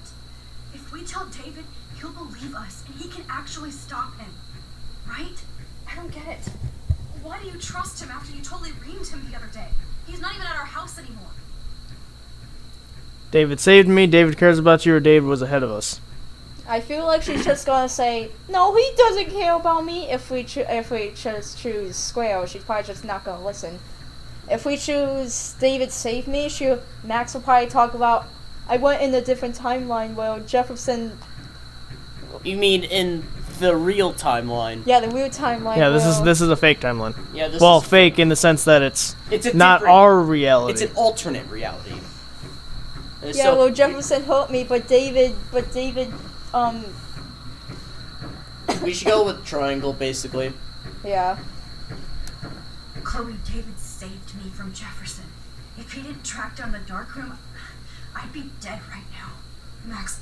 If we tell David, he'll believe us, and he can actually stop him. Right? don't get it. Why do you trust him after you totally reamed him the other day? He's not even at our house anymore. David saved me. David cares about you, or David was ahead of us. I feel like she's just gonna say, no, he doesn't care about me. If we just choose Square, she's probably just not gonna listen. If we choose David saved me, Max will probably talk about, I went in a different timeline where Jefferson. You mean in the real timeline? Yeah, the real timeline. Yeah, this is a fake timeline. Yeah, this Well, is fake in the sense that it's a not different- our reality. It's an alternate reality. Yeah, well, Jefferson hurt me, but David, We should go with triangle, basically. yeah. Chloe, David saved me from Jefferson. If he didn't track down the dark room, I'd be dead right now. Max,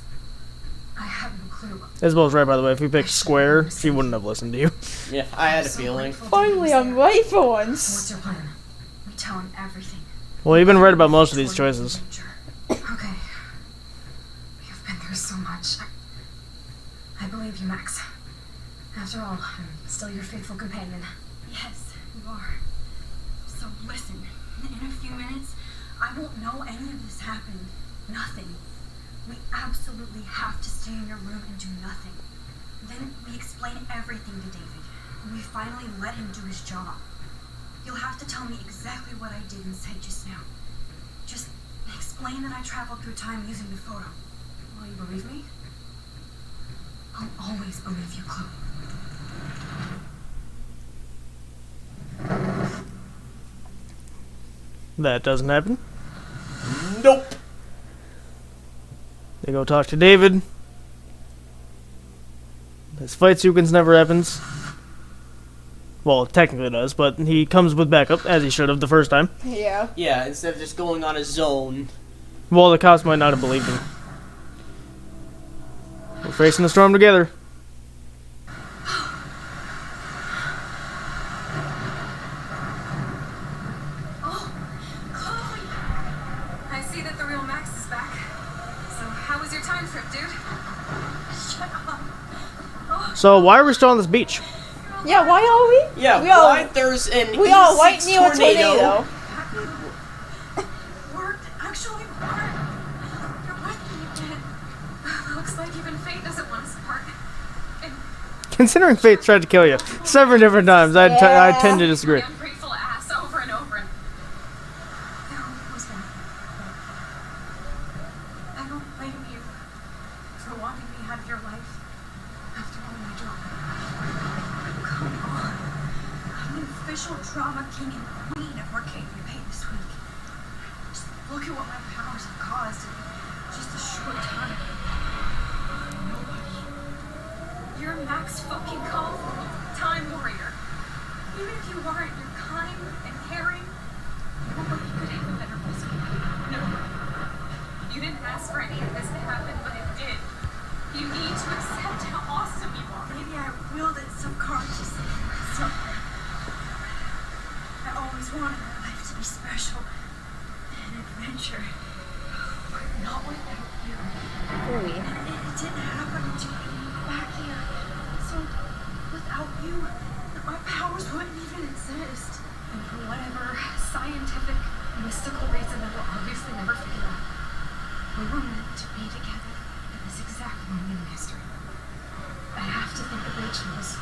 I have no clue. Isabel's right, by the way. If you picked Square, she wouldn't have listened to you. Yeah, I had a feeling. Finally, I'm right for once. What's your plan? We tell him everything. Well, you've been right about most of these choices. Okay. You've been through so much. I believe you, Max. After all, I'm still your faithful companion. Yes, you are. So listen, in a few minutes, I won't know any of this happened. Nothing. We absolutely have to stay in your room and do nothing. Then we explain everything to David. And we finally let him do his job. You'll have to tell me exactly what I did and said just now. Just explain that I traveled through time using the photo. Will you believe me? I'll always believe you, Chloe. That doesn't happen. Nope. They go talk to David. This fight sequence never happens. Well, technically it does, but he comes with backup, as he should have the first time. Yeah. Yeah, instead of just going on his own. Well, the cops might not have believed him. We're facing the storm together. Oh, Chloe! I see that the real Max is back. So, how was your time trip, dude? Shut up. Oh, So, why are we still on this beach? Yeah, why are we? Yeah, we are, why there's an we are E6 right near a tornado. worked. Actually worked. You're with me again. Looks like even fate doesn't want us apart. And Considering fate tried to kill you several different times, I tend to disagree. my ungrateful ass over and over. And it was bad. I don't blame you for wanting me out of your life after all my drama. Come on. I'm the official drama king and queen of Arcadia Bay this week. Just look at what my powers have caused in just a short time. Nobody. You're Max fucking Caulfield, Time Warrior. Even if you weren't, you're kind and caring. Nobody could have a better best friend. No. You didn't ask for any of this to happen, but it did. You need to accept how awesome you are. Maybe I willed it subconsciously. Somewhere. I always wanted my life to be special. An adventure. But not without you. Really? And it didn't happen until you moved back here. So, without you, my powers wouldn't even exist. And for whatever scientific, mystical reason that we'll obviously never figure out, we were meant to be together at this exact moment in history. I have to think that Rachel was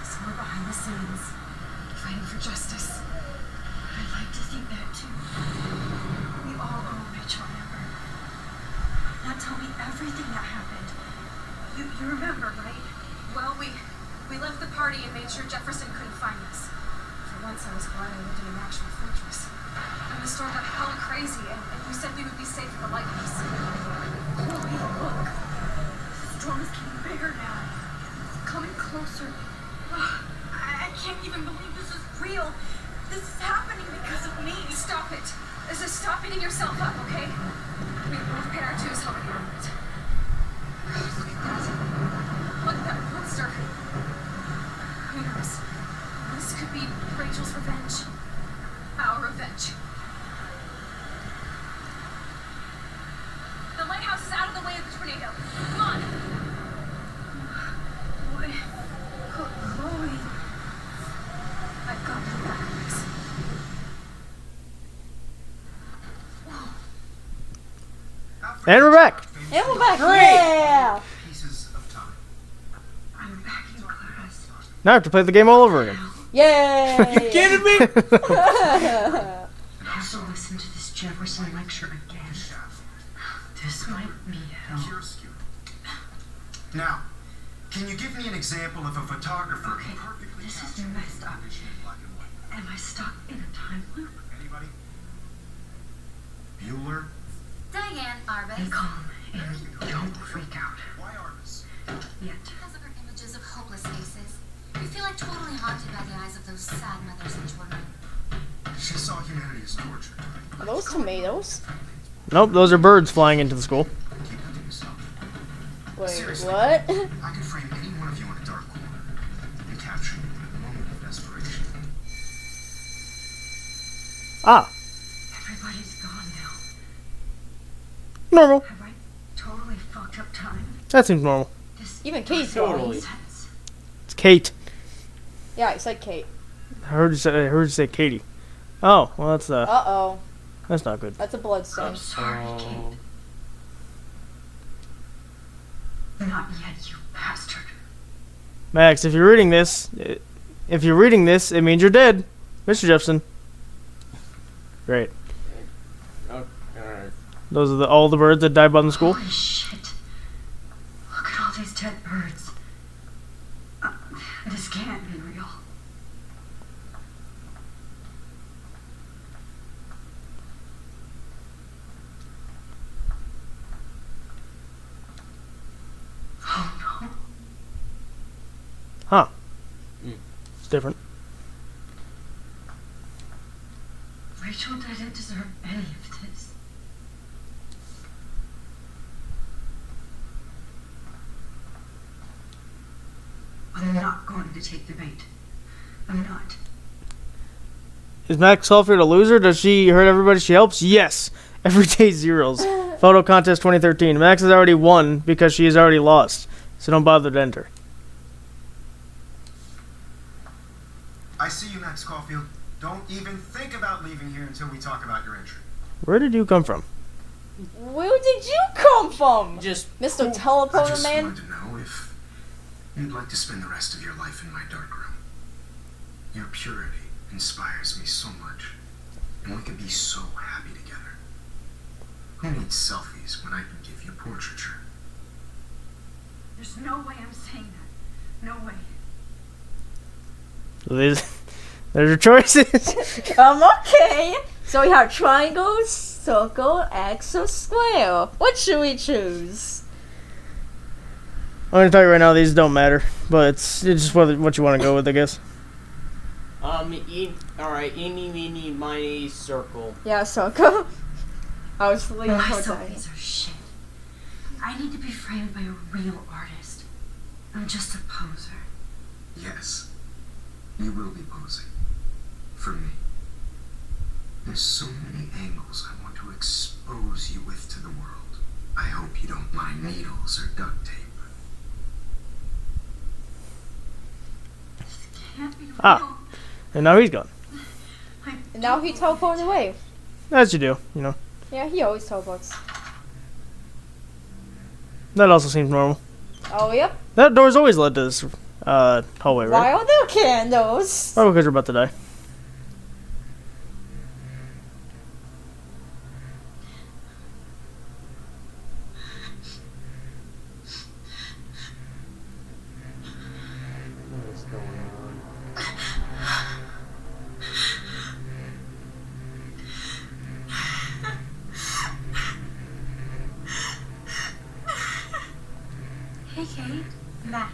somewhere behind the scenes, fighting for justice. I'd like to think that too. We all owe Rachel Amber. Now tell me everything that happened. You remember, right? Well, we left the party and made sure Jefferson couldn't find us. For once, I was glad I lived in an actual fortress. And the storm got hella crazy, and you said we would be safe in the lighthouse. Chloe, look. The storm is getting bigger now. It's coming closer. I can't even believe this is real. This is happening because of me. Stop it. Just stop beating yourself up, okay? We've paid our dues already on it. Look at that. Look at that monster. Who knows? This could be Rachel's revenge. Our revenge. The lighthouse is out of the way of the tornado. Come on. Boy. Chloe. And we're back. And we're back. Great. Yeah. Pieces of time. I'm back in class. Now I have to play the game all over again. Yay. Are you kidding me? I have to listen to this Jefferson lecture again. This might be hell. Chiaroscuro. Now, can you give me an example of a photographer who perfectly This is captured messed up. information in black and white? Am I stuck in a time loop? Anybody? Bueller? Diane Be Arbus. calm and don't freak out Why Arbus? yet. Because of her images of hopeless faces. You feel like totally haunted by the eyes of those sad mothers and children. She saw humanity as tortured, right? Are those tomatoes? Nope, those are birds flying into the school. Keep that to yourself. Wait, Seriously. what? I could frame any one of you in a dark corner and capture you in a moment of desperation. Ah, Everybody's gone now. normal. Have I totally fucked up time? That seems normal. This Even Kate's Totally. gone. sense. It's Kate. Yeah, I said Kate. I heard you say Katie. Oh, well Uh-oh. that's not good. That's a blood stain. I'm sorry, Oh. Kate. Not yet, you bastard. Max, if you're reading this, it means you're dead, Mr. Jefferson. Great. Oh, alright. Those are all the birds that died by the school. Holy shit. Look at all these dead birds. This can't be real. Oh no. Huh. Mm. It's different. Rachel didn't deserve any of this. I'm not going to take the bait. I'm not. Is Max Helford a loser? Does she hurt everybody she helps? Yes. Everyday zeros. Photo contest 2013. Max has already won because she has already lost. So don't bother to enter. I see you, Max Caulfield. Don't even think about leaving here until we talk about your entry. Where did you come from? Where did you come from? Just Mr. I Teleporter just Man? wanted to know if you'd like to spend the rest of your life in my dark room. Your purity inspires me so much, and we could be so happy together. Who needs selfies when I can give you portraiture? There's no way I'm saying that. No way. So there's your choices. Okay. So we have triangles, circle, X, or square. What should we choose? I'm going to tell you right now, these don't matter. But it's just what you want to go with, I guess. Alright, eeny, meeny, miny, circle. Yeah, circle. I was leaning My towards that. selfies are shit. I need to be framed by a real artist. I'm just a poser. Yes, you will be posing. For me. There's so many angles I want to expose you with to the world. I hope you don't mind needles or duct tape. This can't be real. Ah. And now he's gone. And now he teleported away. As you do, you know. Yeah, he always teleports. That also seems normal. Oh, yep. That door's always led to this hallway, right? Why are there candles? Probably because you're about to die. What is going on? Hey, Kate. Max.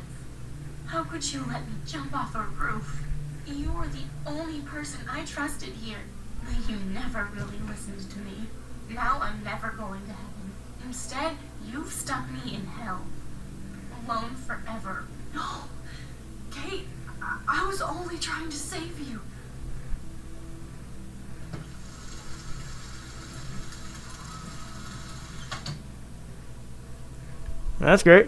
How could you let me jump off a roof? You were the only person I trusted here. But you never really listened to me. Now I'm never going to heaven. Instead, you've stuck me in hell. Alone forever. No. Kate, I was only trying to save you. That's great.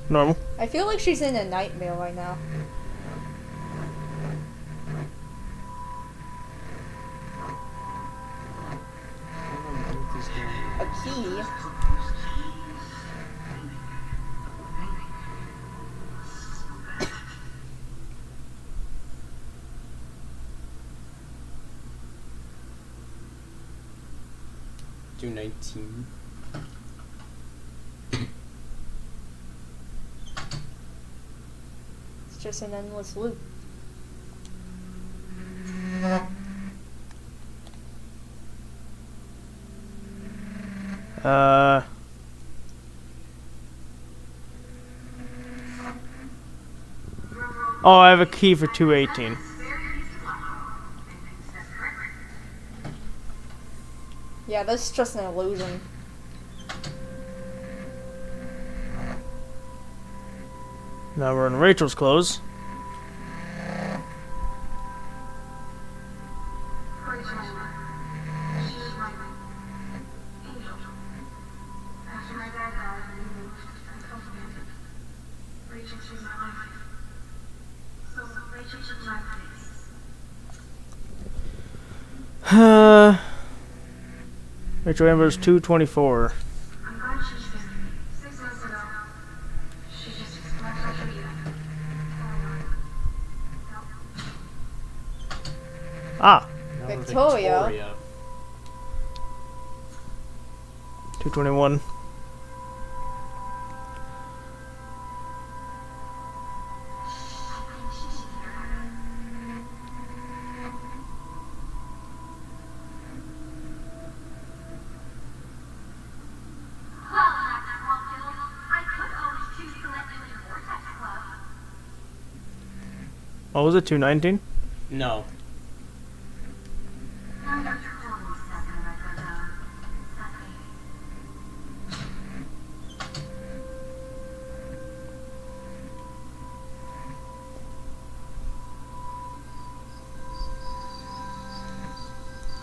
Normal. I feel like she's in a nightmare right now. 219. It's just an endless loop. Oh, I have a key for 218. Yeah, this is just an illusion. Now we're in Rachel's clothes. Rachel Amber's 224. Ah, Now we're Victoria. 221. What was it, 219? No.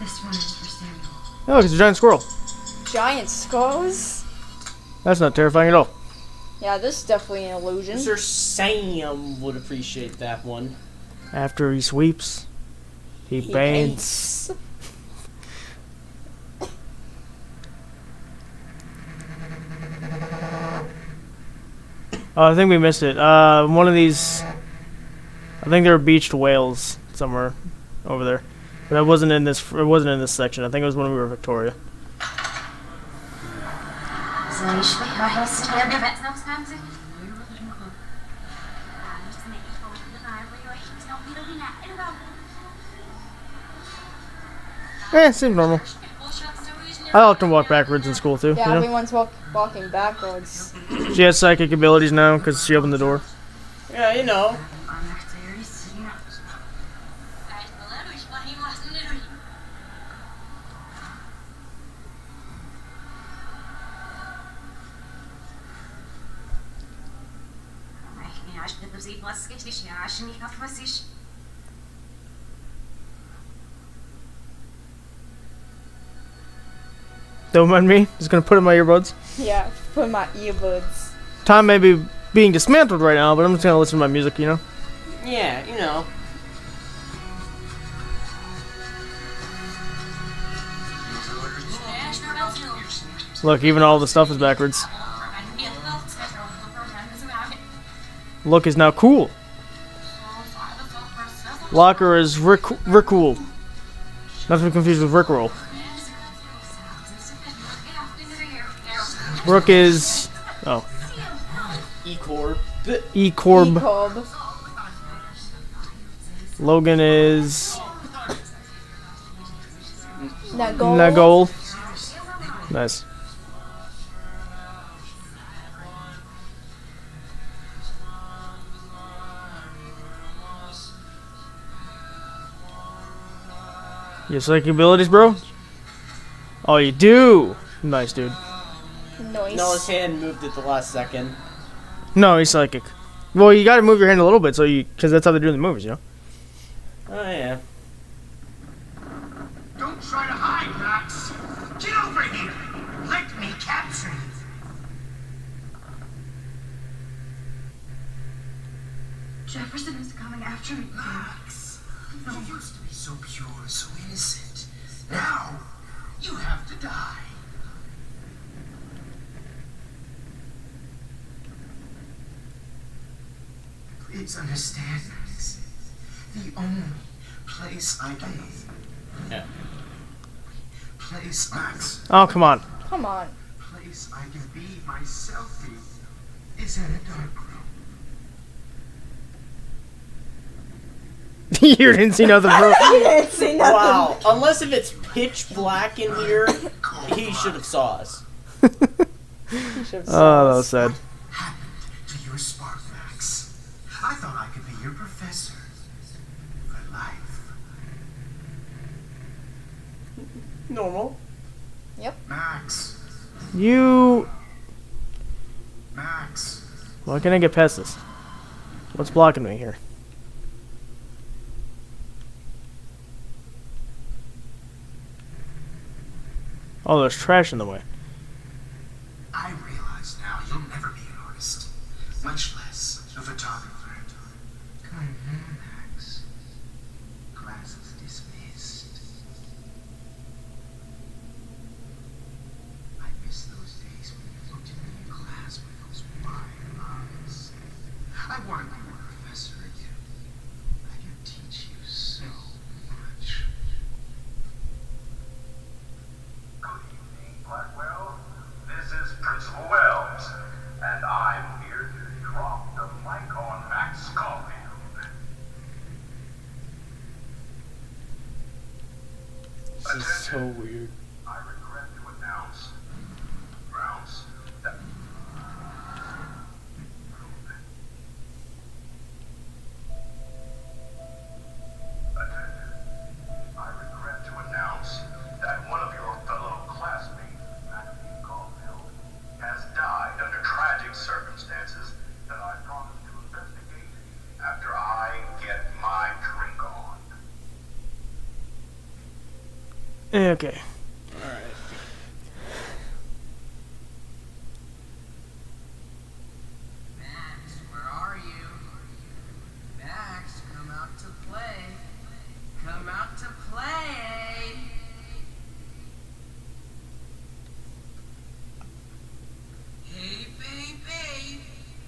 This one is for Samuel. Oh, look, it's a giant squirrel. Giant skulls? That's not terrifying at all. Yeah, this is definitely an illusion. Mr. Sam would appreciate that one. After he sweeps, he paints. Oh, I think we missed it. One of these, I think there were beached whales somewhere over there, but it wasn't in this. It wasn't in this section. I think it was when we were in Victoria. Seems normal. I often walk backwards in school too. Yeah, You know? everyone's walking backwards. She has psychic abilities now because she opened the door. Yeah, you know. Don't mind me. Just gonna put in my earbuds. Yeah, put my earbuds. Time may be being dismantled right now, but I'm just gonna listen to my music. You know. Yeah, you know. Look, even all the stuff is backwards. Look is now cool. Locker is Rickroll. Not to be confused with Rickroll. Brooke is... Oh. E-Corp. E-Corb. E-Corb. Logan is... Nagol. Nagol. Nice. You have psychic abilities, bro? Oh, you do? Nice, dude. Nice. No, his hand moved at the last second. No, he's psychic. Well, you gotta move your hand a little bit, so you... Because that's how they do in the movies, you know? Oh, yeah. Don't try to hide, Max. Get over here. Let me capture you. Jefferson is coming after me. Max, you used to be so pure, so innocent. Now, you have to die. Please understand, Max. The only place I can. Yeah. place, Max. Oh, come on. Come on. Place I can be myself in is in a dark room. You didn't see nothing, bro. See nothing. Wow. Unless if it's pitch black in here, he should have saw us. You should've Oh, saw that us. was sad. Happened to your spark, Max? I thought I could be your professor for life. Normal. Max. You. Max. Why can't I get past this? What's blocking me here? Oh, there's trash in the way. I realize now you'll never be an artist, much less a photographer. Come here, Max. Class is dismissed. I miss those days when you looked at me in class with those wide eyes. I want to be your professor again. I can teach you so much. Good evening, Blackwell. This is Principal Wells, and I'm here to drop the mic on Max Caulfield. This is so weird. I regret to announce that one of your fellow classmates, Maxine Caulfield, has died under tragic circumstances that I promise to investigate after I get my drink on. Okay. Alright. Max, where are you? Max, come out to play. Come out to play. Hey, baby.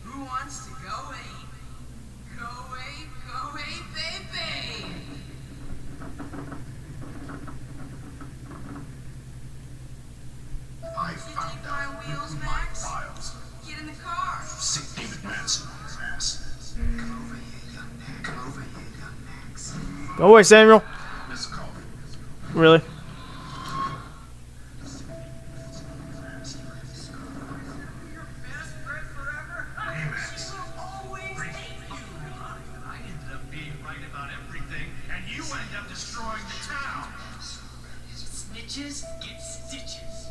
Who wants to go ape? Go ape, baby. I found Take my out wheels, my Max. files. Get in the car. Sick David Manson on his ass. Come over here, young Max. Come over here, young Max. Go away, Samuel. Miss Caulfield. Really? Hey, Max. I ended up being right about everything, and you end up destroying the town. Snitches get stitches.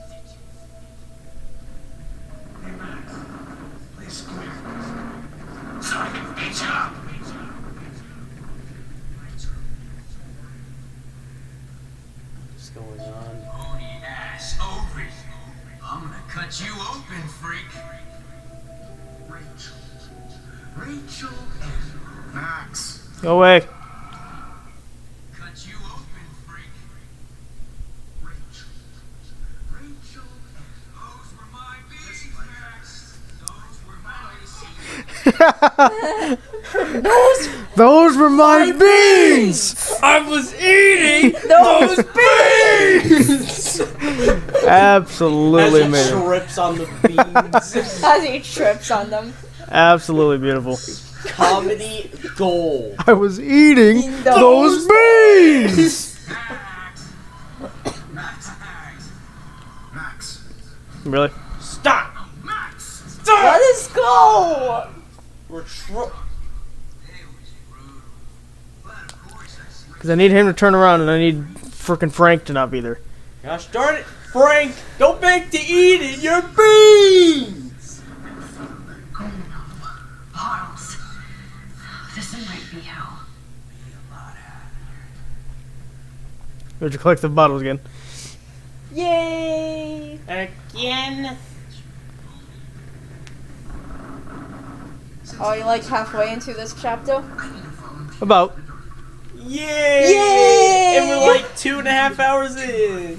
Hey, Max. Please come here. So I can beat you up. What's going on? Pony ass over you. I'm gonna cut you open, freak. Rachel and Max. Go away. Cut you open, freak. Rachel Those were my bees, Max. Those were my Those were my beans! I was eating those beans! Absolutely As he amazing. trips on the beans. As he trips on them. Absolutely beautiful. Comedy gold. I was eating those beans! Max. Really? Stop! Max. Stop! Let us go! We're Because I need him to turn around and I need frickin' Frank to not be there. Gosh darn it, Frank! Don't beg to eat it, your beans! Portals. This might be hell. Would you collect the bottles again? Yay! Again? Oh, you're like halfway into this chapter? About. Yay! Yay! And we're like 2.5 hours in.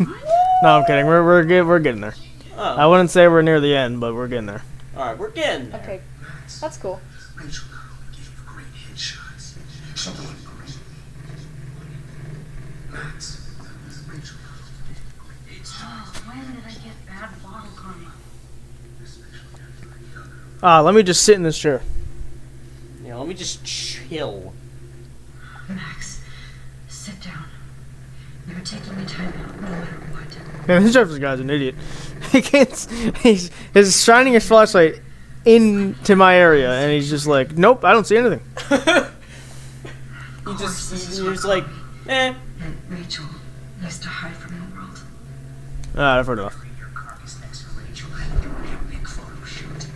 No, I'm kidding. We're getting there. I Oh, wouldn't say we're near the end, but we're getting there. alright, we're getting there. Okay, that's cool. Rachel not only gave you great headshots, she gave you great. Max. Rachel. It's When did I get bad bottle karma? Let me just sit in this chair. Yeah, let me just chill. Max, sit down. You're taking your time out, no matter what. Man, this Jefferson guy's an idiot. He can't. He's shining his flashlight into my area, and he's just like, nope, I don't see anything. You're just like, eh. And Rachel used to hide from the world. I've heard enough. Bring your carcass next to Rachel and do a big photo shoot.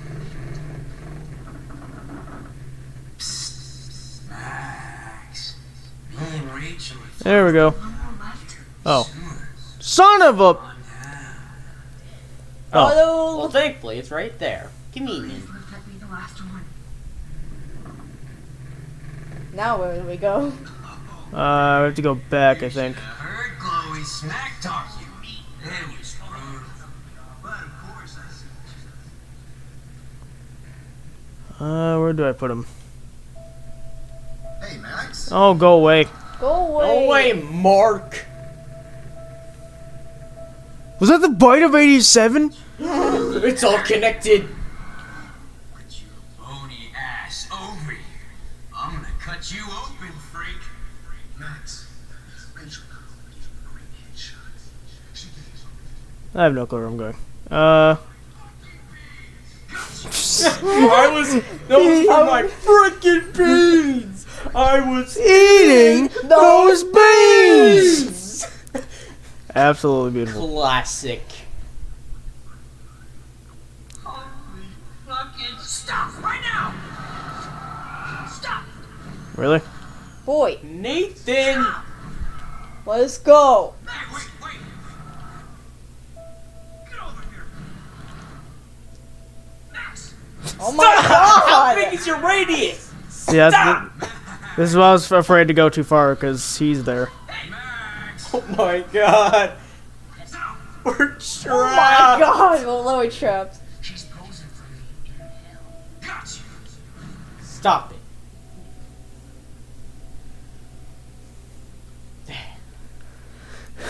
Psst, Max. Me and Rachel. There we go. One more left. Oh, son of a. Oh, Well, thankfully, it's right there. Convenient. Please let that be the last one. Now where do we go? we have to go back, I think. Heard Chloe smack talk you. It was brutal. But of course I see. Where do I put him? Hey, Max. Oh, go away. Go away. No way, Mark. Was that the bite of 87? It's all connected. Put your bony ass over here. I'm gonna cut you open, freak. Max, Rachel got a great headshot. She gave I have no clue where I'm going. That was for my freaking beans. I was Eating those beans! Absolutely beautiful. Classic. Holy fucking stop right now! Stop! Really? Boy, Nathan. let's go. Max, wait! Get over here! Max! Oh my How god. big is your radius? Yeah, this is why I was afraid to go too far, because he's there. Hey, Max! Oh my god. Stop! We're trapped. Oh my god, we're literally trapped. She's posing for me in hell. Got you! Stop it.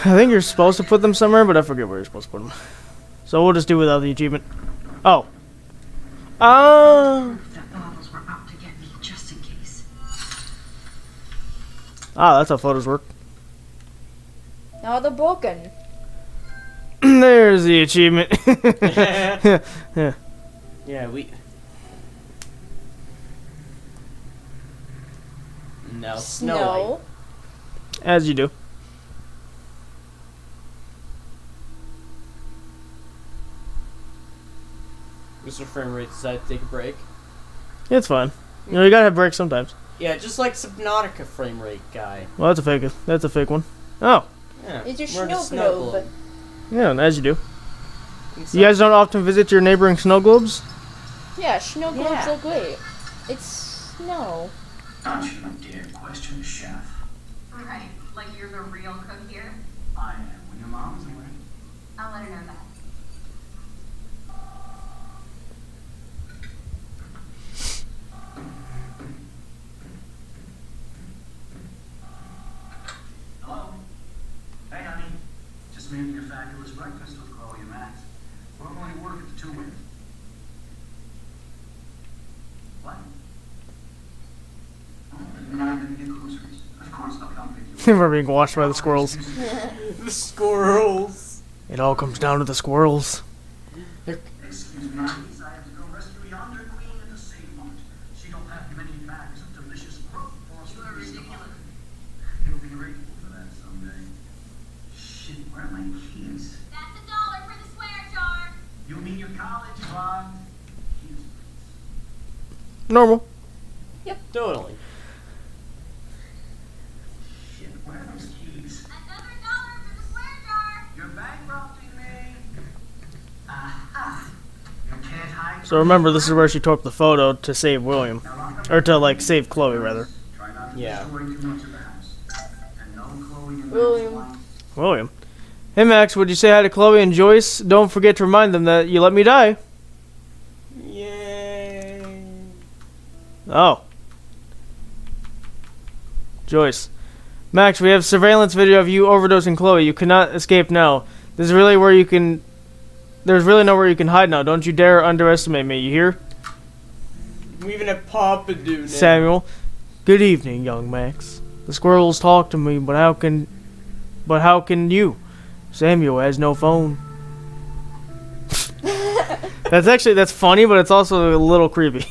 I think you're supposed to put them somewhere, but I forget where you're supposed to put them. So we'll just do without the achievement. Oh. That bottles were out to get me, just in case. That's how photos work. Now they're broken. There's the achievement. Yeah. Yeah, we. No, Snow. As you do. Mr. Frame Rate decided to take a break. It's fine. You know, you gotta have breaks sometimes. Yeah, just like Subnautica Frame Rate guy. Well, that's a fake. That's a fake one. Oh. Yeah, It's your we're in a snow globe. globe. Yeah, as you do. And You guys don't often visit your neighboring snow globes? Yeah, snow globes Yeah. are great. It's snow. Don't you dare question the chef. Right, like you're the real cook here. I am when your mom's away. I'll let her know that. Hello? Hey, honey. Just made you a fabulous breakfast with Chloe and Max. We're going to work at the 2 Winds. What? Oh, you're not going to get groceries. Of course they'll come pick you up. We're being watched by the squirrels. The squirrels. It all comes down to the squirrels. Excuse me, please. I have to go rescue yonder queen at the same moment. She don't have many bags of delicious growth for us. You are ridiculous. You'll be grateful for that someday. Shit, where are my keys? That's $1 for the swear jar. You mean your college fund? Keys, please. Normal. Totally. Shit, where are those keys? Another $1 for the swear jar. You're bankrupting me. Aha. You can't hide. So remember, this is where she took the photo to save William. Or to, like, save Chloe, rather. Try not to Yeah. destroy too much of the house. And no Chloe and William. Max William. Hey, Max, would you say hi to Chloe and Joyce? Don't forget to remind them that you let me die. Yay. Oh. Joyce. Max, we have surveillance video of you overdosing Chloe. You cannot escape now. There's really where you can. There's really nowhere you can hide now. Don't you dare underestimate me. You hear? We even have Papa do now. Samuel. Good evening, young Max. The squirrels talk to me, but how can you? Samuel has no phone. That's funny, but it's also a little creepy.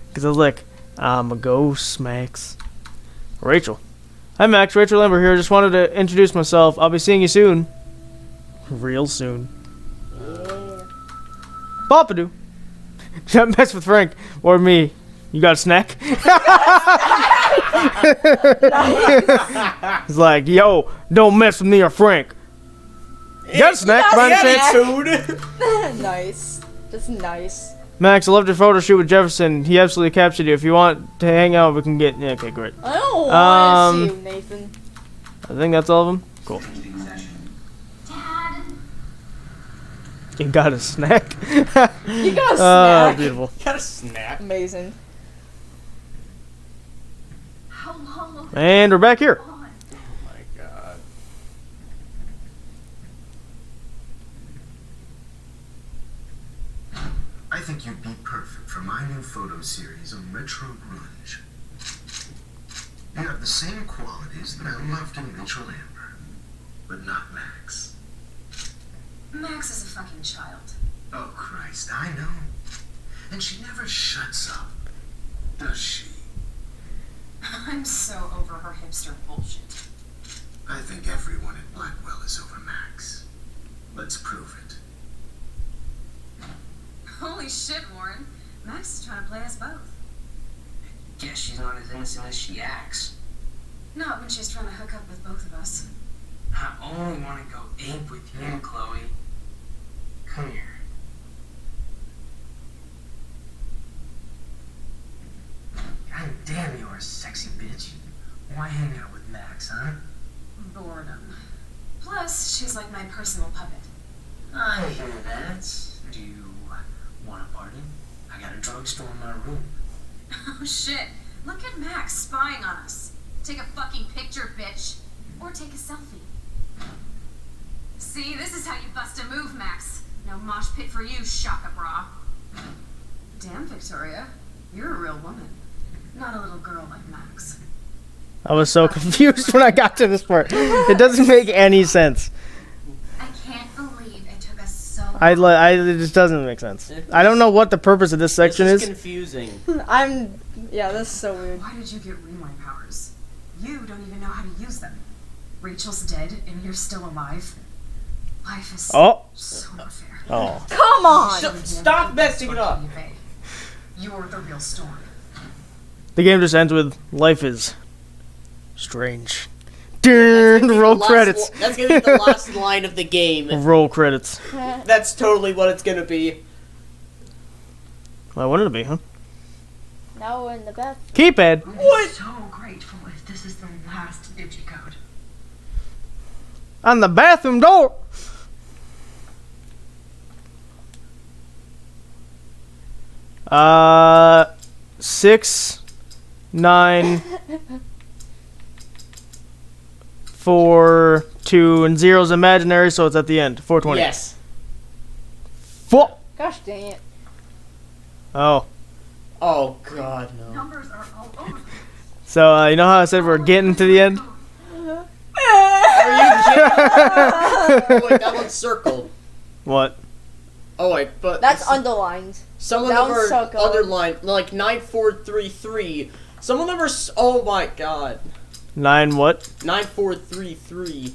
Because I was like, I'm a ghost, Max. Rachel. Hi, Max. Rachel Lambert here. Just wanted to introduce myself. I'll be seeing you soon. Real soon. Papadoo. Don't mess with Frank or me. You got a snack? He's like, yo, don't mess with me or Frank. You got a snack, by any chance? Nice. Just nice. Max, I loved your photo shoot with Jefferson. He absolutely captured you. If you want to hang out, we can get. Yeah, okay, great. I don't want to see you, Nathan. I think that's all of them. Cool. Dad. You got a snack? You got a Oh, snack. beautiful. Got a snack. Amazing. How long will And we're back here. Oh my god. I think you'd be perfect for my new photo series on retro grunge. You have the same qualities that I loved in Rachel Amber, but not Max. Max is a fucking child. Oh, Christ, I know. And she never shuts up, does she? I'm so over her hipster bullshit. I think everyone at Blackwell is over Max. Let's prove it. Holy shit, Warren. Max is trying to play us both. Guess she's not as innocent as she acts. Not when she's trying to hook up with both of us. I only want to go ape with you, Chloe. Come here. God damn, you're a sexy bitch. Why hang out with Max, huh? Boredom. Plus, she's like my personal puppet. I hear that. Do you want a party? I got a drugstore in my room. Oh shit. Look at Max spying on us. Take a fucking picture, bitch. Or take a selfie. See, this is how you bust a move, Max. No mosh pit for you, Shaka Bra. Damn, Victoria. You're a real woman. Not a little girl like Max. I was so confused when I got to this part. It doesn't make any sense. I can't believe it took us so long. It just doesn't make sense. I don't know what the purpose of this section This is. confusing. Yeah, that's so weird. Why did you get rewind powers? You don't even know how to use them. Rachel's dead and you're still alive. Life is Oh. so unfair. Oh. Come on! Stop messing it up. You're the real storm. The game just ends with life is strange. Dun, roll credits. That's gonna be the last line of the game. Roll credits. That's totally what it's gonna be. Well, I wanted to be, huh? Now we're in the bathroom. Keypad. What? So grateful if this is the last digicode. On the bathroom door. Uh, 6, 9, 4, 2, and 0 is imaginary, so it's at the end. 420. Yes. 4. Gosh dang it. Oh. Oh god, no. Numbers are all over. So, you know how I said we're getting to the end? Are you kidding? Oh wait, that one's circled. What? Oh wait, but That's underlined. some of that them one's are circled. underlined, like 9433. Some of them are. Oh my god. 9 what? 9433.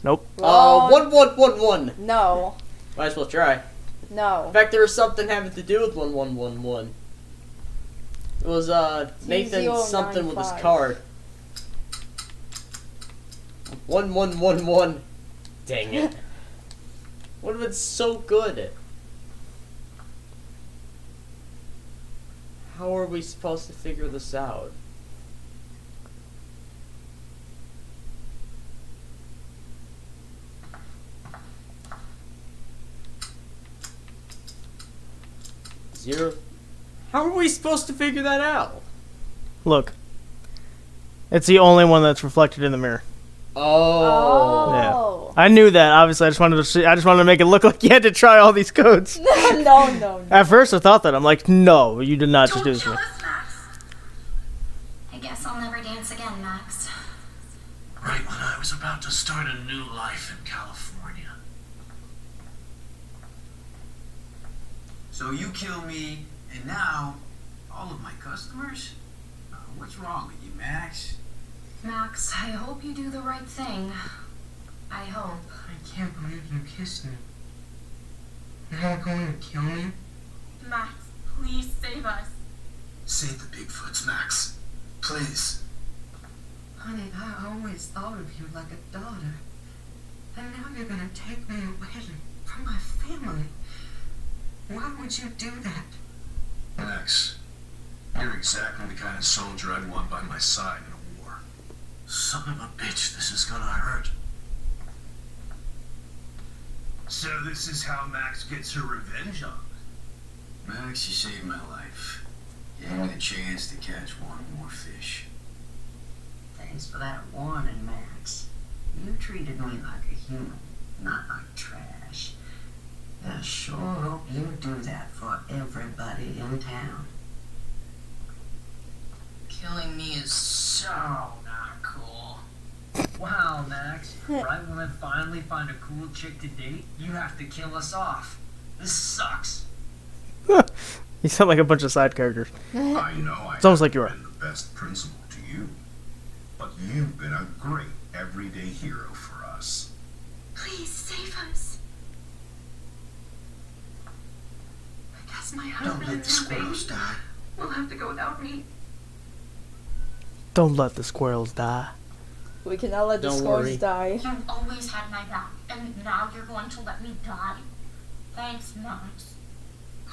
Nope. Wrong. 1111. No. Might as well try. No. In fact, there was something having to do with 1111. It was Nathan something with his 2095. card. 1111. Dang it. Would have been so good. How are we supposed to figure this out? Zero. How are we supposed to figure that out? Look. It's the only one that's reflected in the mirror. Oh. I knew that. Obviously, I just wanted to see, I just wanted to make it look like you had to try all these codes. No. At first, I thought that. I'm like, no, you did not just do Don't this to kill me. us, Max. I guess I'll never dance again, Max. Right when I was about to start a new life in California. So you kill me, and now all of my customers? What's wrong with you, Max? Max, I hope you do the right thing. I hope. I can't believe you kissed me. You're not going to kill me? Max, please save us. Save the Bigfoots, Max. Please. Honey, I always thought of you like a daughter. And now you're gonna take me away from my family. Why would you do that? Max, you're exactly the kind of soldier I'd want by my side in a war. Son of a bitch, this is gonna hurt. So this is how Max gets her revenge on us. Max, you saved my life. Gave me the chance to catch one more fish. Thanks for that warning, Max. You treated me like a human, not like trash. I sure hope you do that for everybody in town. Killing me is so not cool. Wow, Max. Right when I finally find a cool chick to date, you have to kill us off. This sucks. You sound like a bunch of side characters. I know I It's almost like you are. haven't been the best principal to you, but you've been a great everyday hero for us. Please save us. I guess my Don't husband let and the their squirrels baby die. will have to go without me. Don't let the squirrels die. We cannot let the Don't scores worry. die. You've always had my back, and now you're going to let me die? Thanks, Max.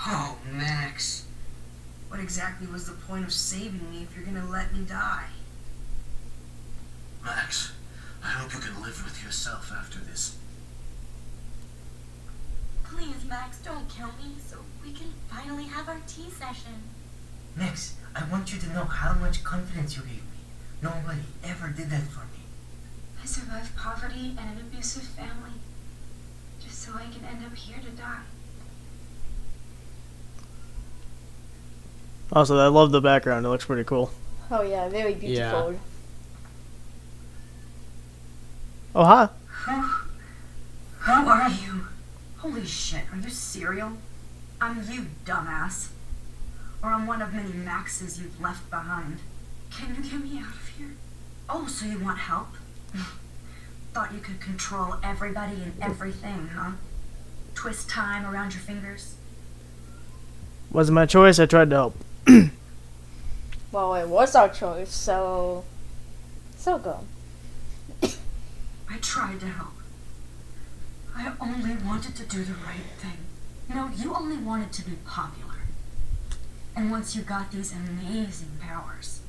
Oh, Max. What exactly was the point of saving me if you're gonna let me die? Max, I hope you can live with yourself after this. Please, Max, don't kill me so we can finally have our tea session. Max, I want you to know how much confidence you gave me. Nobody ever did that for me. I survived poverty and an abusive family just so I can end up here to die. Also, I love the background. It looks pretty cool. Oh yeah, very beautiful. Oh, hi. Who are you? Holy shit, are you Surreal? I'm you, dumbass. Or I'm one of many Maxes you've left behind. Can you get me out of here? Oh, so you want help? Thought you could control everybody and everything, huh? Twist time around your fingers? Wasn't my choice. I tried to help. Well, it was our choice, so go. I tried to help. I only wanted to do the right thing. No, you only wanted to be popular. And once you got these amazing powers,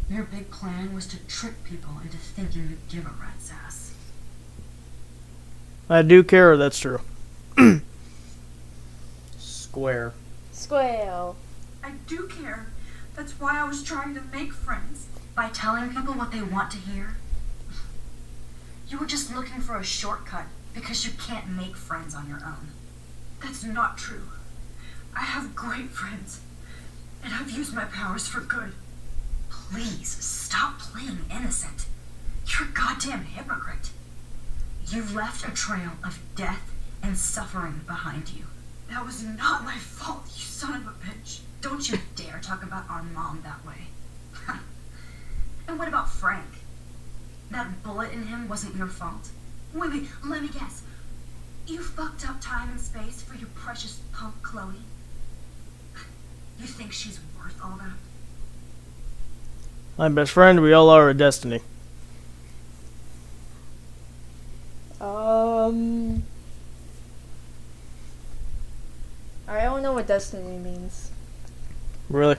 your big plan was to trick people into thinking you'd give a rat's ass. I do care. That's true. Square. Square. I do care. That's why I was trying to make friends. By telling people what they want to hear. You were just looking for a shortcut because you can't make friends on your own. That's not true. I have great friends, and I've used my powers for good. Please stop playing innocent. You're a goddamn hypocrite. You've left a trail of death and suffering behind you. That was not my fault, you son of a bitch. Don't you dare talk about our mom that way. And what about Frank? That bullet in him wasn't your fault. Wait, let me guess. You fucked up time and space for your precious punk Chloe. You think she's worth all that? My best friend. We all are a destiny. I don't know what destiny means. Really?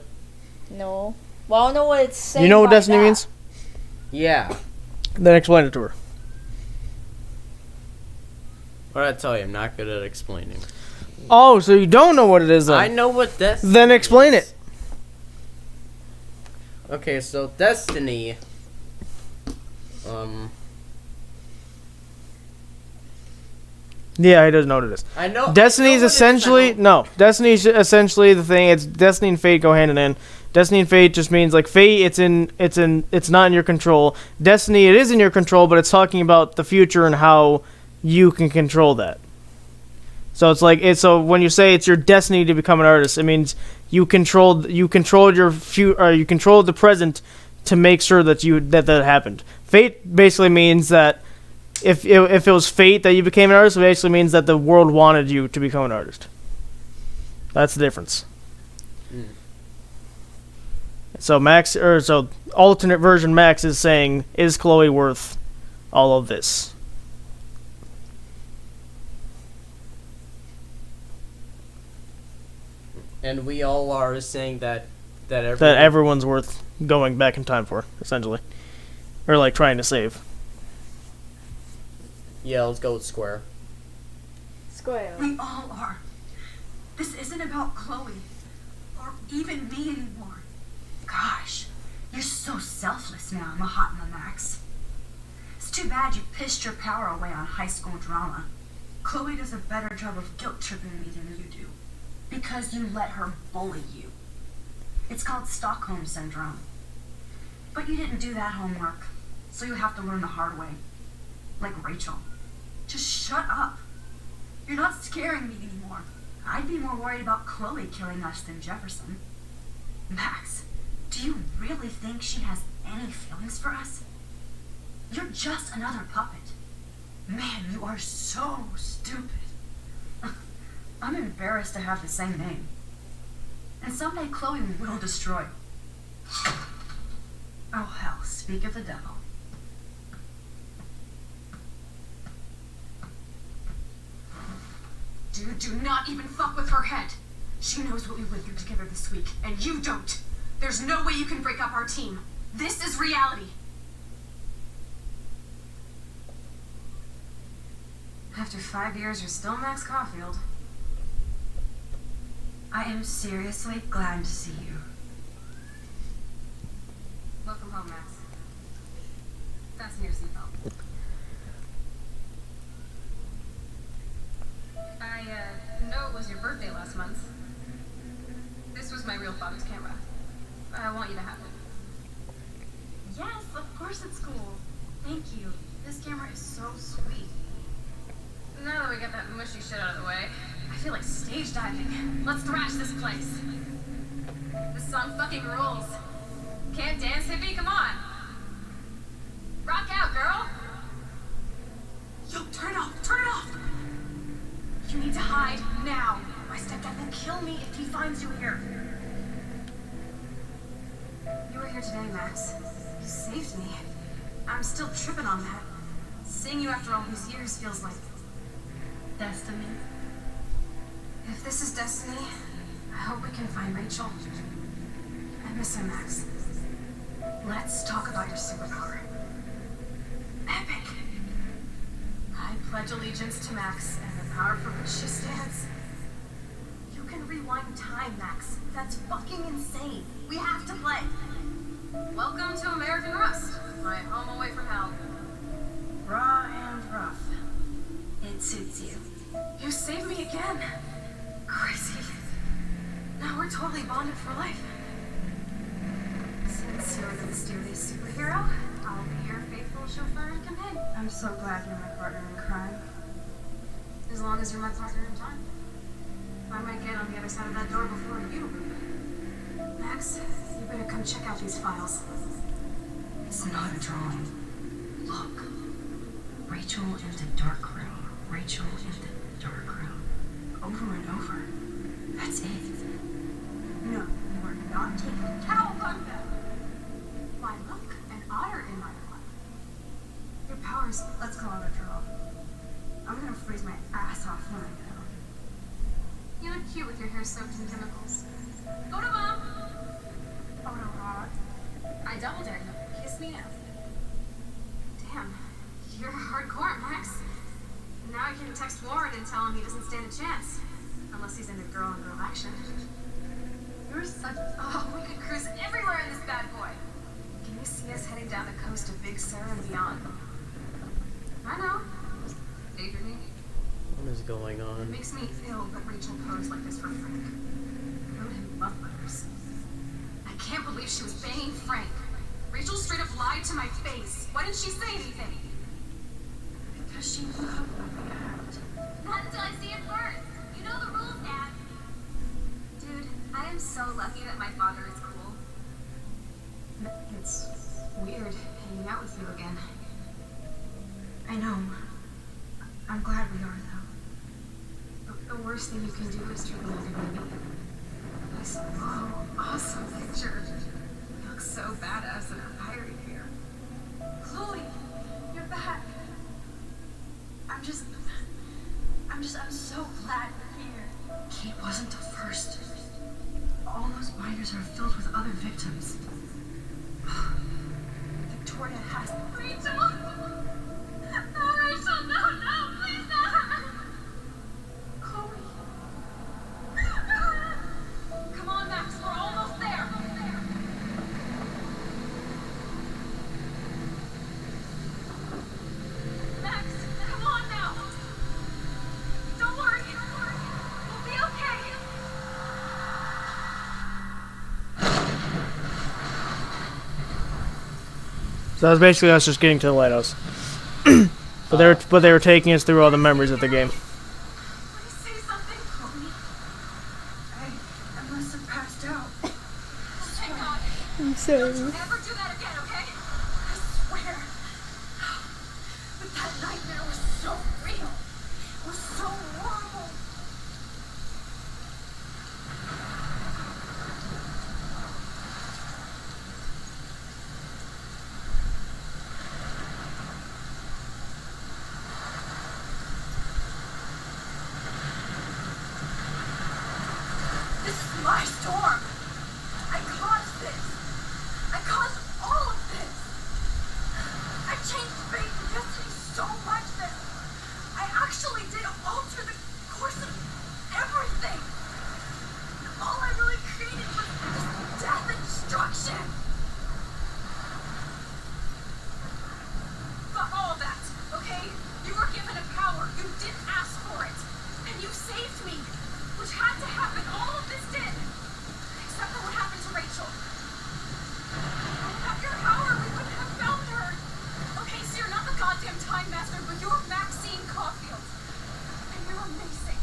No. Well, I don't know what it's saying. You know what by destiny that. means? Yeah. Then explain it to her. What did I tell you? I'm not good at explaining. Oh, so you don't know what it is then? I know what destiny Then explain is. it. Okay, so destiny Yeah, he doesn't know what it is. I know. Destiny is essentially Destiny's essentially the thing. It's Destiny and fate go hand in hand. Destiny and fate just means like fate. It's not in your control. Destiny, it is in your control, but it's talking about the future and how you can control that. So it's like so when you say it's your destiny to become an artist, it means you controlled your you controlled the present to make sure that that happened. Fate basically means that if it was fate that you became an artist, it basically means that the world wanted you to become an artist. That's the difference. So alternate version Max is saying, is Chloe worth all of this? And we all are saying that everyone's worth going back in time for, essentially. Or like trying to save. Yeah, let's go with square. Square. We all are. This isn't about Chloe. Or even me anymore. Gosh, you're so selfless now, Mahatma Max. It's too bad you pissed your power away on high school drama. Chloe does a better job of guilt-tripping me than you do. Because you let her bully you. It's called Stockholm Syndrome. But you didn't do that homework, so you have to learn the hard way. Like Rachel. Just shut up. You're not scaring me anymore. I'd be more worried about Chloe killing us than Jefferson. Max, do you really think she has any feelings for us? You're just another puppet. Man, you are so stupid. I'm embarrassed to have the same name. And someday Chloe will destroy. Oh hell, speak of the devil. Dude, do not even fuck with her head. She knows what we went through together this week, and you don't. There's no way you can break up our team. This is reality. After 5 years, you're still Max Caulfield. I am seriously glad to see you. Welcome home, Max. Fasten your seatbelt. I know it was your birthday last month. This was my real father's camera. I want you to have it. Yes, of course it's cool. Thank you. This camera is so sweet. Now that we got that mushy shit out of the way, I feel like stage diving. Let's thrash this place. This song fucking rules. Can't dance, hippie? Come on. Rock out, girl. Yo, turn it off. Turn it off. You need to hide now. My stepdad will kill me if he finds you here. You were here today, Max. You saved me. I'm still tripping on that. Seeing you after all these years feels like destiny. If this is destiny, I hope we can find Rachel. I miss her, Max. Let's talk about your superpower. Epic! I pledge allegiance to Max and the power for which she stands. You can rewind time, Max. That's fucking insane. We have to play. Welcome to American Rust, my home away from hell. Raw and rough. It suits you. You saved me again. Crazy. Now we're totally bonded for life. Since you're the mysterious superhero, I'll be your faithful chauffeur and companion. I'm so glad you're my partner in crime. As long as you're my partner in time. I might get on the other side of that door before you. Max, you better come check out these files. It's not a drawing. Look. Rachel in the dark room. Rachel in the dark room. Over and over. That's it. No, you are not taking cowabunga. My luck and honor in my life. Your powers, let's call it a draw. I'm gonna freeze my ass off when I get home. You look cute with your hair soaked in chemicals. Go to mom! Oh no, Rod. I double dare you. Kiss me now. Damn, you're hardcore, Max. Now I can text Warren and tell him he doesn't stand a chance. Unless he's into girl-on-girl action. You're such... Oh, we could cruise everywhere in this bad boy. Can you see us heading down the coast of Big Sur and beyond? I know. Daydreaming. What is going It on? makes me ill that Rachel posed like this for Frank. Wrote him love letters. I can't believe she was banging Frank. Rachel straight up lied to my face. Why didn't she say anything? Because she loved what we had. Not until I see it first. You know the rules, Dad. Dude, I am so lucky that my father is cool. It's weird hanging out with you again. I know. I'm glad we are, though. The worst thing you can do is turn me like a baby. This awesome picture. You look so badass in a pirate gear. Chloe, you're back. I'm so glad you're here. Kate wasn't the first. All those binders are filled with other victims. Victoria has... Rachel! No, Rachel, no, please not! Chloe. Come on, Max, we're almost there. Max, come on now. Don't worry. We'll be okay. So that was basically us just getting to the lighthouse. but they were taking us through all the memories of the game. Please say something, Chloe. I must have passed out. Thank God. I'm sorry. Don't you ever do that again, okay? I swear. But that nightmare was so real. It was so horrible. This is my storm. I caused this. I caused all of this. I changed fate and destiny so much that I actually did alter the course of everything. And all I really created was just death and destruction. Fuck all that, okay? You were given a power. You didn't ask for it. And you saved me. Which had to happen. All of this did. Except for what happened to Rachel. Without your power, we wouldn't have found her. Okay, so you're not the goddamn time master, but you're Maxine Caulfield. And you're amazing.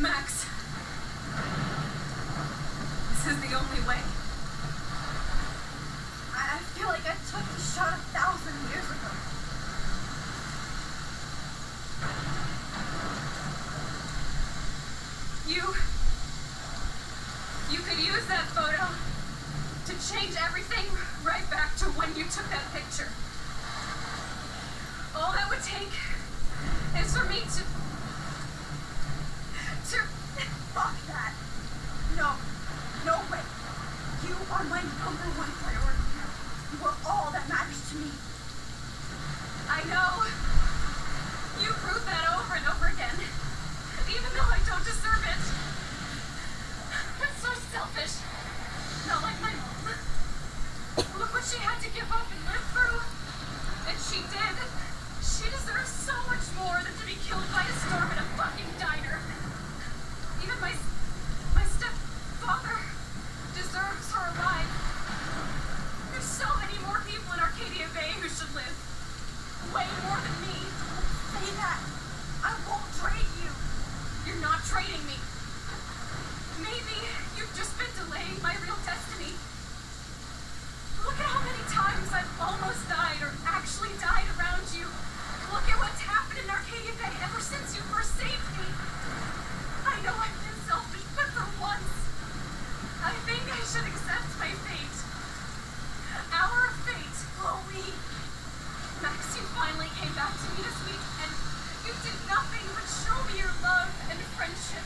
Max. This is the only way. I feel like I took the shot 1,000 years ago. You could use that photo to change everything right back to when you took that picture. All that would take is for me to Fuck that. No. No way. You are my #1 priority now. You are all that matters to me. I know. You proved that over and over again. Even though I don't deserve it. I'm so selfish. Not like my mom. Look what she had to give up and live through. And she did. She deserves so much more than to be killed by a storm in a fucking diner. Even my stepfather deserves her alive. There's so many more people in Arcadia Bay who should live. Way more than me. Say that. I won't trade you. You're not trading me. Maybe you've just been delaying my real destiny. Look at how many times I've almost died or actually died around you. Look at what's happened in Arcadia Bay ever since you first saved me. I know I've been selfish, but for once, I think I should accept my fate. Our fate, Chloe. Max, you finally came back to me this week, and you did nothing but show me your love and friendship.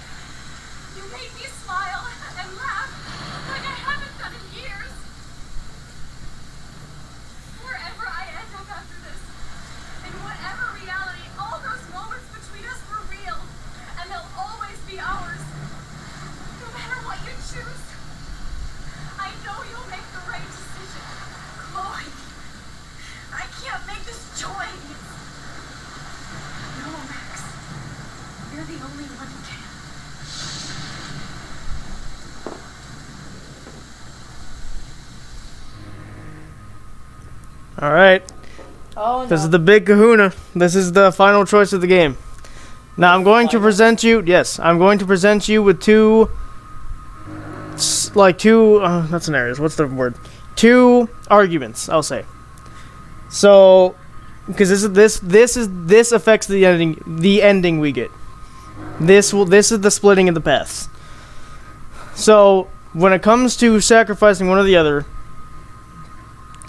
You made me smile and laugh like I haven't done in years. Wherever I end up after this, in whatever reality all those All right. Oh no. This is the big kahuna. This is the final choice of the game. Now I'm going to present you. Yes, I'm going to present you with two not scenarios. What's the word? Two arguments. I'll say. So, because this affects the ending. The ending we get. This is the splitting of the paths. So when it comes to sacrificing one or the other,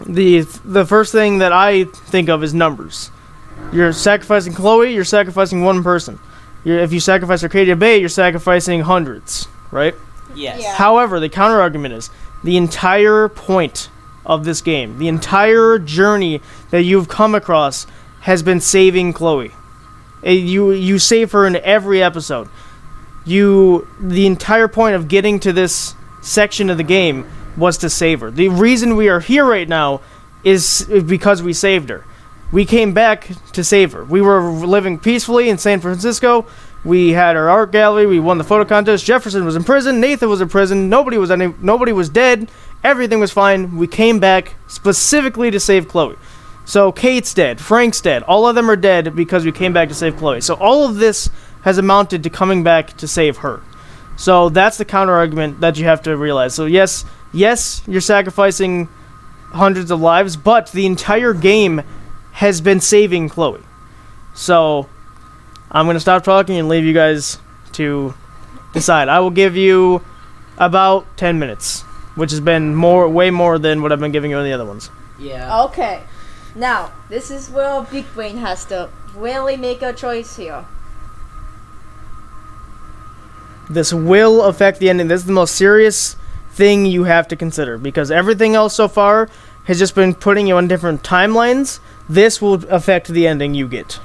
the first thing that I think of is numbers. You're sacrificing Chloe, you're sacrificing one person. If you sacrifice Arcadia Bay, you're sacrificing hundreds, right? Yes. Yeah. However, the counter argument is the entire point of this game, the entire journey that you've come across has been saving Chloe. You save her in every episode. The entire point of getting to this section of the game was to save her. The reason we are here right now is because we saved her. We came back to save her. We were living peacefully in San Francisco. We had our art gallery. We won the photo contest. Jefferson was in prison. Nathan was in prison. Nobody was dead. Everything was fine. We came back specifically to save Chloe. So Kate's dead. Frank's dead. All of them are dead because we came back to save Chloe. So all of this has amounted to coming back to save her. So that's the counter argument that you have to realize. So yes, you're sacrificing hundreds of lives, but the entire game has been saving Chloe. So I'm going to stop talking and leave you guys to decide. I will give you about 10 minutes, which has been way more than what I've been giving you on the other ones. Yeah. Okay. Now, this is where Big Brain has to really make a choice here. This will affect the ending. This is the most serious thing you have to consider, because everything else so far has just been putting you on different timelines. This will affect the ending you get,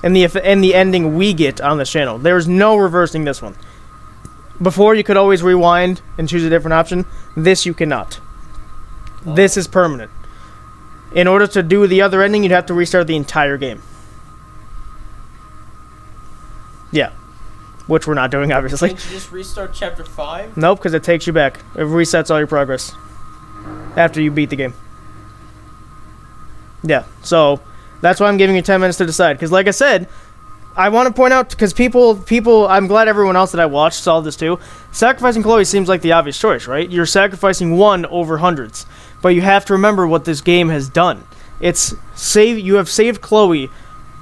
and the ending we get on this channel. There's no reversing this one. Before, you could always rewind and choose a different option. This you cannot. Oh. This is permanent. In order to do the other ending, you'd have to restart the entire game. Yeah. Which we're not doing, obviously. Can't you just restart chapter 5? Nope, because it takes you back. It resets all your progress after you beat the game. Yeah, so that's why I'm giving you 10 minutes to decide. Because like I said, I want to point out, because people, I'm glad everyone else that I watched saw this too. Sacrificing Chloe seems like the obvious choice, right? You're sacrificing one over hundreds. But you have to remember what this game has done. You have saved Chloe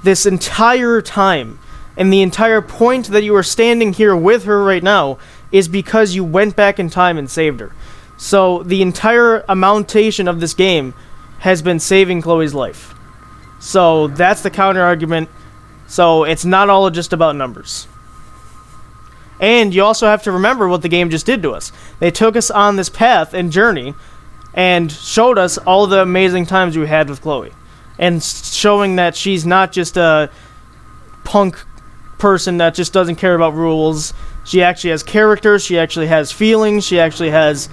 this entire time. And the entire point that you are standing here with her right now is because you went back in time and saved her. So the entire amountation of this game has been saving Chloe's life. So that's the counter argument. So it's not all just about numbers. And you also have to remember what the game just did to us. They took us on this path and journey and showed us all the amazing times we had with Chloe. And showing that she's not just a punk person that just doesn't care about rules. She actually has character. She actually has feelings. She actually has...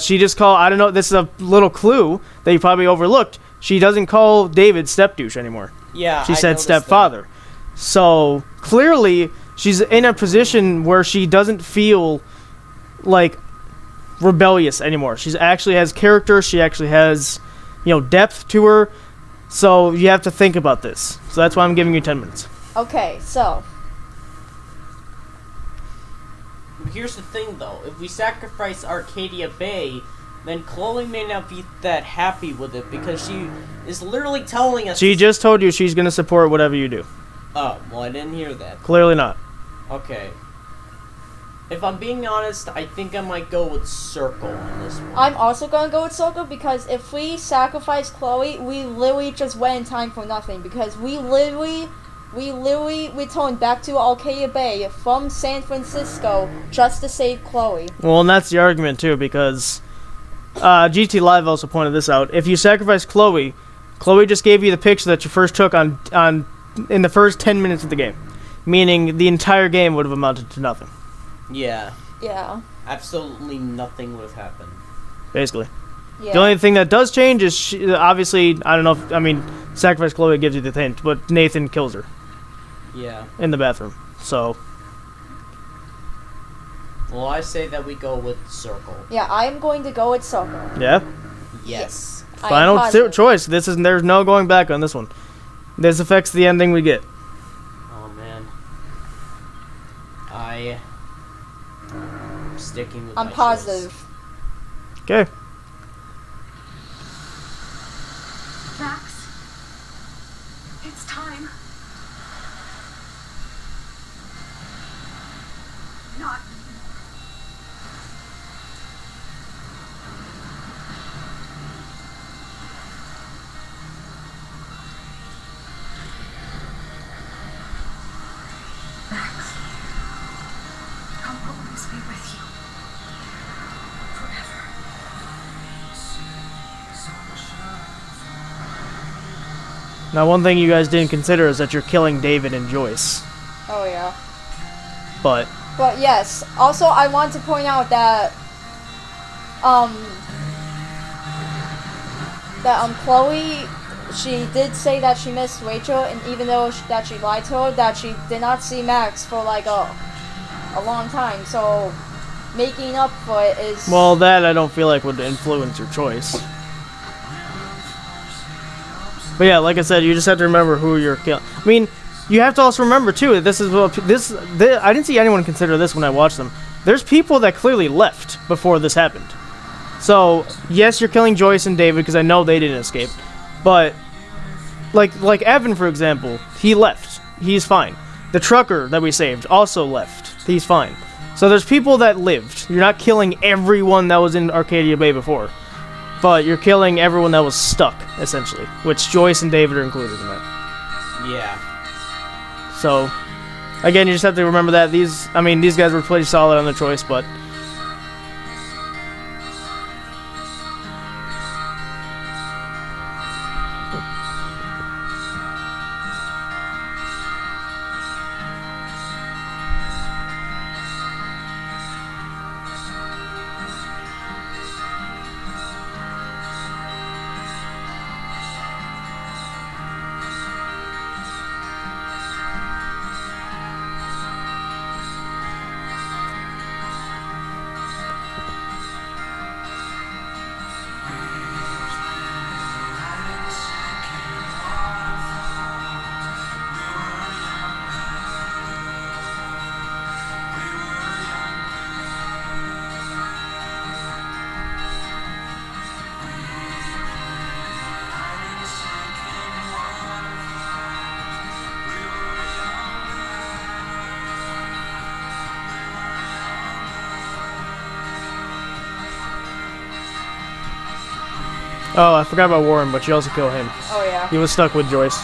she just call... I don't know. This is a little clue that you probably overlooked. She doesn't call David step-douche anymore. Yeah, she said stepfather. So clearly she's in a position where she doesn't feel like rebellious anymore. She actually has character. She actually has, depth to her. So you have to think about this. So that's why I'm giving you 10 minutes. Okay, so here's the thing, though. If we sacrifice Arcadia Bay, then Chloe may not be that happy with it, because she is literally telling us... She just told you she's going to support whatever you do. Oh, well, I didn't hear that. Clearly not. Okay. If I'm being honest, I think I might go with Circle on this one. I'm also gonna go with Circle, because if we sacrifice Chloe, we literally just went in time for nothing, because we literally returned back to Arcadia Bay from San Francisco just to save Chloe. Well, and that's the argument too, because GT Live also pointed this out. If you sacrifice Chloe just gave you the picture that you first took in the first 10 minutes of the game, meaning the entire game would have amounted to nothing. Yeah. Yeah. Absolutely nothing would have happened. Basically. Yeah. The only thing that does change is, obviously, I don't know sacrifice Chloe gives you the hint, but Nathan kills her. Yeah. In the bathroom. So. Well, I say that we go with Circle. Yeah, I'm going to go with Circle. Yeah? Yes. Final positive. choice. There's no going back on this one. This affects the ending we get. Oh man. I'm sticking with I'm my positive. Okay. Max, it's time. Not. Max, I'll always be with you. Forever. Now, one thing you guys didn't consider is that you're killing David and Joyce. Oh yeah. But But yes, also I want to point out that Chloe, she did say that she missed Rachel, and even though that she lied to her, that she did not see Max for like a long time. So making up for it is well, that I don't feel like would influence your choice. But yeah, like I said, you just have to remember who you're killing. I mean, you have to also remember too that this is I didn't see anyone consider this when I watched them. There's people that clearly left before this happened. So yes, you're killing Joyce and David because I know they didn't escape. But like Evan, for example, he left. He's fine. The trucker that we saved also left. He's fine. So there's people that lived. You're not killing everyone that was in Arcadia Bay before. But you're killing everyone that was stuck, essentially. Which Joyce and David are included in that. Yeah. So, again, you just have to remember that. These guys were pretty solid on their choice, but... Oh, I forgot about Warren, but you also kill him. Oh yeah. He was stuck with Joyce.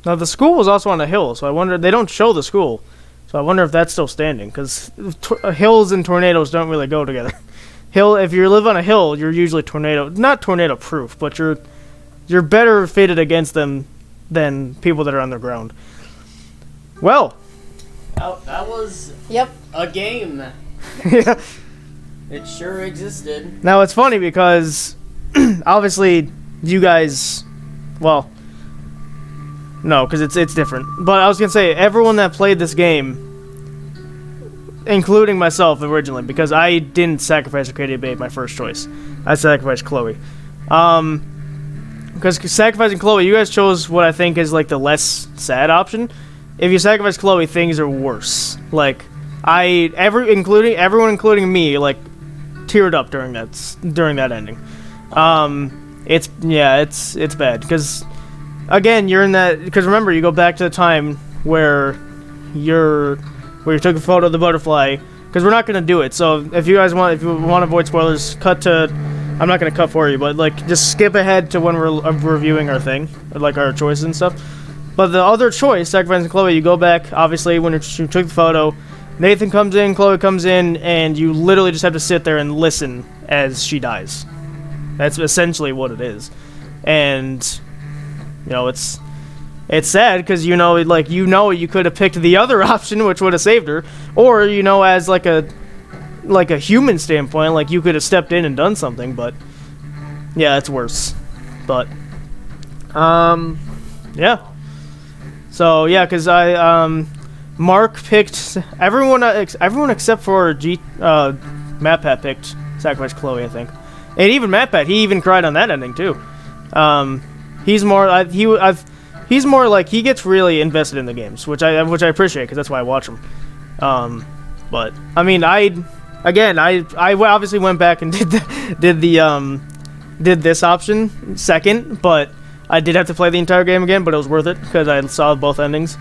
Now, the school was also on a hill, so I wonder... They don't show the school, so I wonder if that's still standing, because hills and tornadoes don't really go together. If you live on a hill, you're usually not tornado-proof, but you're better fitted against them than people that are on the ground. Well. That was Yep. a game. Yeah. It sure existed. Now, it's funny because, obviously, you guys... Well... No, because it's different. But I was going to say, everyone that played this game, including myself originally, because I didn't sacrifice Arcadia Bay, my first choice. I sacrificed Chloe. Because sacrificing Chloe, you guys chose what I think is like the less sad option. If you sacrifice Chloe, things are worse. Like, everyone including me, like, teared up during that ending. It's bad, because... Again, you're in that, because remember, you go back to the time where you took a photo of the butterfly, because we're not going to do it. So if you want to avoid spoilers, I'm not going to cut for you, but like just skip ahead to when we're reviewing our thing, like our choices and stuff. But the other choice, sacrificing Chloe, you go back, obviously, when you took the photo, Nathan comes in, Chloe comes in, and you literally just have to sit there and listen as she dies. That's essentially what it is. And, you know, it's sad because, you know, like, you could have picked the other option, which would have saved her. Or, you know, as like a human standpoint, like, you could have stepped in and done something, but yeah, it's worse. But, yeah. So, yeah, because Mark picked everyone except for MatPat picked Sacrifice Chloe, I think, and even MatPat, he even cried on that ending too. He's more like, he gets really invested in the games, which I appreciate because that's why I watch them. But I mean, I obviously went back and did this option second, but I did have to play the entire game again, but it was worth it because I saw both endings.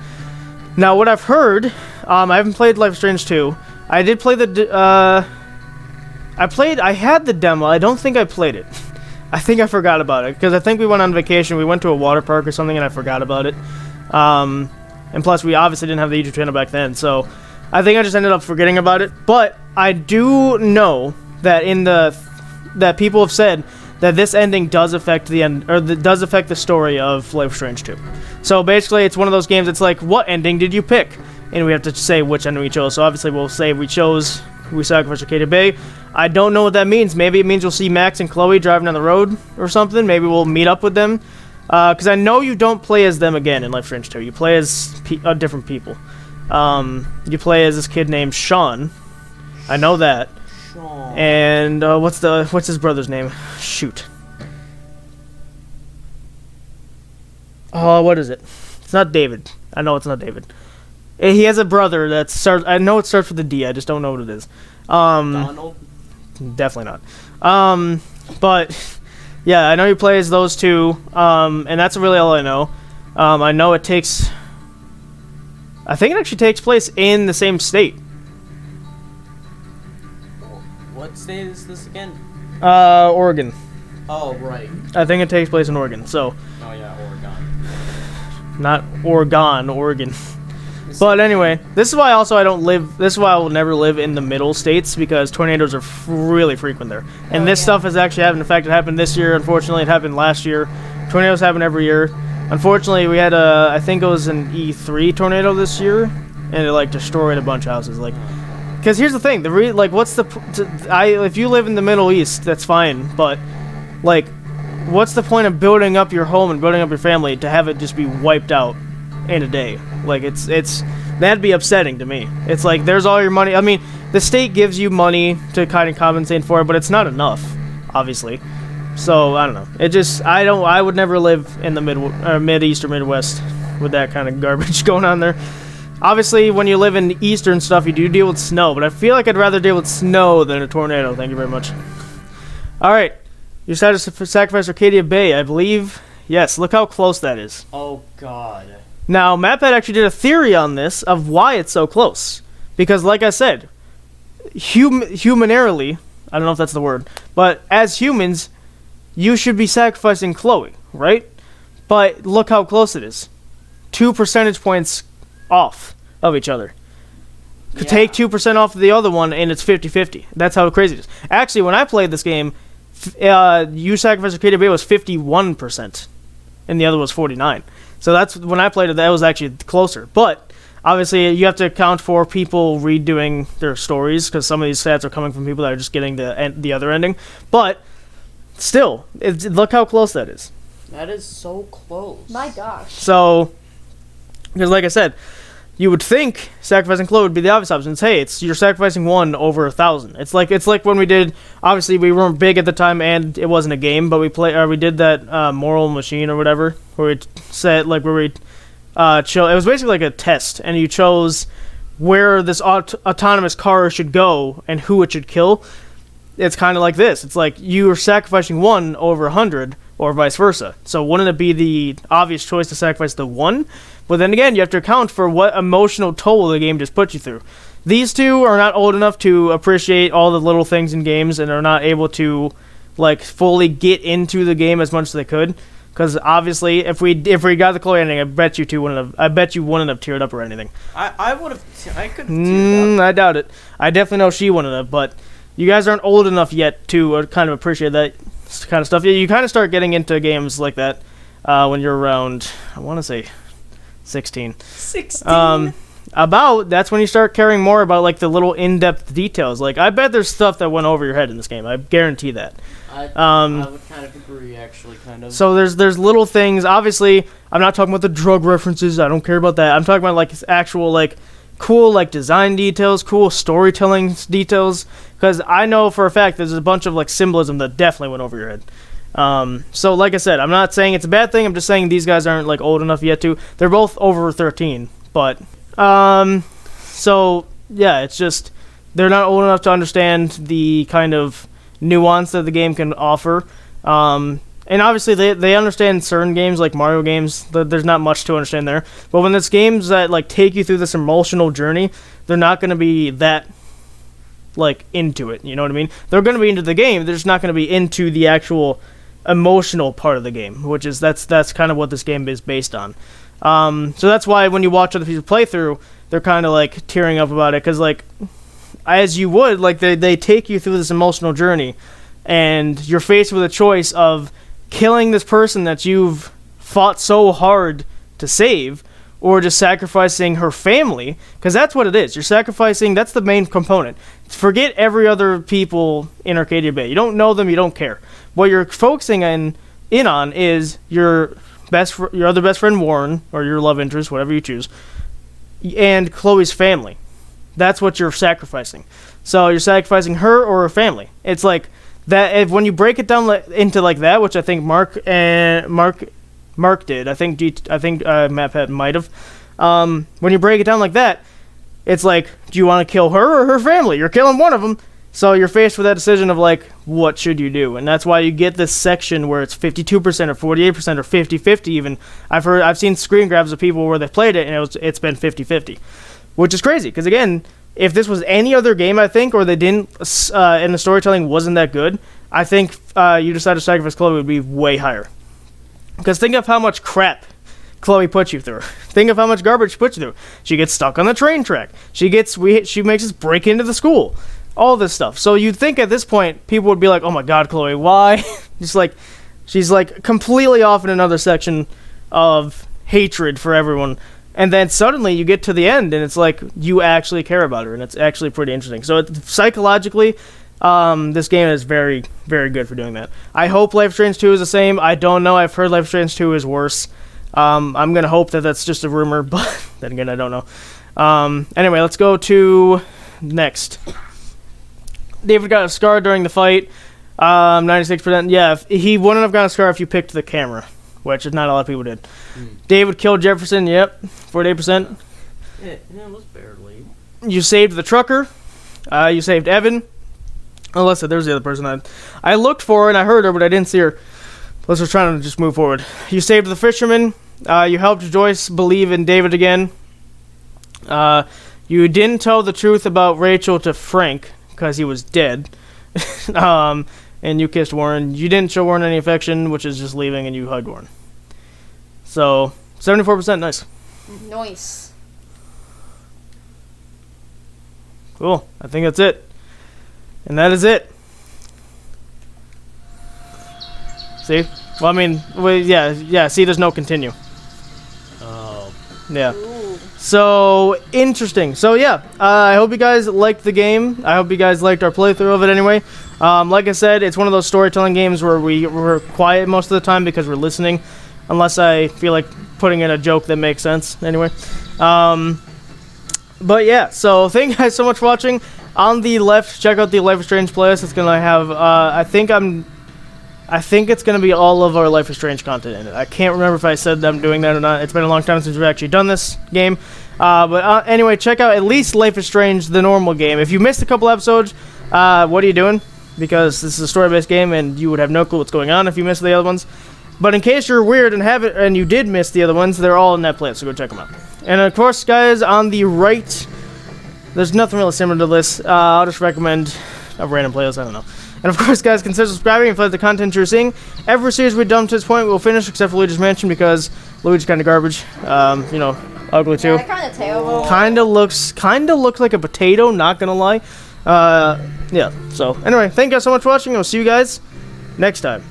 Now, what I've heard, I haven't played Life is Strange 2. I did play I had the demo. I don't think I played it. I think I forgot about it, because I think we went on vacation. We went to a water park or something, and I forgot about it. And plus, we obviously didn't have the YouTube channel back then, so I think I just ended up forgetting about it. But I do know that that people have said that this ending does affect the end, or does affect the story of Life is Strange 2. So basically, it's one of those games. It's like, what ending did you pick? And we have to say which ending we chose. So obviously, we'll say we sacrificed Arcadia Bay. I don't know what that means. Maybe it means you'll see Max and Chloe driving down the road or something. Maybe we'll meet up with them. Because I know you don't play as them again in Life is Strange 2. You play as different people. You play as this kid named Sean. I know that. Sean. And what's his brother's name? Shoot. Oh, what is it? It's not David. I know it's not David. He has a brother that starts. I know it starts with a D. I just don't know what it is. Donald? Definitely not. But yeah, I know he plays those two. And that's really all I know. I know it takes. I think it actually takes place in the same state. What state is this again? Oregon. Oh, right. I think it takes place in Oregon. So. Oh yeah, Oregon. Not Oregon, Oregon. But anyway, this is why also I don't live. This is why I will never live in the middle states, because tornadoes are really frequent there. And this stuff has actually happened. In fact, it happened this year. Unfortunately, it happened last year. Tornadoes happen every year. Unfortunately, we had I think it was an E3 tornado this year, and it like destroyed a bunch of houses. Like, because here's the thing: if you live in the Middle East, that's fine. But like, what's the point of building up your home and building up your family to have it just be wiped out in a day? Like, it's that'd be upsetting to me. It's like, there's all your money. I mean, the state gives you money to kind of compensate for it, but it's not enough, obviously. So I don't know. I would never live in the Mid-East or Midwest with that kind of garbage going on there. Obviously, when you live in eastern stuff, you do deal with snow, but I feel like I'd rather deal with snow than a tornado. Thank you very much. All right, you decided to sacrifice Arcadia Bay, I believe. Yes, look how close that is. Oh God. Now, MatPat actually did a theory on this of why it's so close. Because, like I said, humanarily, I don't know if that's the word, but as humans, you should be sacrificing Chloe, right? But look how close it is. 2 percentage points off of each other. Could take 2% off of the other one, and it's 50-50. That's how crazy it is. Actually, when I played this game, you sacrifice Arcadia Bay was 51%, and the other was 49%. So that's when I played it. That was actually closer. But obviously, you have to account for people redoing their stories, because some of these stats are coming from people that are just getting the other ending. But still, look how close that is. That is so close. My gosh. So, because like I said, you would think sacrificing Chloe would be the obvious option. It's, hey, you're sacrificing 1 over 1,000. It's like when we did. Obviously, we weren't big at the time, and it wasn't a game, but we did that moral machine or whatever, where we said chose. It was basically like a test, and you chose where this autonomous car should go and who it should kill. It's kind of like this. It's like you are sacrificing 1 over 100, or vice versa. So wouldn't it be the obvious choice to sacrifice the 1? But then again, you have to account for what emotional toll the game just put you through. These two are not old enough to appreciate all the little things in games, and are not able to like fully get into the game as much as they could. Because obviously, if we got the Chloe ending, I bet you wouldn't have teared up or anything. I would have. I could have teared up. I doubt it. I definitely know she wouldn't have, but you guys aren't old enough yet to kind of appreciate that kind of stuff. You kind of start getting into games like that when you're around, I want to say, 16. 16. That's when you start caring more about like the little in-depth details. Like, I bet there's stuff that went over your head in this game. I guarantee that. I would kind of agree, actually, kind of. So there's little things. Obviously, I'm not talking about the drug references. I don't care about that. I'm talking about like actual like cool like design details, cool storytelling details. Because I know for a fact there's a bunch of like symbolism that definitely went over your head. So like I said, I'm not saying it's a bad thing. I'm just saying these guys aren't like old enough yet to. They're both over 13, but so yeah, it's just they're not old enough to understand the kind of nuance that the game can offer. And obviously they understand certain games like Mario games. There's not much to understand there. But when it's games that like take you through this emotional journey, they're not going to be that like into it. You know what I mean? They're going to be into the game. They're just not going to be into the actual emotional part of the game, which is that's kind of what this game is based on. So that's why when you watch other people play through, they're kind of like tearing up about it because like as you would like they take you through this emotional journey, and you're faced with a choice of killing this person that you've fought so hard to save, or just sacrificing her family, because that's what it is. You're sacrificing, that's the main component. Forget every other people in Arcadia Bay. You don't know them, you don't care. What you're focusing in on is your other best friend Warren, or your love interest, whatever you choose, and Chloe's family. That's what you're sacrificing. So you're sacrificing her or her family. It's like that. If when you break it down into like that, which I think Mark did. I think Matt might have. When you break it down like that, it's like, do you want to kill her or her family? You're killing one of them. So you're faced with that decision of like, what should you do? And that's why you get this section where it's 52% or 48% or 50-50 even. I've seen screen grabs of people where they played it and it's been 50-50, which is crazy. Because again, if this was any other game, I think, or they didn't, and the storytelling wasn't that good, I think you decide to sacrifice Chloe would be way higher. Because think of how much crap Chloe put you through. Think of how much garbage she put you through. She gets stuck on the train track. She makes us break into the school. All this stuff. So you'd think at this point, people would be like, oh my god, Chloe, why? Just like, she's like completely off in another section of hatred for everyone. And then suddenly you get to the end and it's like, you actually care about her. And it's actually pretty interesting. So psychologically, this game is very, very good for doing that. I hope Life is Strange 2 is the same. I don't know. I've heard Life is Strange 2 is worse. I'm going to hope that that's just a rumor, but then again, I don't know. Anyway, let's go to next. David got a scar during the fight. 96%. Yeah, he wouldn't have gotten a scar if you picked the camera, which not a lot of people did. David killed Jefferson. Yep, 48%. Yeah, it was barely. You saved the trucker. You saved Evan. Alyssa, there's the other person. I looked for her and I heard her, but I didn't see her. Let's just try to just move forward. You saved the fisherman. You helped Joyce believe in David again. You didn't tell the truth about Rachel to Frank because he was dead. And you kissed Warren. You didn't show Warren any affection, which is just leaving, and you hugged Warren. So, 74%, nice. Nice. Cool. I think that's it. And that is it. See? Well, I mean, yeah, see, there's no continue. Oh. Yeah. So, interesting. So, yeah, I hope you guys liked the game. I hope you guys liked our playthrough of it anyway. Like I said, it's one of those storytelling games where we're quiet most of the time because we're listening, unless I feel like putting in a joke that makes sense anyway. But, yeah, so thank you guys so much for watching. On the left, check out the Life is Strange playlist. It's going to have, I think it's going to be all of our Life is Strange content in it. I can't remember if I said I'm doing that or not. It's been a long time since we've actually done this game. But anyway, check out at least Life is Strange, the normal game. If you missed a couple episodes, what are you doing? Because this is a story-based game and you would have no clue what's going on if you missed the other ones. But in case you're weird and you did miss the other ones, they're all in that playlist, so go check them out. And of course, guys, on the right, there's nothing really similar to this. I'll just recommend of random playlists. I don't know. And of course, guys, consider subscribing if you like the content you're seeing. Every series we've done to this point, we'll finish except for Luigi's Mansion because Luigi's kind of garbage. You know, ugly too. Yeah, kind of terrible. Kind of looks like a potato. Not gonna lie. Yeah. So anyway, thank you guys so much for watching. I'll see you guys next time.